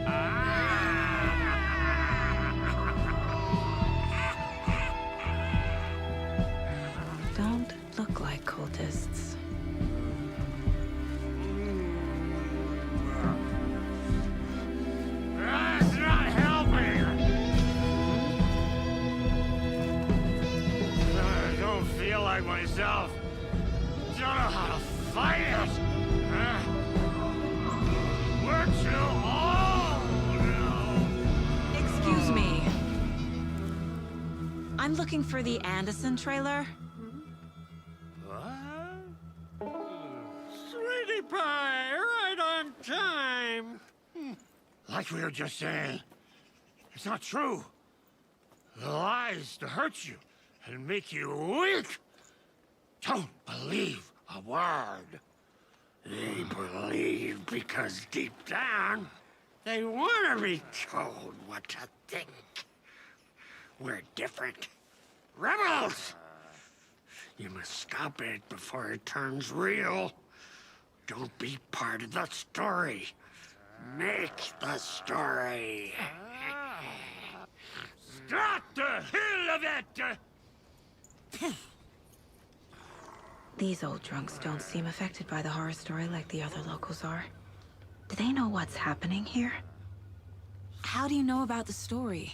Don't look like cultists. That's not helping! I don't feel like myself. Don't know how to fight it! We're too old now! Excuse me. I'm looking for the Anderson trailer. Sweetie pie, right on time! Like we were just saying, it's not true. The lies to hurt you and make you weak. Don't believe a word. They believe because deep down, they want to be told what to think. We're different. Rebels! You must stop it before it turns real. Don't be part of the story. Make the story. Stop the hell of it! These old drunks don't seem affected by the horror story like the other locals are. Do they know what's happening here? How do you know about the story?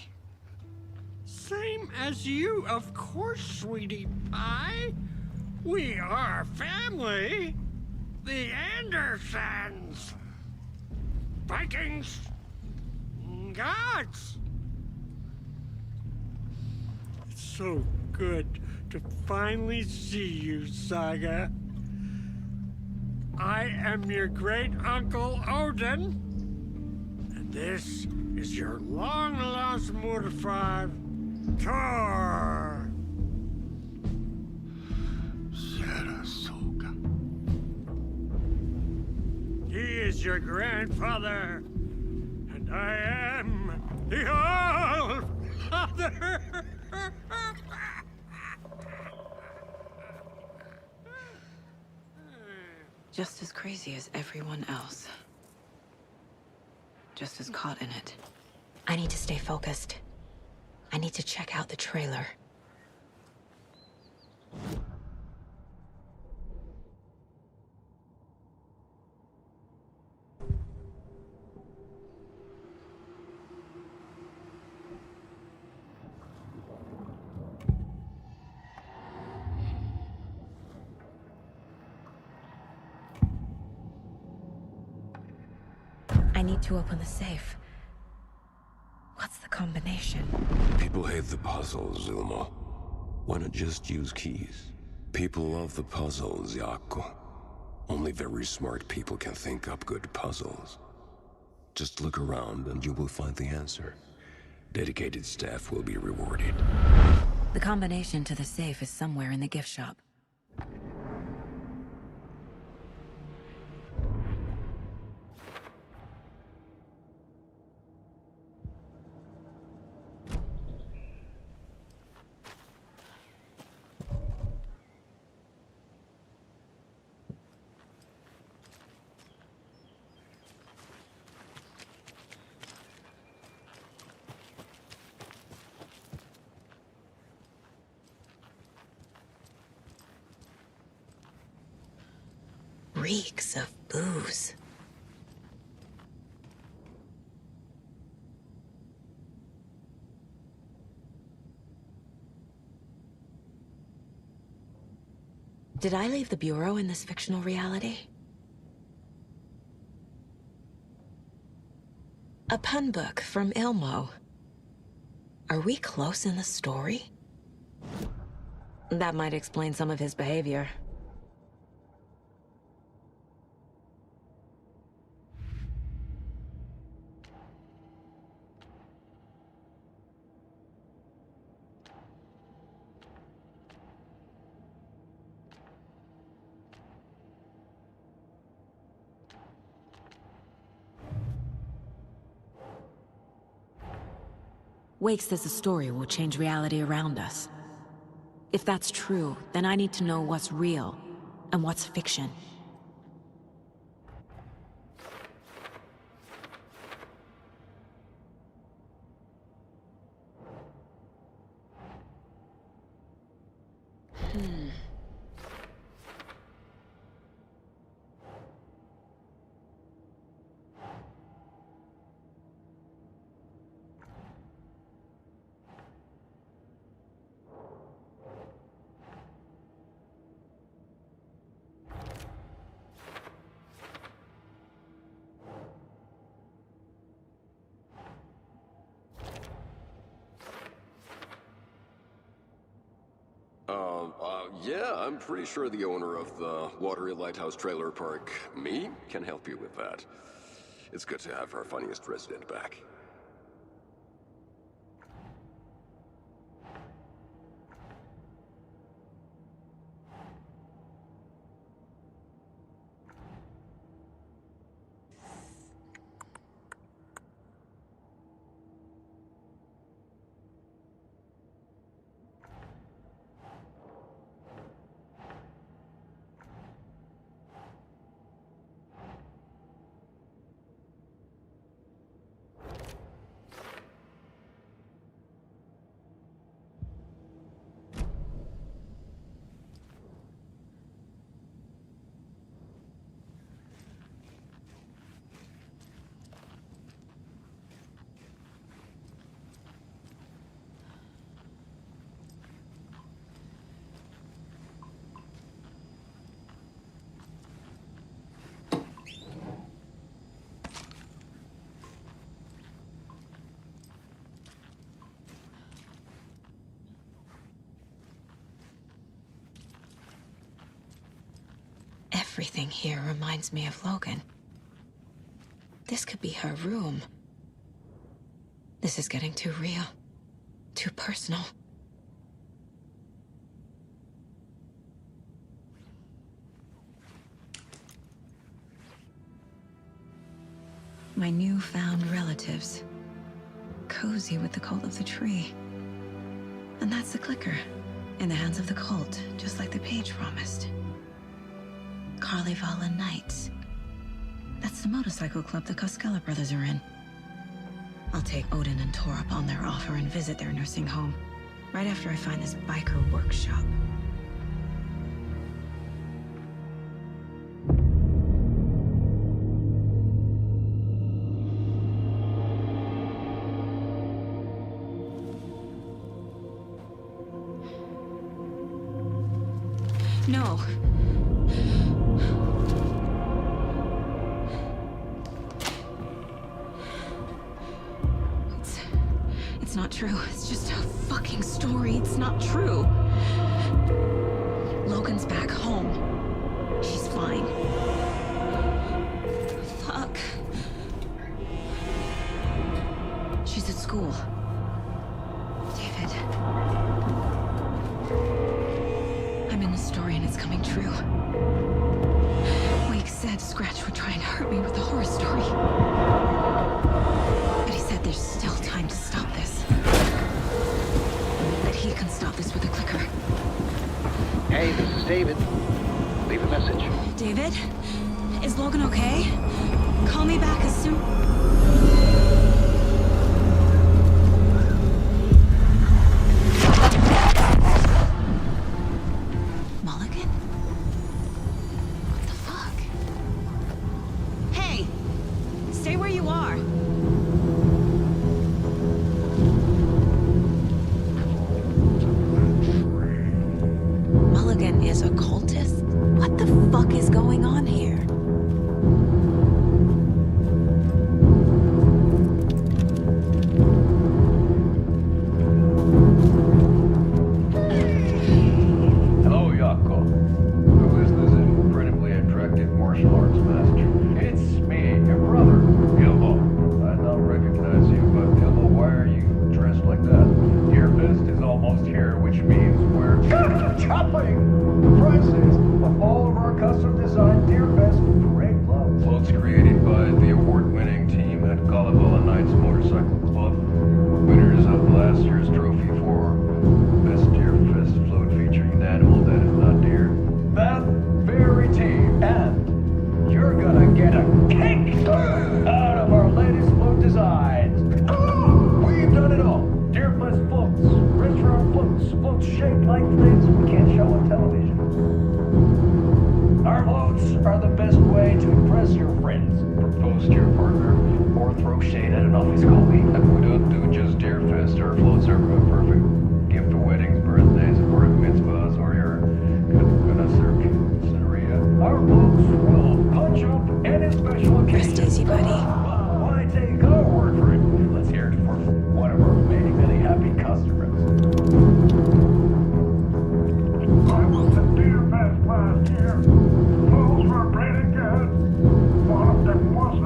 Same as you, of course, sweetie pie. We are family. The Andersons. Vikings. Gods. It's so good to finally see you, Saga. I am your great-uncle Odin. And this is your long-lost Murfar, Thor. Sarasota. He is your grandfather, and I am the All-Father. Just as crazy as everyone else. Just as caught in it. I need to stay focused. I need to check out the trailer. I need to open the safe. What's the combination? People hate the puzzles, Ilmo. Why not just use keys? People love the puzzles, Jaakko. Only very smart people can think up good puzzles. Just look around and you will find the answer. Dedicated staff will be rewarded. The combination to the safe is somewhere in the gift shop. Reeks of booze. Did I leave the Bureau in this fictional reality? A pun book from Ilmo. Are we close in the story? That might explain some of his behavior. Wake says the story will change reality around us. If that's true, then I need to know what's real and what's fiction. Yeah, I'm pretty sure the owner of the Watery Lighthouse Trailer Park, me, can help you with that. It's good to have our funniest resident back. Everything here reminds me of Logan. This could be her room. This is getting too real. Too personal. My newfound relatives. Cozy with the cult of the tree. And that's the clicker. In the hands of the cult, just like the page promised. Carnival Nights. That's the motorcycle club the Costello brothers are in. I'll take Odin and Tor up on their offer and visit their nursing home, right after I find this biker workshop. No. It's not true. It's just a fucking story. It's not true. Logan's back home. She's fine. Fuck. She's at school. David. I'm in the story and it's coming true. Wake said Scratch would try and hurt me with the horror story. But he said there's still time to stop this. That he can stop this with a clicker. Hey, this is David. Leave a message. David? Is Logan okay? Call me back as soon... Mulligan? What the fuck? Hey! Stay where you are! Mulligan is a cultist? What the fuck is going on here? Out of our latest float designs. We've done it all. Deerfest floats, restaurant floats, floats shaped like things we can't show on television. Our floats are the best way to impress your friends, propose to your partner, or throw shade at an office colleague. We don't do just Deerfest. Our floats are perfect gift for weddings, birthdays, or mitzvahs, or your gonna serve scenario. Our floats will punch up any special occasion. Rest easy, buddy. Why take our word for it? Let's hear it for one of our many, many happy customers. I was at Deerfest last year. Floats were pretty good. One of them was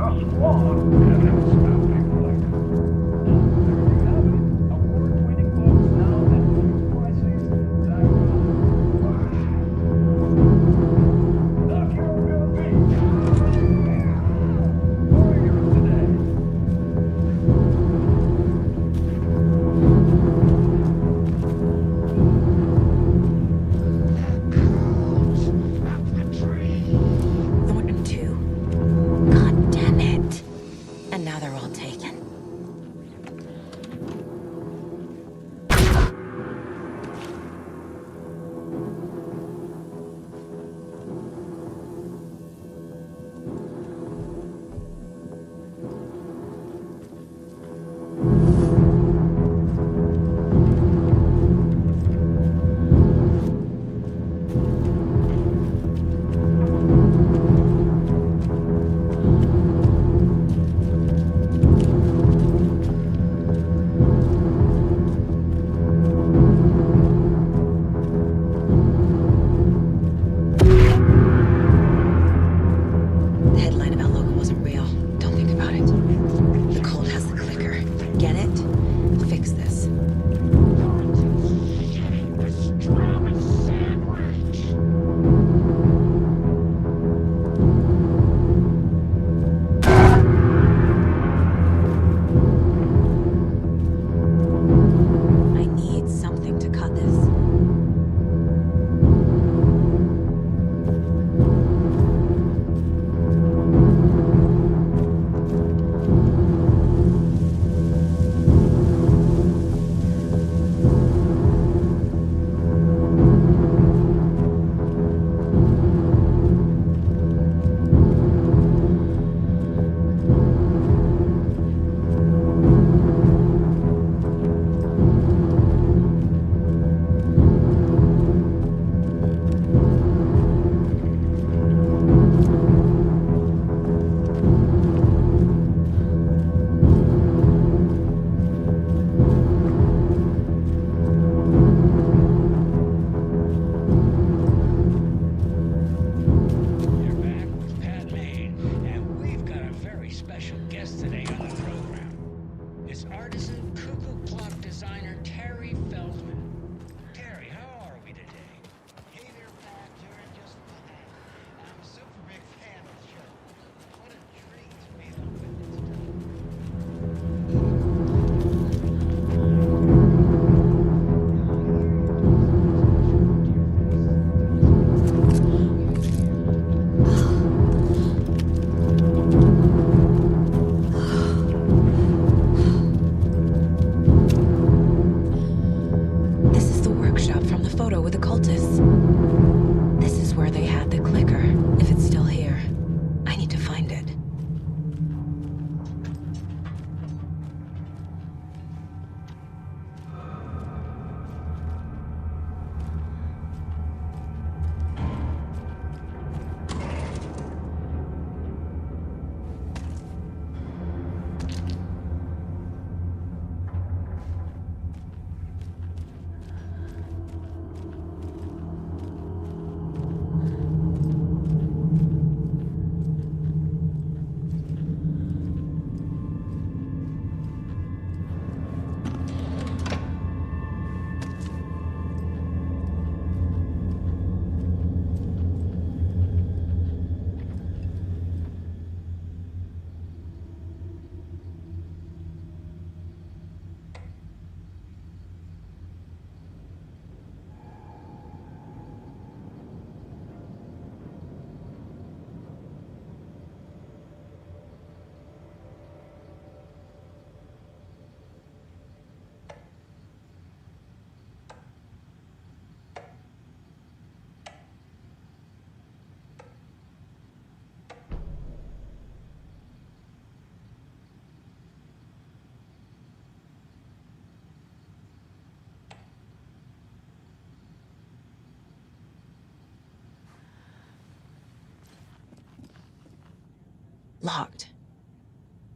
Locked.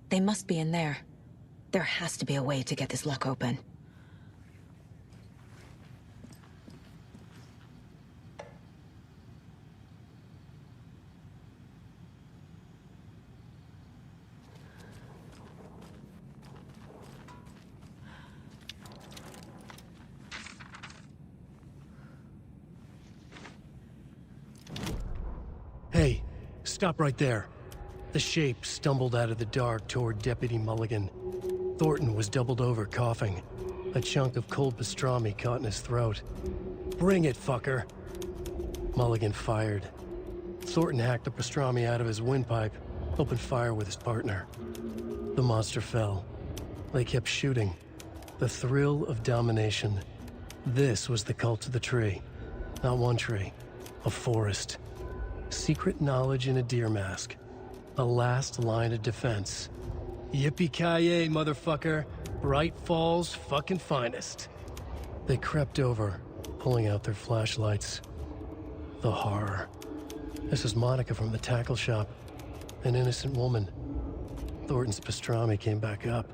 They must be in there. There has to be a way to get this lock open. Hey, stop right there. The shape stumbled out of the dark toward Deputy Mulligan. Thornton was doubled over, coughing. A chunk of cold pastrami caught in his throat. Bring it, fucker! Mulligan fired. Thornton hacked the pastrami out of his windpipe, opened fire with his partner. The monster fell. They kept shooting. The thrill of domination. This was the cult of the tree. Not one tree. A forest. Secret knowledge in a deer mask. The last line of defense. Yippee-ki-yay, motherfucker. Bright Falls' fucking finest. They crept over, pulling out their flashlights. The horror. This is Monica from the tackle shop. An innocent woman. Thornton's pastrami came back up.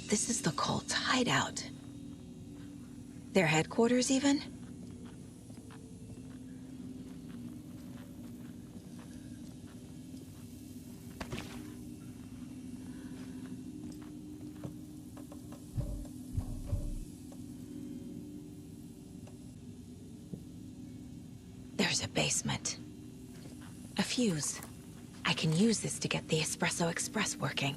This is the cult's hideout. Their headquarters, even? There's a basement. A fuse. I can use this to get the Espresso Express working.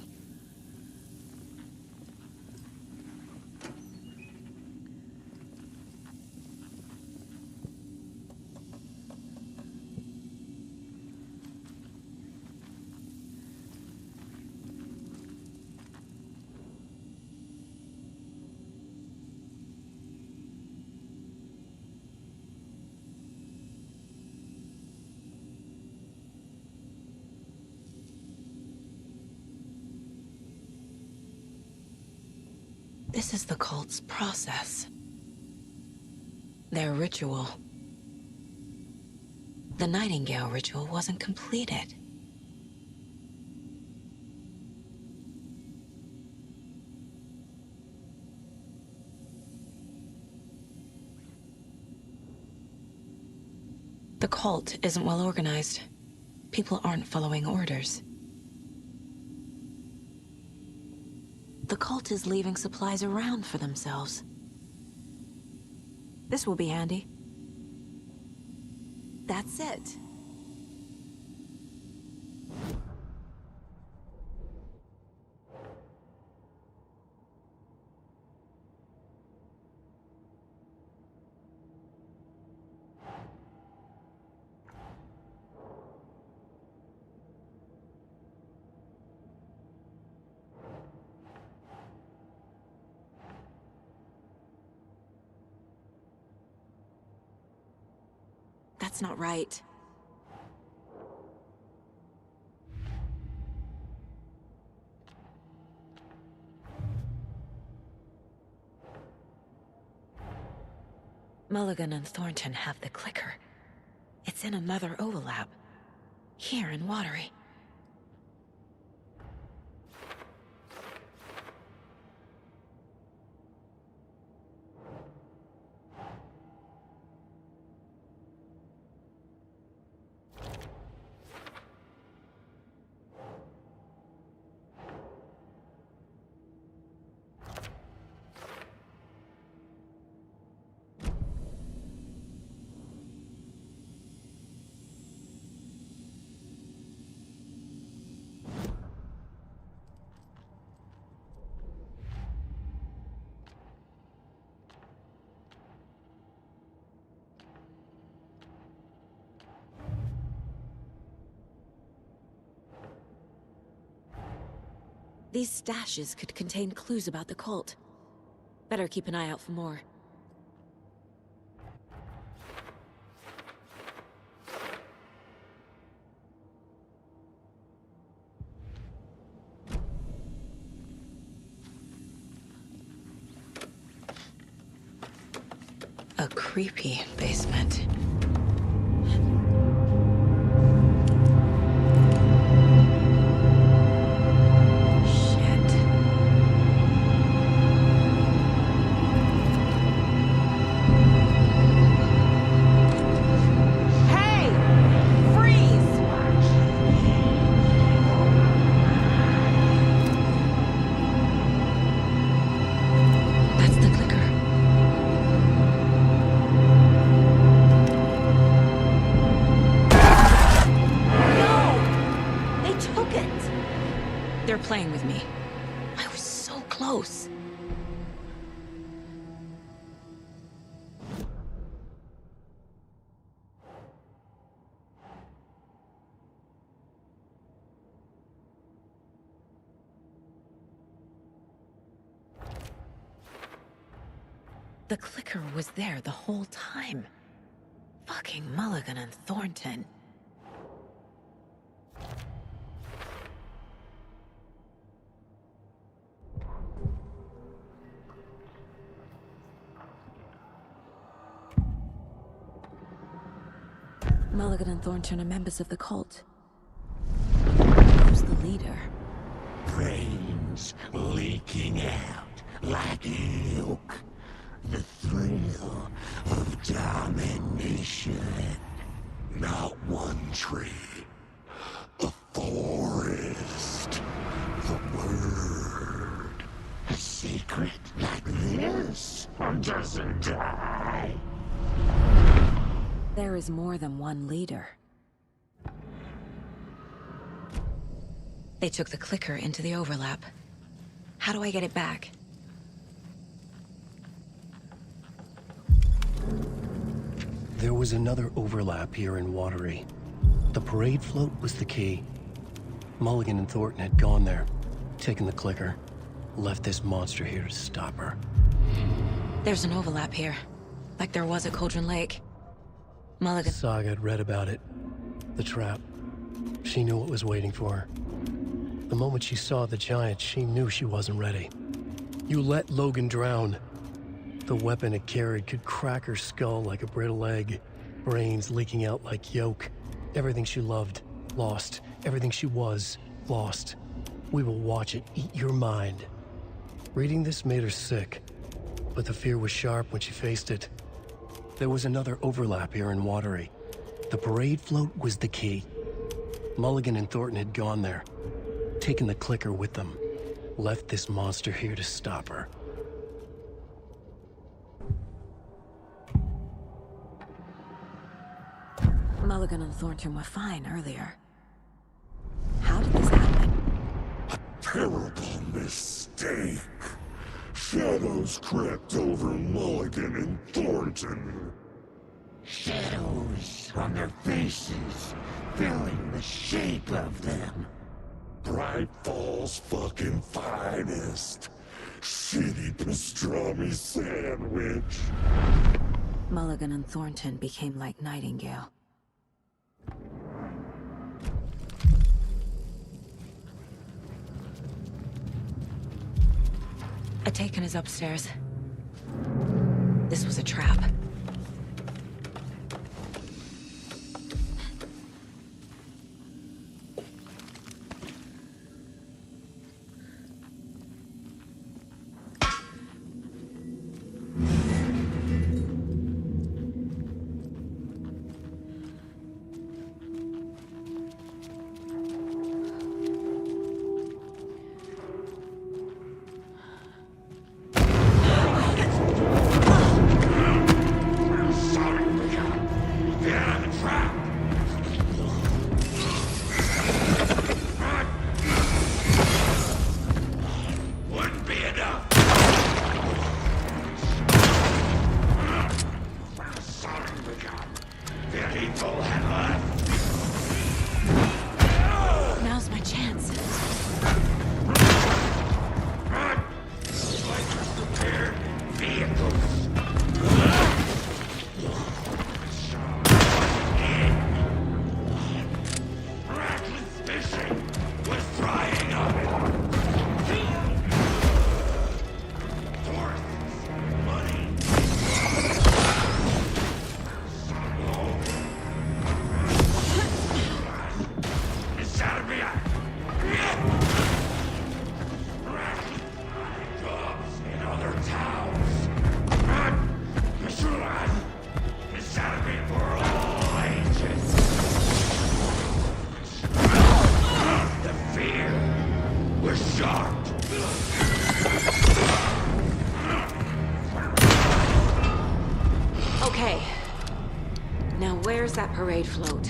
This is the cult's process. Their ritual. The Nightingale ritual wasn't completed. The cult isn't well organized. People aren't following orders. The cult is leaving supplies around for themselves. This will be handy. That's it. That's not right. Mulligan and Thornton have the clicker. It's in another overlap. Here in Watery. These stashes could contain clues about the cult. Better keep an eye out for more. A creepy basement. They're playing with me. I was so close. The clicker was there the whole time. Fucking Mulligan and Thornton. Mulligan and Thornton are members of the cult. Who's the leader? Brains leaking out like milk. The thrill of domination. Not one tree. A forest. The word. A secret like this doesn't die. There is more than one leader. They took the clicker into the overlap. How do I get it back? There was another overlap here in Watery. The parade float was the key. Mulligan and Thornton had gone there, taken the clicker, left this monster here to stop her. There's an overlap here, like there was at Cauldron Lake. Mulligan... Saga had read about it. The trap. She knew what was waiting for her. The moment she saw the giant, she knew she wasn't ready. You let Logan drown. The weapon it carried could crack her skull like a brittle egg. Brains leaking out like yolk. Everything she loved, lost. Everything she was, lost. We will watch it eat your mind. Reading this made her sick, but the fear was sharp when she faced it. There was another overlap here in Watery. The parade float was the key. Mulligan and Thornton had gone there, taken the clicker with them, left this monster here to stop her. Mulligan and Thornton were fine earlier. How did this happen? A terrible mistake. Shadows crept over Mulligan and Thornton. Shadows on their faces, filling the shape of them. Bright Falls fucking finest. Shitty pastrami sandwich. Mulligan and Thornton became like Nightingale. Atakan is upstairs. This was a trap. Now's my chance. Okay. Now where's that parade float?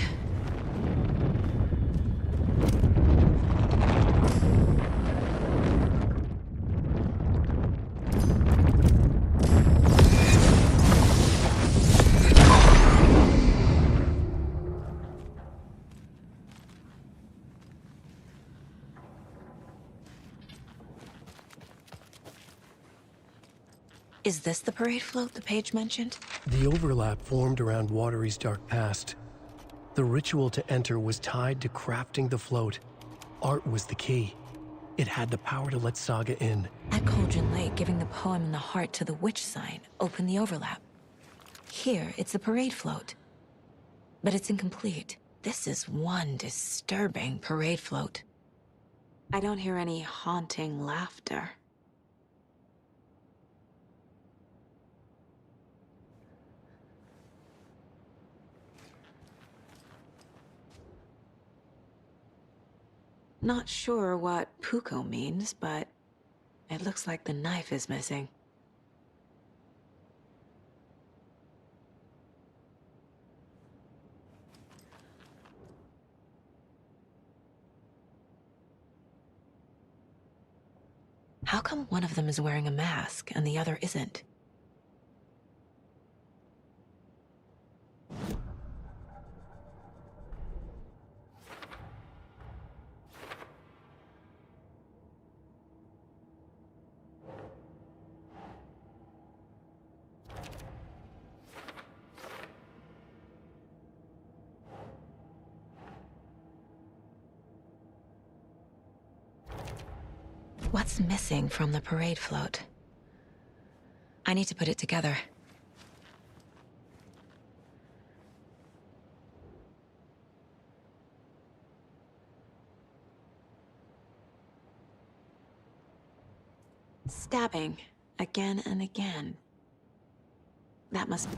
Is this the parade float the page mentioned? The overlap formed around Watery's dark past. The ritual to enter was tied to crafting the float. Art was the key. It had the power to let Saga in. At Cauldron Lake, giving the poem and the heart to the witch sign opened the overlap. Here, it's the parade float. But it's incomplete. This is one disturbing parade float. I don't hear any haunting laughter. Not sure what Puko means, but it looks like the knife is missing. How come one of them is wearing a mask and the other isn't? What's missing from the parade float? I need to put it together. Stabbing again and again. That must be...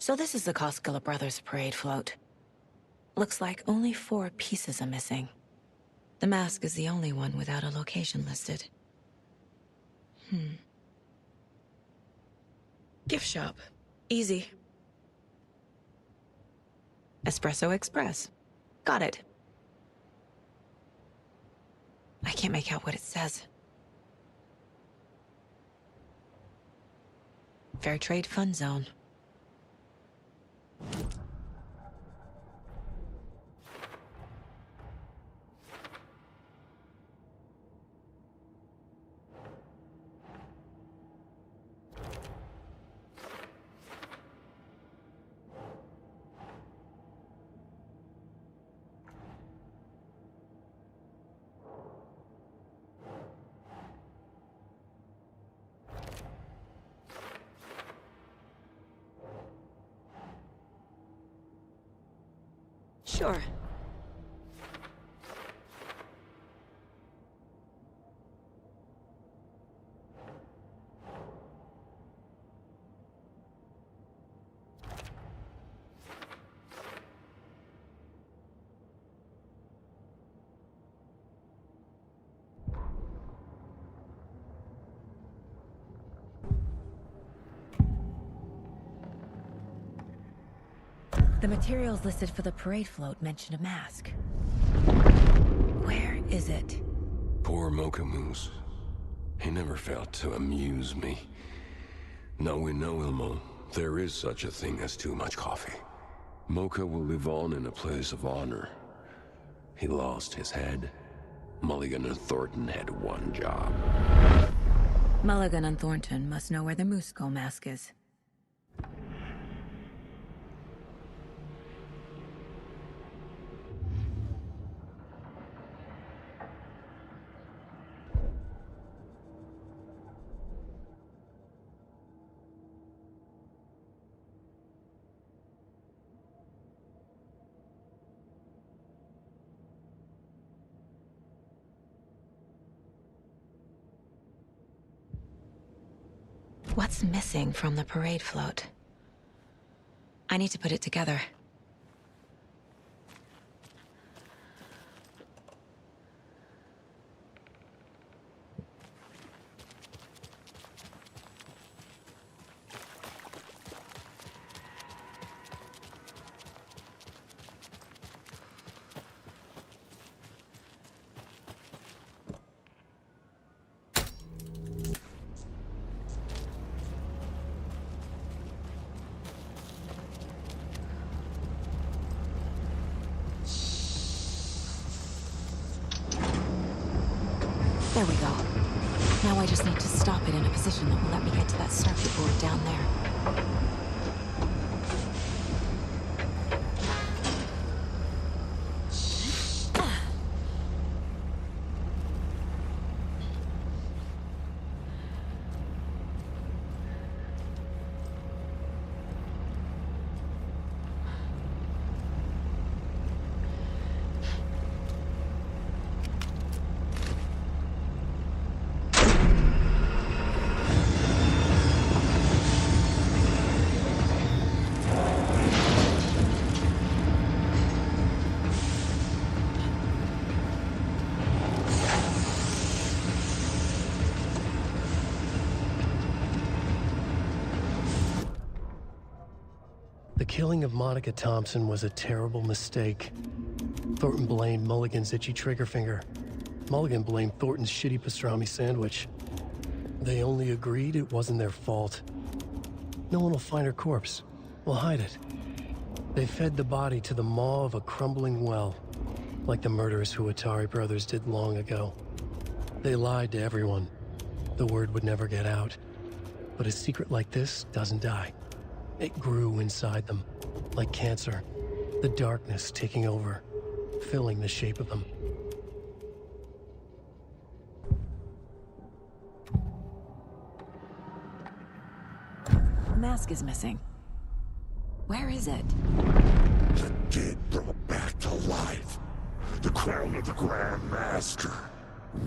So this is the Koskela Brothers parade float. Looks like only 4 pieces are missing. The mask is the only one without a location listed. Gift shop. Easy. Espresso Express. Got it. I can't make out what it says. Fair Trade Fun Zone. Sure. The materials listed for the parade float mention a mask. Where is it? Poor Mocha Moose. He never failed to amuse me. Now we know, Ilmo, there is such a thing as too much coffee. Mocha will live on in a place of honor. He lost his head. Mulligan and Thornton had one job. Mulligan and Thornton must know where the Moose Skull mask is. What's missing from the parade float? I need to put it together. There we go. Now I just need to stop it in a position that will let me get to that circuit board down there. The killing of Monica Thompson was a terrible mistake. Thornton blamed Mulligan's itchy trigger finger. Mulligan blamed Thornton's shitty pastrami sandwich. They only agreed it wasn't their fault. No one will find her corpse. We'll hide it. They fed the body to the maw of a crumbling well, like the murderous Huatari brothers did long ago. They lied to everyone. The word would never get out. But a secret like this doesn't die. It grew inside them, like cancer, the darkness taking over, filling the shape of them. The mask is missing. Where is it? The dead brought back to life. The crown of the Grand Master.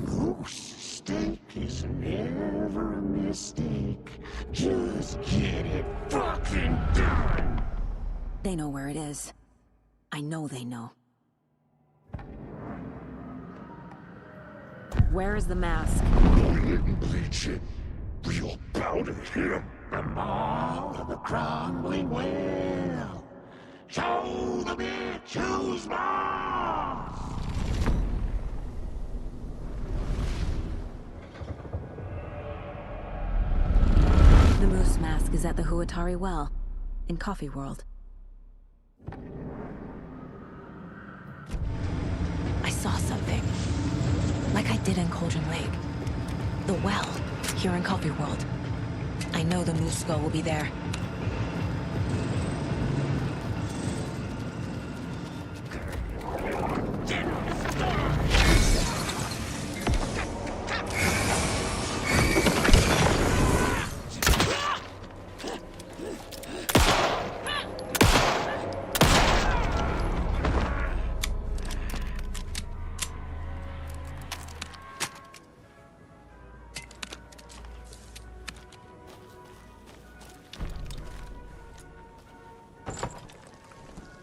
Moose steak is never a mistake. Just get it fucking done! They know where it is. I know they know. Where is the mask? We didn't bleach it. We'll powder him. The mall of the crumbling will. Show the bitch who's boss! The moose mask is at the Huatari Well, in Coffee World. I saw something. Like I did in Cauldron Lake. The well, here in Coffee World. I know the moose skull will be there.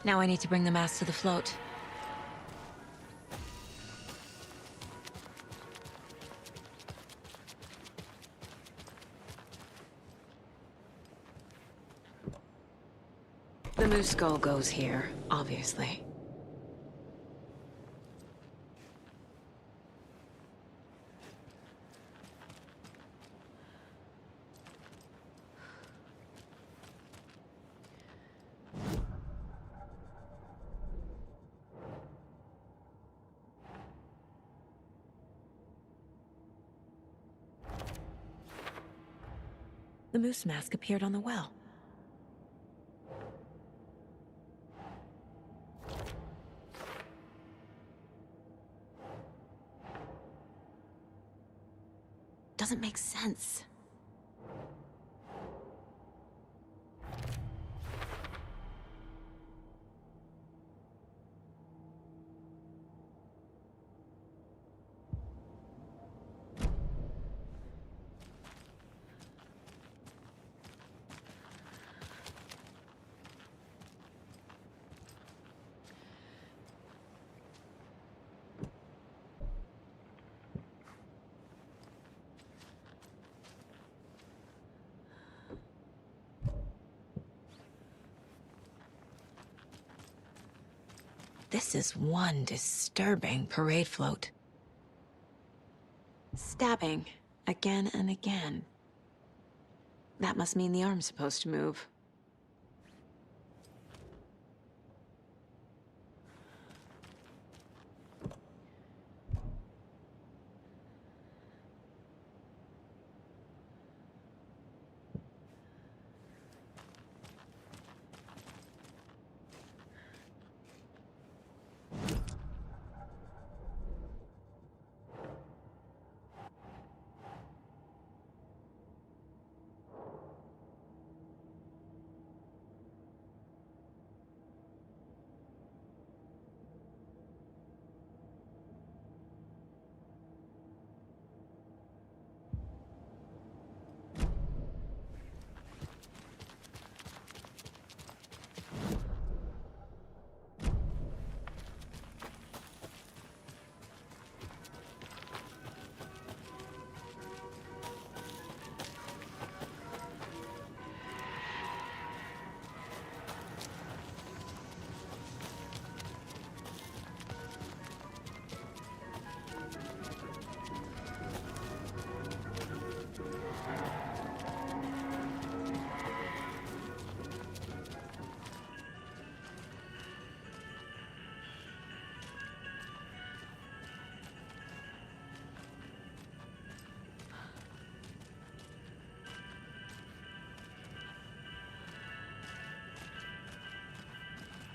Now I need to bring the mask to the float. The moose skull goes here, obviously. The moose mask appeared on the well. Doesn't make sense. This is one disturbing parade float. Stabbing, again and again. That must mean the arm's supposed to move.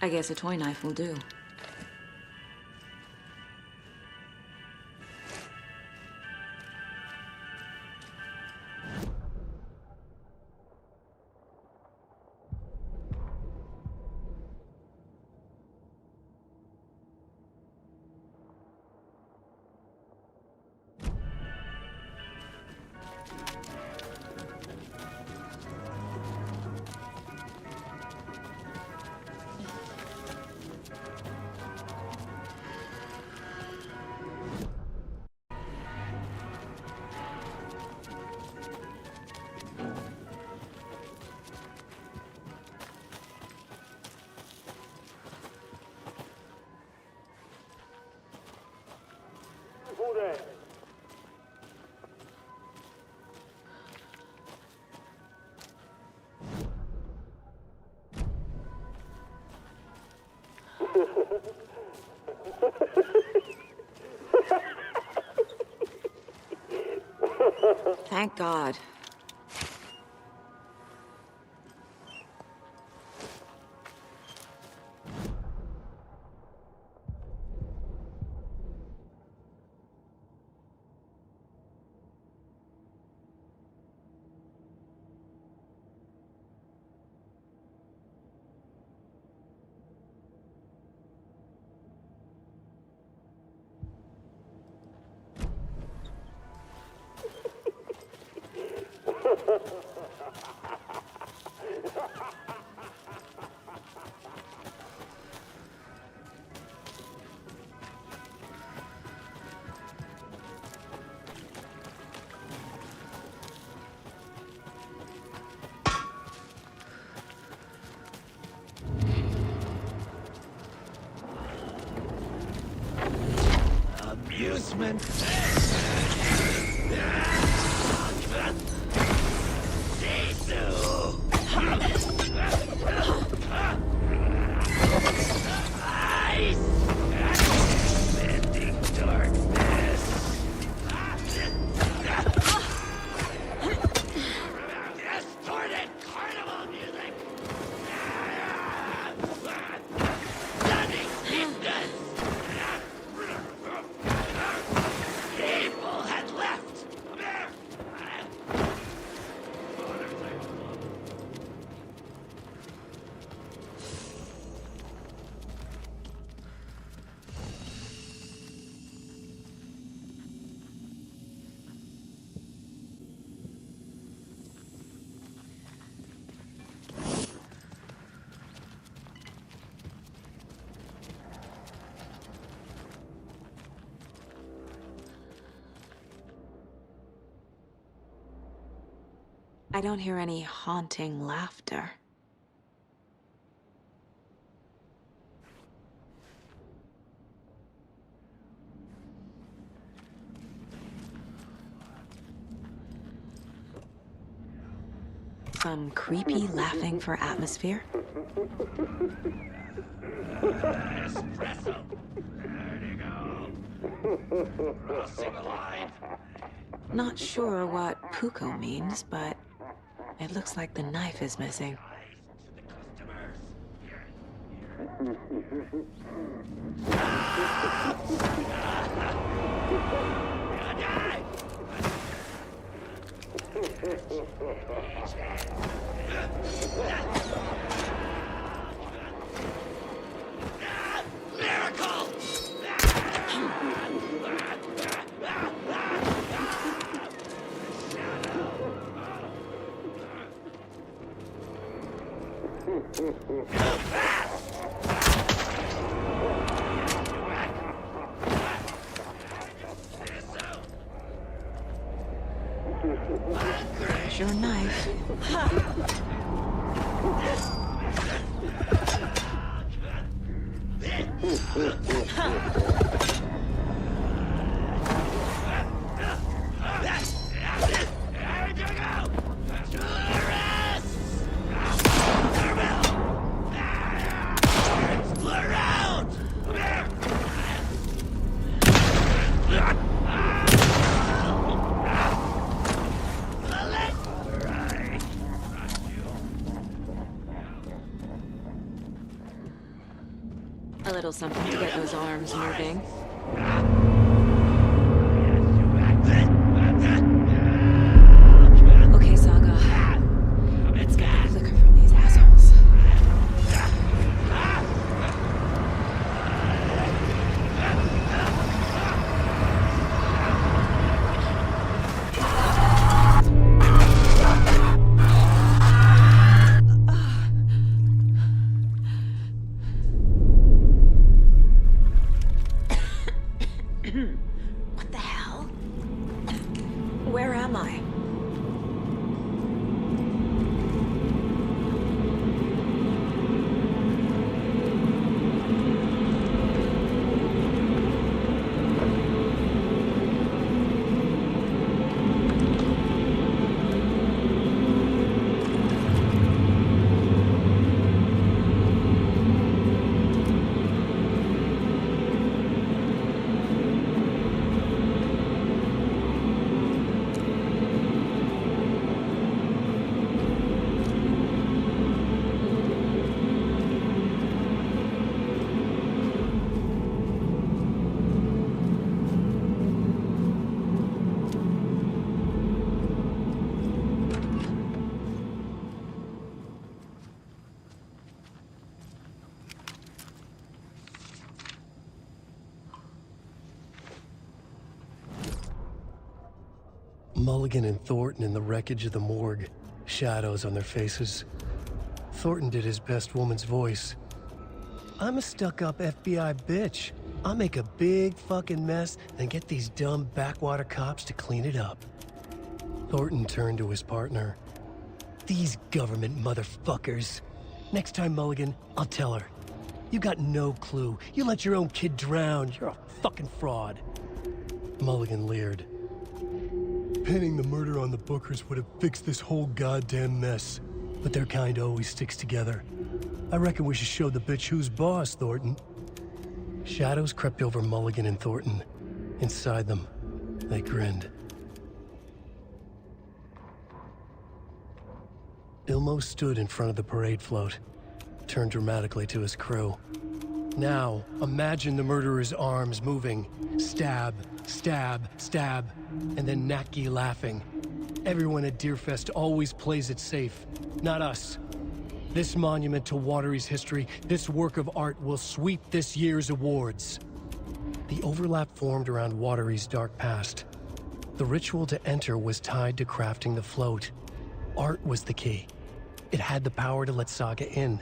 I guess a toy knife will do. Thank God. Amusement. I don't hear any haunting laughter. Some creepy laughing for atmosphere? Espresso. There you go. Crossing the line. Not sure what Puko means, but it looks like the knife is missing. There's your knife. A little something to get those arms moving. Okay, Saga. Let's get the liquor from these assholes. Mulligan and Thornton in the wreckage of the morgue, shadows on their faces. Thornton did his best woman's voice. I'm a stuck-up FBI bitch. I'll make a big fucking mess and get these dumb backwater cops to clean it up. Thornton turned to his partner. These government motherfuckers. Next time, Mulligan, I'll tell her. You got no clue. You let your own kid drown. You're a fucking fraud. Mulligan leered. Pinning the murder on the Bookers would have fixed this whole goddamn mess. But their kind always sticks together. I reckon we should show the bitch who's boss, Thornton. Shadows crept over Mulligan and Thornton. Inside them, they grinned. Ilmo stood in front of the parade float, turned dramatically to his crew. Now, imagine the murderer's arms moving. Stab, stab, stab, and then Natki laughing. Everyone at Deerfest always plays it safe, not us. This monument to Watery's history, this work of art will sweep this year's awards. The overlap formed around Watery's dark past. The ritual to enter was tied to crafting the float. Art was the key. It had the power to let Saga in.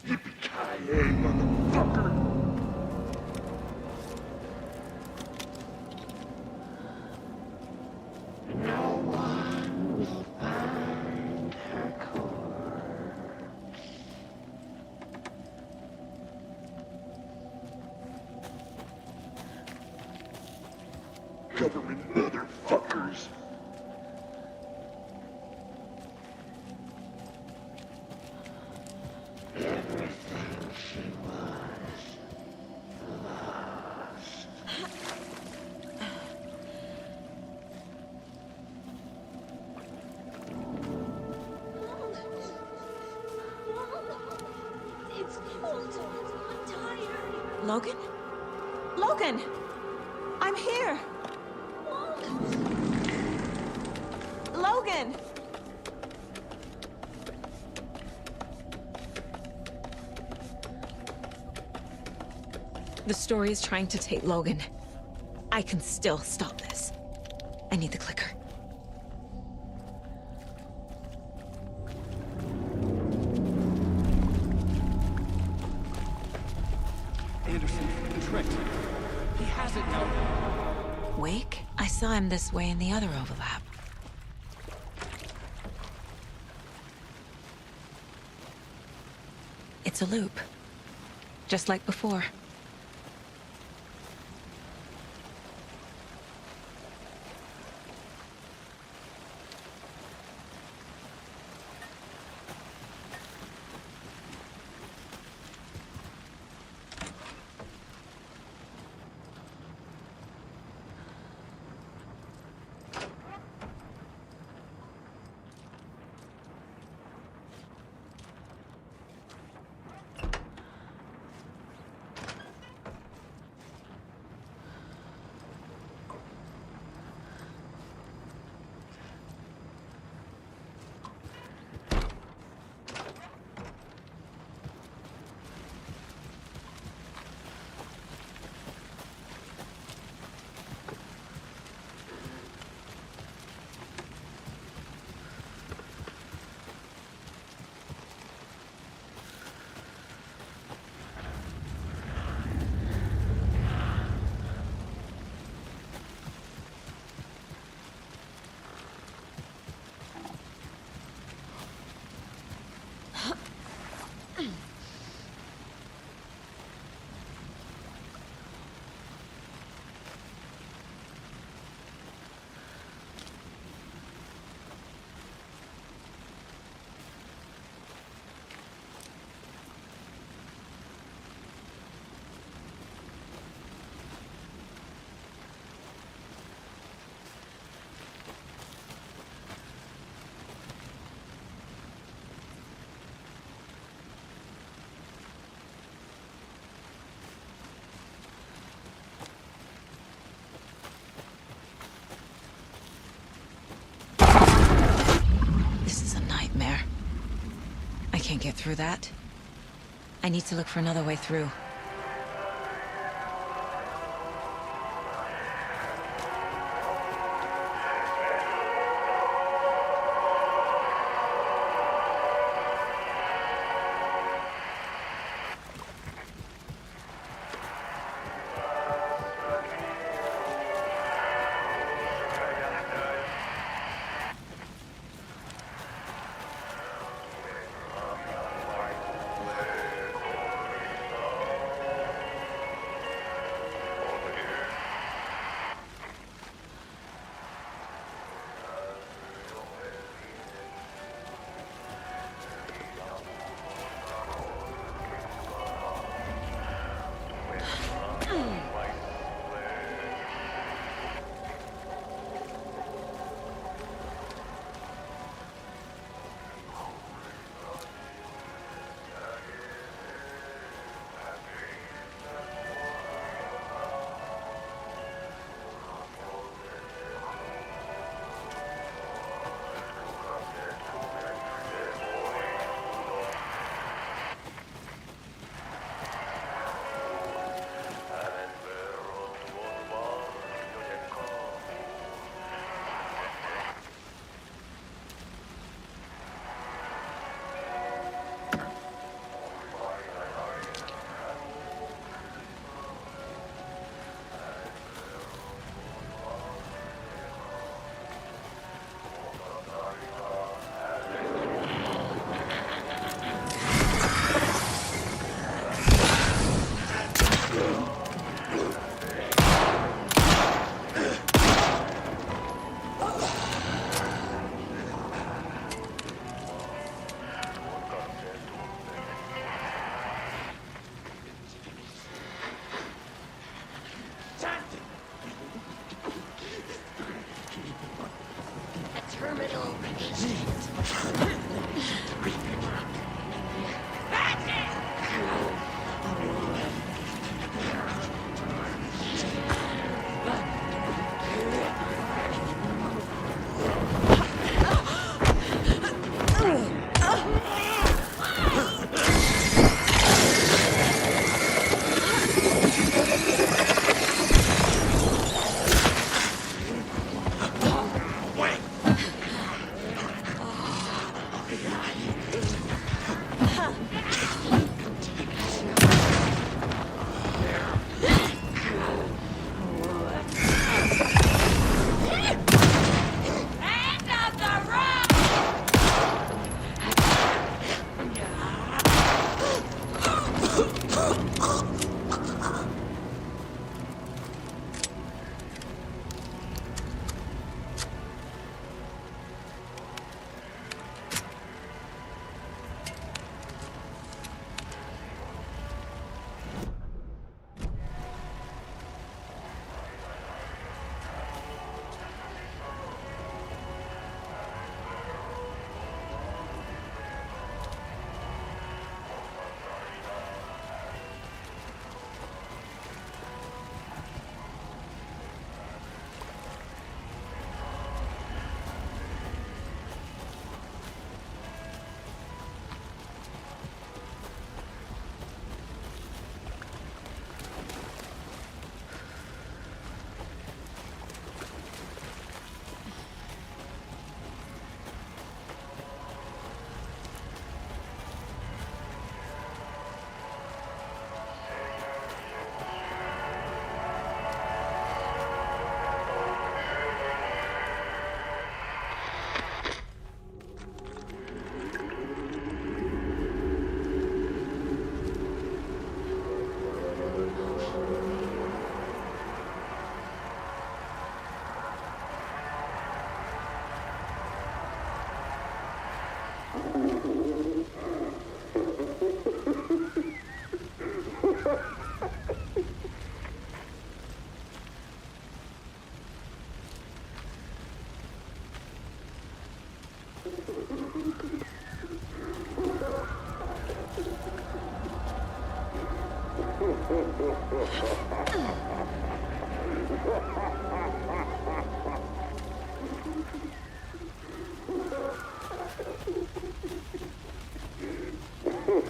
Yippee-ki-yay, motherfucker! No one will find her corpse. Government motherfuckers! Everything she was lost. It's cold. I'm tired. Logan? Logan! I'm here! Logan! The story is trying to take Logan. I can still stop this. I need the clicker. Anderson, the trick. He has it now. Wake? I saw him this way in the other overlap. It's a loop. Just like before. can't get through that. I need to look for another way through.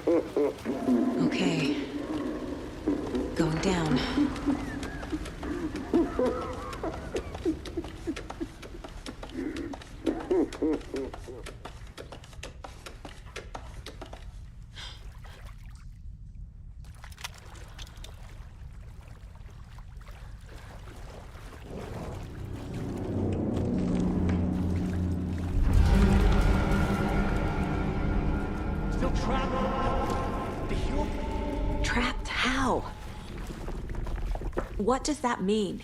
Okay. Going down. Still trapped? Trapped how? What does that mean?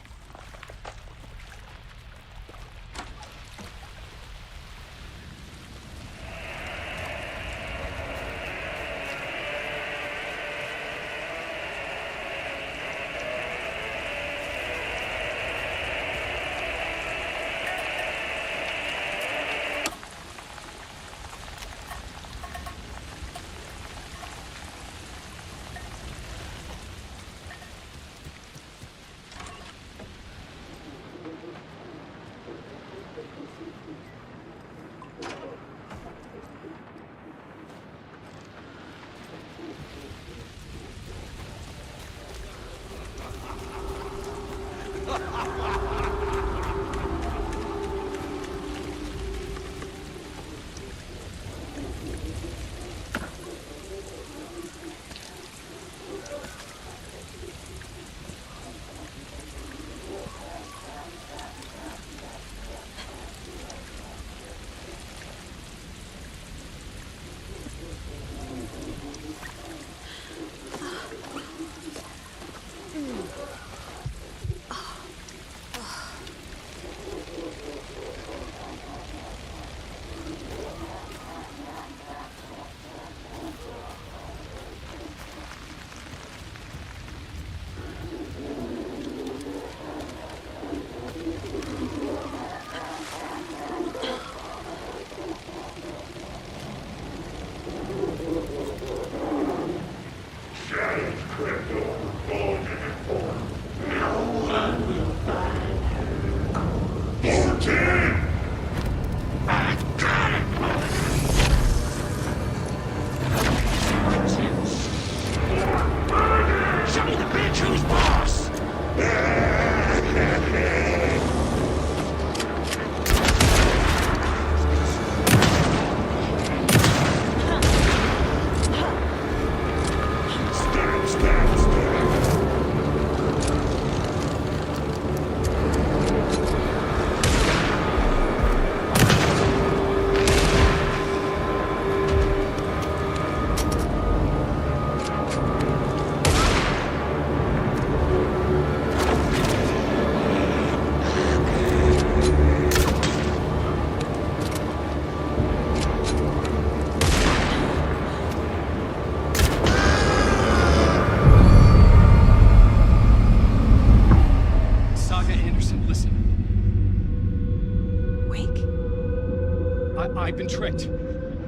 I've been tricked.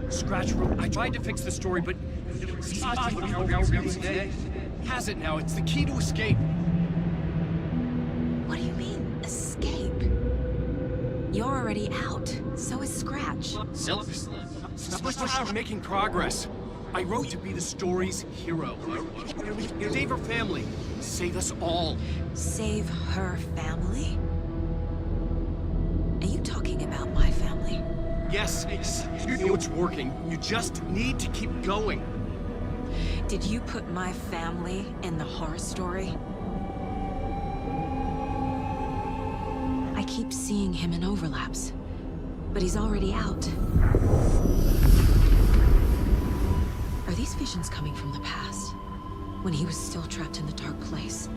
Scratch Road. I tried to fix the story, but has it now. It's the key to escape. What do you mean, escape? You're already out. So is Scratch. We're making progress. I wrote to be the story's hero. Save her family. Save us all. Save her family? Are you talking about my family? Yes, you know it's working. You just need to keep going. Did you put my family in the horror story? I keep seeing him in overlaps, but he's already out. Are these visions coming from the past, when he was still trapped in the dark place?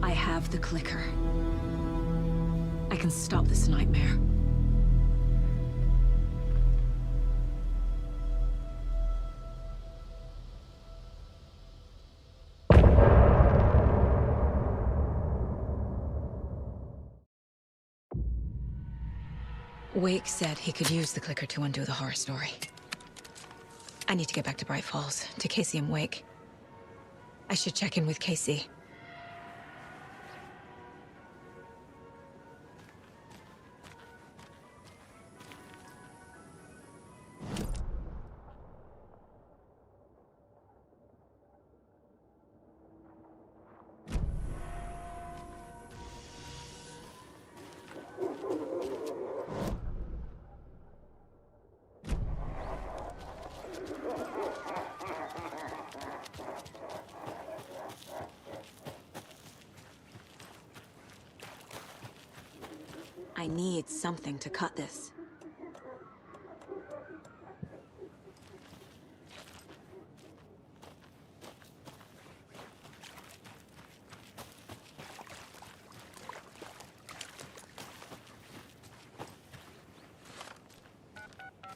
I have the clicker. I can stop this nightmare. Wake said he could use the clicker to undo the horror story. I need to get back to Bright Falls, to Casey and Wake. I should check in with Casey. need something to cut this.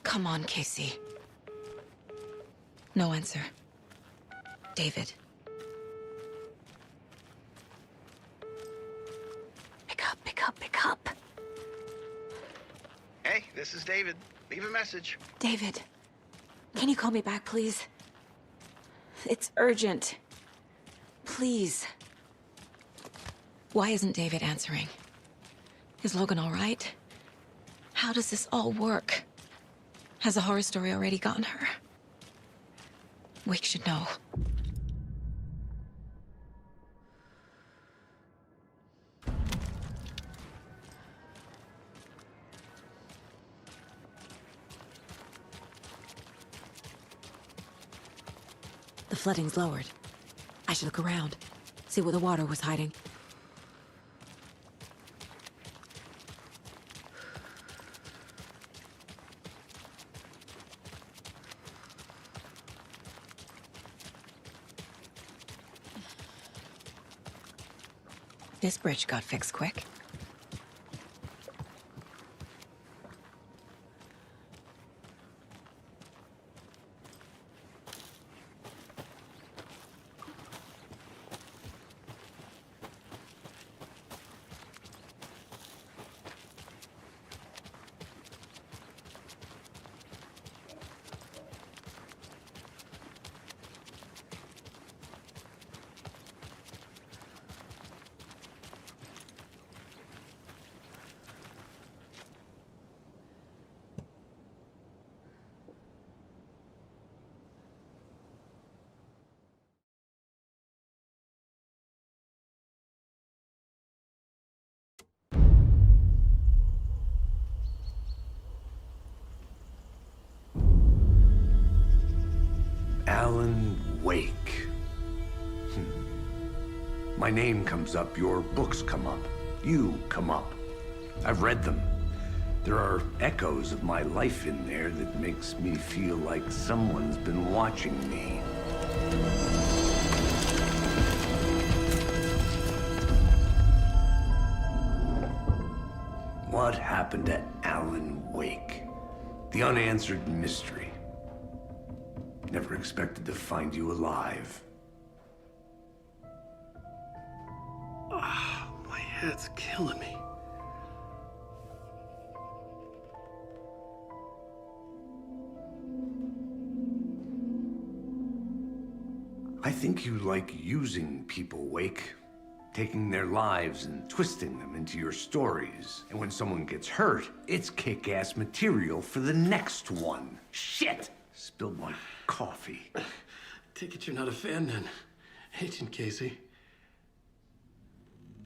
Come on, Casey. No answer. David. Pick up. Hey, this is David. Leave a message. David, can you call me back, please? It's urgent. Please. Why isn't David answering? Is Logan all right? How does this all work? Has the horror story already gotten her? Wake should know. The flooding's lowered. I should look around, see where the water was hiding. This bridge got fixed quick. Alan Wake. My name comes up, your books come up, you come up. I've read them. There are echoes of my life in there that makes me feel like someone's been watching me. What happened to Alan Wake? The unanswered mystery. Never expected to find you alive. My head's killing me. I think you like using people, Wake. Taking their lives and twisting them into your stories. And when someone gets hurt, it's kick-ass material for the next one. Shit! Spilled my coffee. Take it you're not a fan then, Agent Casey.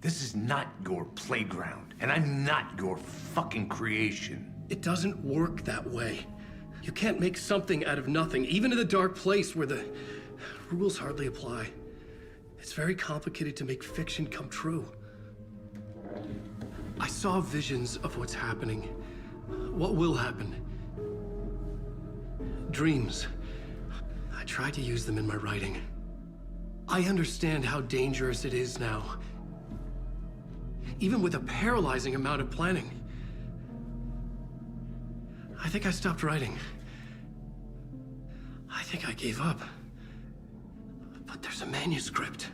This is not your playground, and I'm not your fucking creation. It doesn't work that way. You can't make something out of nothing, even in the dark place where the rules hardly apply. It's very complicated to make fiction come true. I saw visions of what's happening, what will happen. Dreams. I tried to use them in my writing. I understand how dangerous it is now. Even with a paralyzing amount of planning. I think I stopped writing. I think I gave up. But there's a manuscript.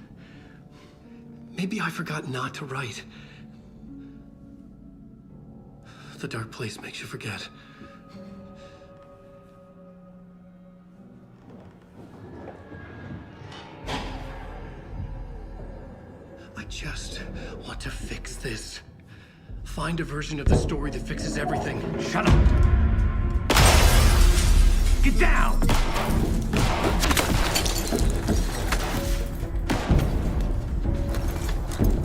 Maybe I forgot not to write. The dark place makes you forget. I just want to fix this. Find a version of the story that fixes everything. Shut up! Get down!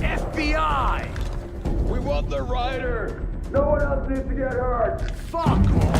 FBI! We want the rider! No one else needs to get hurt! Fuck off!